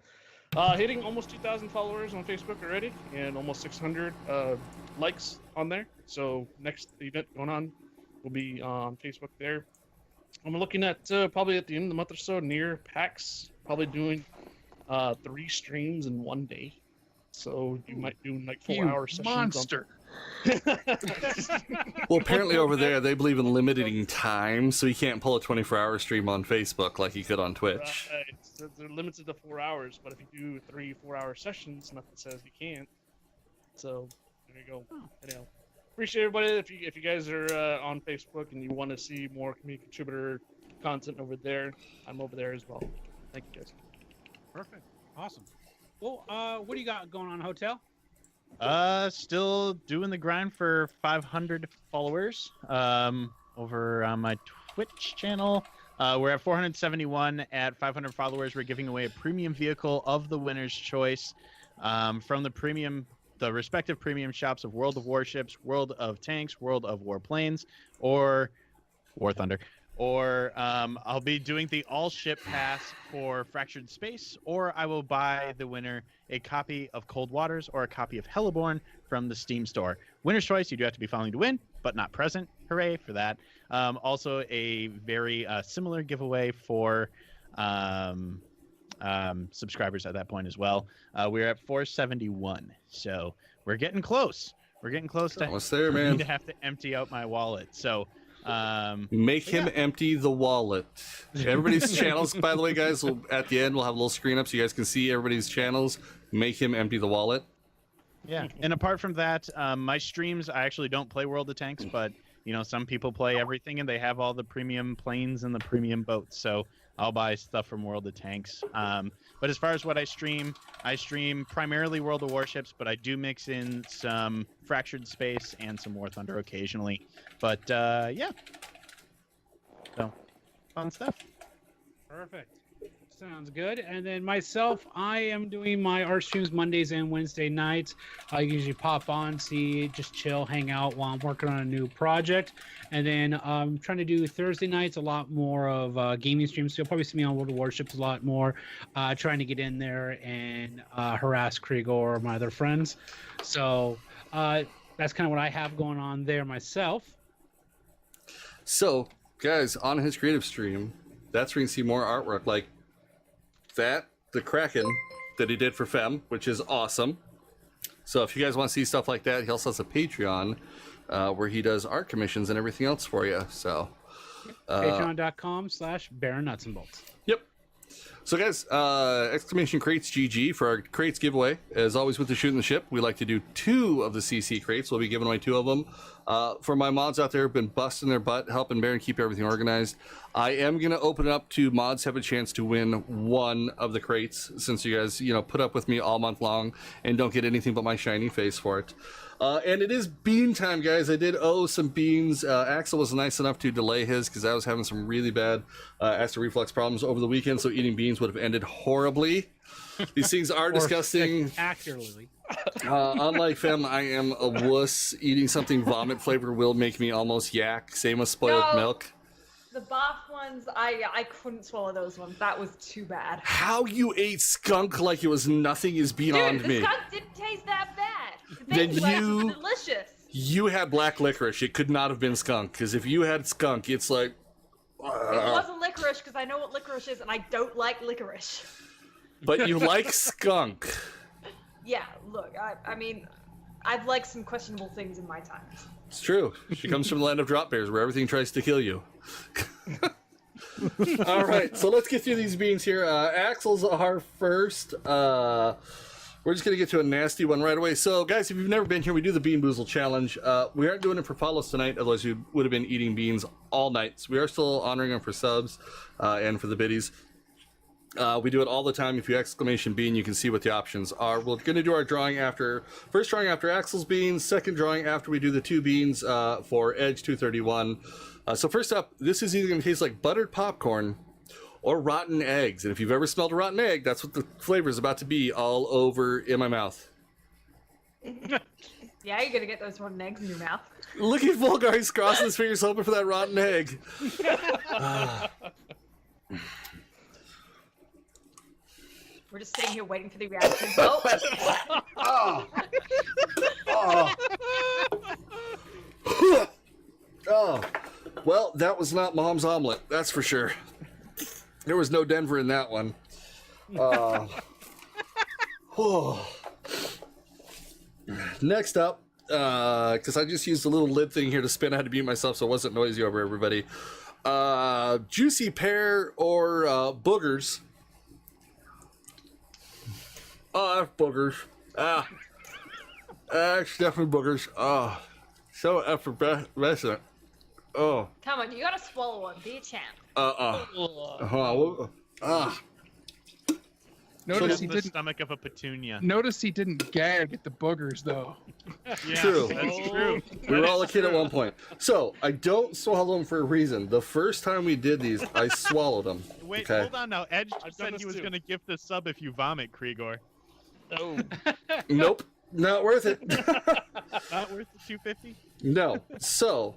Hitting almost 2,000 followers on Facebook already and almost 600 likes on there. So next event going on will be on Facebook there. I'm looking at probably at the end of the month or so near PAX, probably doing 3 streams in one day. So you might do like 4-hour sessions. Monster. Well, apparently over there they believe in limiting time, so you can't pull a 24-hour stream on Facebook like you could on Twitch. They're limited to 4 hours, but if you do 3-4-hour sessions, nothing says you can't. So there you go. Anyhow, appreciate everybody. If you guys are on Facebook and you want to see more community contributor content over there, I'm over there as well. Thank you guys. Perfect. Awesome. Well, what do you got going on, Hotel? Still doing the grind for 500 followers over on my Twitch channel. We're at 471 at 500 followers. We're giving away a premium vehicle of the winner's choice from the respective premium shops of World of Warships, World of Tanks, World of Warplanes, or War Thunder. Or I'll be doing the all-ship pass for Fractured Space, or I will buy the winner a copy of Cold Waters or a copy of Helleborn from the Steam store. Winner's choice, you do have to be following to win, but not present. Hooray for that. Also, a very similar giveaway for subscribers at that point as well. We're at 471, so we're getting close. We're getting close to almost there, man. To have to empty out my wallet. So make him empty the wallet. Everybody's channels, by the way, guys, at the end we'll have a little screen up so you guys can see everybody's channels. Make him empty the wallet. Yeah, and apart from that, my streams, I actually don't play World of Tanks, but you know, some people play everything and they have all the premium planes and the premium boats. So I'll buy stuff from World of Tanks. But as far as what I stream primarily World of Warships, but I do mix in some Fractured Space and some War Thunder occasionally. But yeah, so fun stuff. Perfect. Sounds good. And then myself, I am doing my art streams Mondays and Wednesday nights. I usually pop on, see, just chill, hang out while I'm working on a new project. And then I'm trying to do Thursday nights a lot more of gaming streams. So you'll probably see me on World of Warships a lot more, trying to get in there and harass Kriegor or my other friends. So that's kind of what I have going on there myself. So, guys, on his creative stream, that's where you can see more artwork like that, the Kraken that he did for Fem, which is awesome. So if you guys want to see stuff like that, he also has a Patreon where he does art commissions and everything else for you. So Patreon.com/Baron Nuts and Bolts. Yep. So guys, exclamation crates GG for our crates giveaway. As always with the Shooting the Ship, we like to do 2 of the CC crates. We'll be giving away 2 of them. For my mods out there who've been busting their butt, helping Baron keep everything organized, I am going to open it up to mods have a chance to win 1 of the crates, since you guys, put up with me all month long and don't get anything but my shiny face for it. And it is bean time, guys. I did owe some beans. Axel was nice enough to delay his because I was having some really bad acid reflux problems over the weekend, so eating beans would have ended horribly. These things are disgusting. Spectacularly. Unlike Fem, I am a wuss. Eating something vomit flavor will make me almost yak. Same with spoiled milk. The bath ones, I couldn't swallow those ones. That was too bad. How you ate skunk like it was nothing is beyond Dude, me. the skunk didn't taste that bad. The Then taste you- was delicious. You had black licorice. It could not have been skunk, because if you had skunk, it's like... It wasn't licorice because I know what licorice is and I don't like licorice. But you like skunk. Yeah, look, I mean, I've liked some questionable things in my time. It's true. She comes from the land of drop bears where everything tries to kill you. All right, so let's get through these beans here. Axel's our first. We're just going to get to a nasty one right away. So, guys, if you've never been here, we do the Bean Boozle Challenge. We aren't doing it for follows tonight, otherwise we would have been eating beans all night. So we are still honoring them for subs and for the biddies. We do it all the time. If you exclamation bean, you can see what the options are. We're going to do our drawing after, first drawing after Axel's beans, second drawing after we do the 2 beans for Edge 231. So first up, this is either going to taste like buttered popcorn or rotten eggs. And if you've ever smelled a rotten egg, that's what the flavor is about to be all over in my mouth. Yeah, you're gonna get those rotten eggs in your mouth. Look at Vulgarr, he's crossing his fingers hoping for that rotten egg. We're just sitting here waiting for the reaction. Oh, Oh, well, that was not Mom's omelet, that's for sure. There was no Denver in that one. Next up, because I just used a little lid thing here to spin out to mute myself so it wasn't noisy over everybody. Juicy pear or boogers. Oh, boogers. It's definitely boogers. Oh, so effervescent. Oh. come on, you gotta swallow one. Be a champ. Notice From he the didn't. stomach of a petunia. Notice he didn't gag at the boogers though. Yeah, True. That's true. We were all a kid at one point. So, I don't swallow them for a reason. The first time we did these, I swallowed them. Wait, Okay. hold on now. Edge I've done said this he was too. going to gift the sub if you vomit, Kriegor. Oh, Nope. Not worth it. Not worth the $2.50? No. So,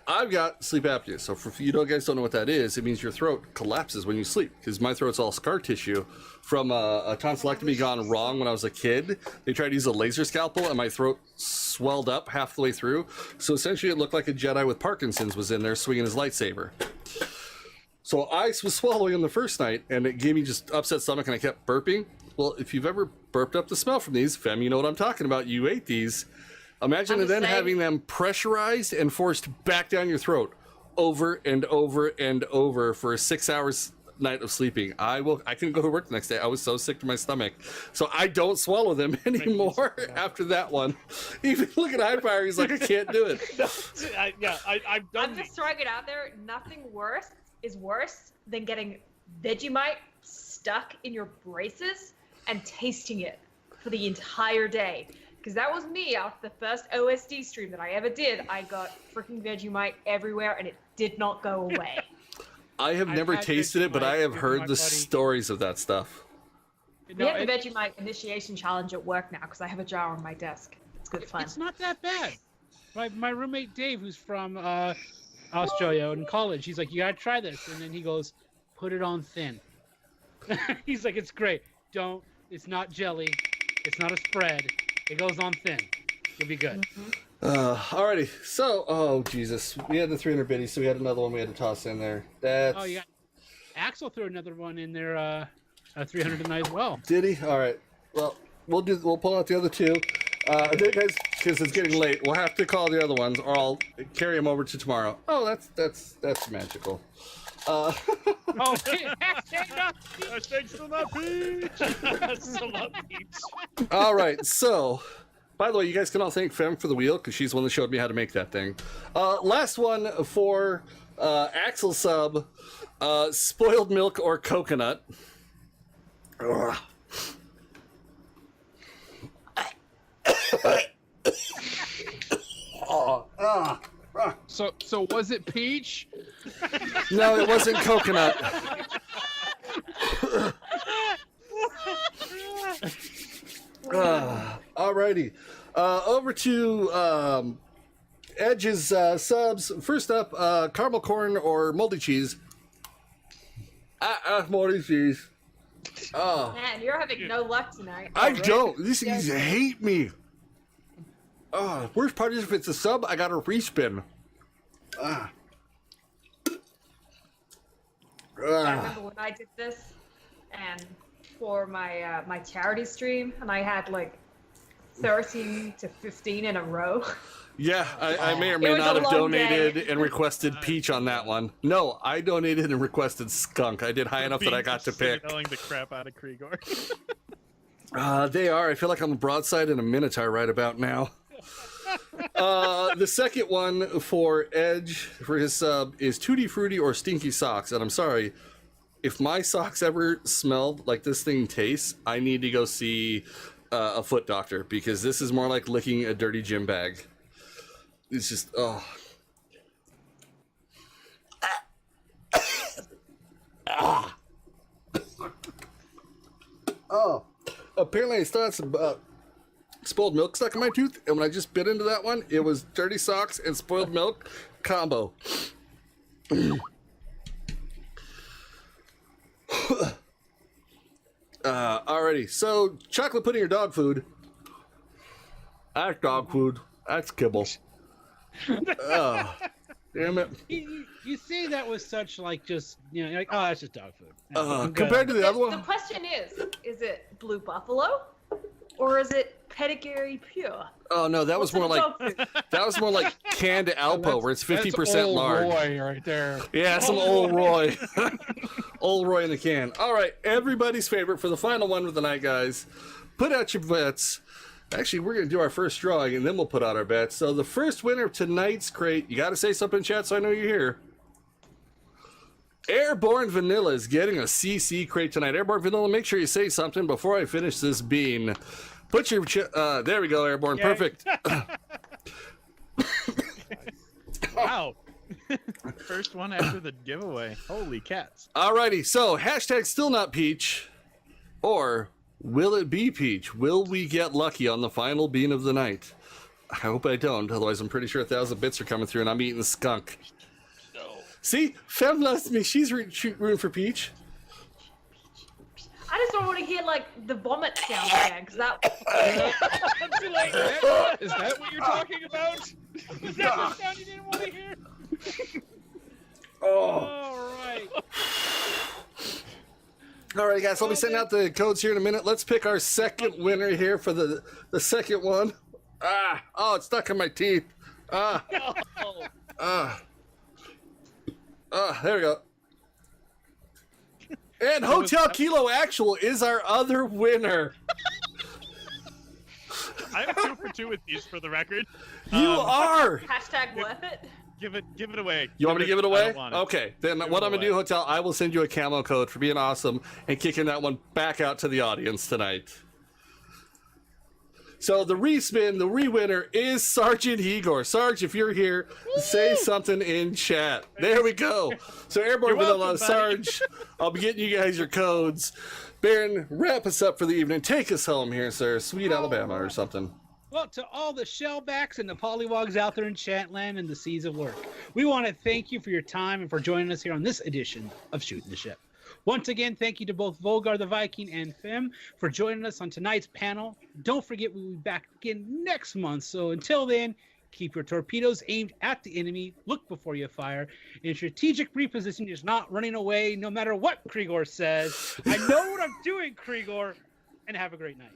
I've got sleep apnea. So, for you guys don't know what that is, it means your throat collapses when you sleep. Because my throat's all scar tissue from a tonsillectomy gone wrong when I was a kid. They tried to use a laser scalpel, and my throat swelled up half the way through. So, essentially, it looked like a Jedi with Parkinson's was in there swinging his lightsaber. So, I was swallowing them the first night, and it gave me just upset stomach, and I kept burping. Well, if you've ever burped up the smell from these, Fem, you know what I'm talking about. You ate these. Imagine I'm just then saying. having them pressurized and forced back down your throat over and over and over for a 6 hours night of sleeping. I couldn't go to work the next day. I was so sick to my stomach. So I don't swallow them anymore after that one. Even look at Highfire, he's like, I can't do it. I've done I'm just throwing it out there. Nothing worse is worse than getting Vegemite stuck in your braces and tasting it for the entire day. Because that was me after the first OSD stream that I ever did. I got freaking Vegemite everywhere and it did not go away. I have never had tasted it, but I have heard the buddy. stories of that stuff. We have the Vegemite initiation challenge at work now because I have a jar on my desk. It's good fun. It's not that bad. My roommate Dave, who's from Australia in college, he's like, you gotta try this, and then he goes, put it on thin. He's like, it's great. It's not jelly. It's not a spread. It goes on thin. You'll be good. Alrighty. So, oh Jesus, we had the 300 biddies, so we had another one we had to toss in there. That's. Oh, yeah. Axel threw another one in there, 300 tonight as well. Did he? All right. Well, we'll pull out the other two. Then guys, because it's getting late, we'll have to call the other ones, or I'll carry them over to tomorrow. Oh, that's magical. Oh, hashtag not peach. Hashtag still not peach. Still not peach. All right. So, by the way, you guys can all thank Fem for the wheel because she's the one that showed me how to make that thing. Last one for Axel sub, spoiled milk or coconut. Ugh. So was it peach? No, it wasn't coconut. Alrighty. Over to Edge's subs. First up, caramel corn or moldy cheese. Moldy cheese. Oh. Man, you're having no luck tonight. I don't. These hate me. Worst part is if it's a sub, I got a respin. I remember when I did this, and for my my charity stream, and I had like 13 to 15 in a row. Yeah, I may or may was not a have long donated day. and requested peach on that one. No, I donated and requested skunk. I did high enough that I got to pick. Signaling the crap out of Krigor. They are. I feel like I'm a broadside in a minotaur right about now. The second one for Edge for his sub is Tutti Frutti or Stinky Socks. And I'm sorry, if my socks ever smelled like this thing tastes, I need to go see a foot doctor because this is more like licking a dirty gym bag. It's just, oh. Oh. Apparently I still had some spoiled milk stuck in my tooth, and when I just bit into that one, it was dirty socks and spoiled milk combo. Alrighty, so chocolate pudding or dog food? That's dog food. That's kibble. Damn it. You say that with such like just like, oh, that's just dog food. I'm good. Compared to the other The one, question is it Blue Buffalo, or is it Pedigree Pure? oh no, that was more like canned Alpo, where it's 50% Old lard. Roy right there. Yeah, some old Roy. Old Roy in the can. All right, everybody's favorite for the final one of the night, guys. Put out your bets. Actually, we're going to do our first drawing, and then we'll put out our bets. So the first winner of tonight's crate, you got to say something in chat so I know you're here. Airborne Vanilla is getting a CC crate tonight. Airborne Vanilla, make sure you say something before I finish this bean. Put your... there we go, Airborne. Yay. Perfect. Wow. First one after the giveaway. Holy cats. Alrighty, so hashtag still not peach, or will it be peach? Will we get lucky on the final bean of the night? I hope I don't, otherwise I'm pretty sure 1,000 bits are coming through and I'm eating skunk. No. See, Fem loves me. She's rooting for peach. I just don't want to hear like the vomit sound again, because that. Is that what you're talking about? Is that the sound you didn't want to hear? All right. All right, guys, I'll be sending out the codes here in a minute. Let's pick our second winner here for the second one. Oh, it's stuck in my teeth. There we go. And Hotel Kilo Actual is our other winner. I'm 2 for 2 with these for the record. You are. Hashtag worth it. Give it away. You want me to give it away? I don't want it. Okay, then Give what it I'm gonna do, away. Hotel, I will send you a camo code for being awesome and kicking that one back out to the audience tonight. So the respin, the re-winner is Sergeant Igor. Sarge, if you're here, say something in chat. There we go. So Airborne You're Vanilla, welcome, buddy. Sarge, I'll be getting you guys your codes. Baron, wrap us up for the evening. Take us home here, sir. Sweet Alabama or something. Well, to all the shellbacks and the pollywogs out there in Chatland and the seas of work, we want to thank you for your time and for joining us here on this edition of Shooting the Ship. Once again, thank you to both Vulgarr the Viking and Fem for joining us on tonight's panel. Don't forget, we'll be back again next month. So until then, keep your torpedoes aimed at the enemy, look before you fire, and strategic repositioning is not running away no matter what Krigor says. I know what I'm doing, Krigor, and have a great night.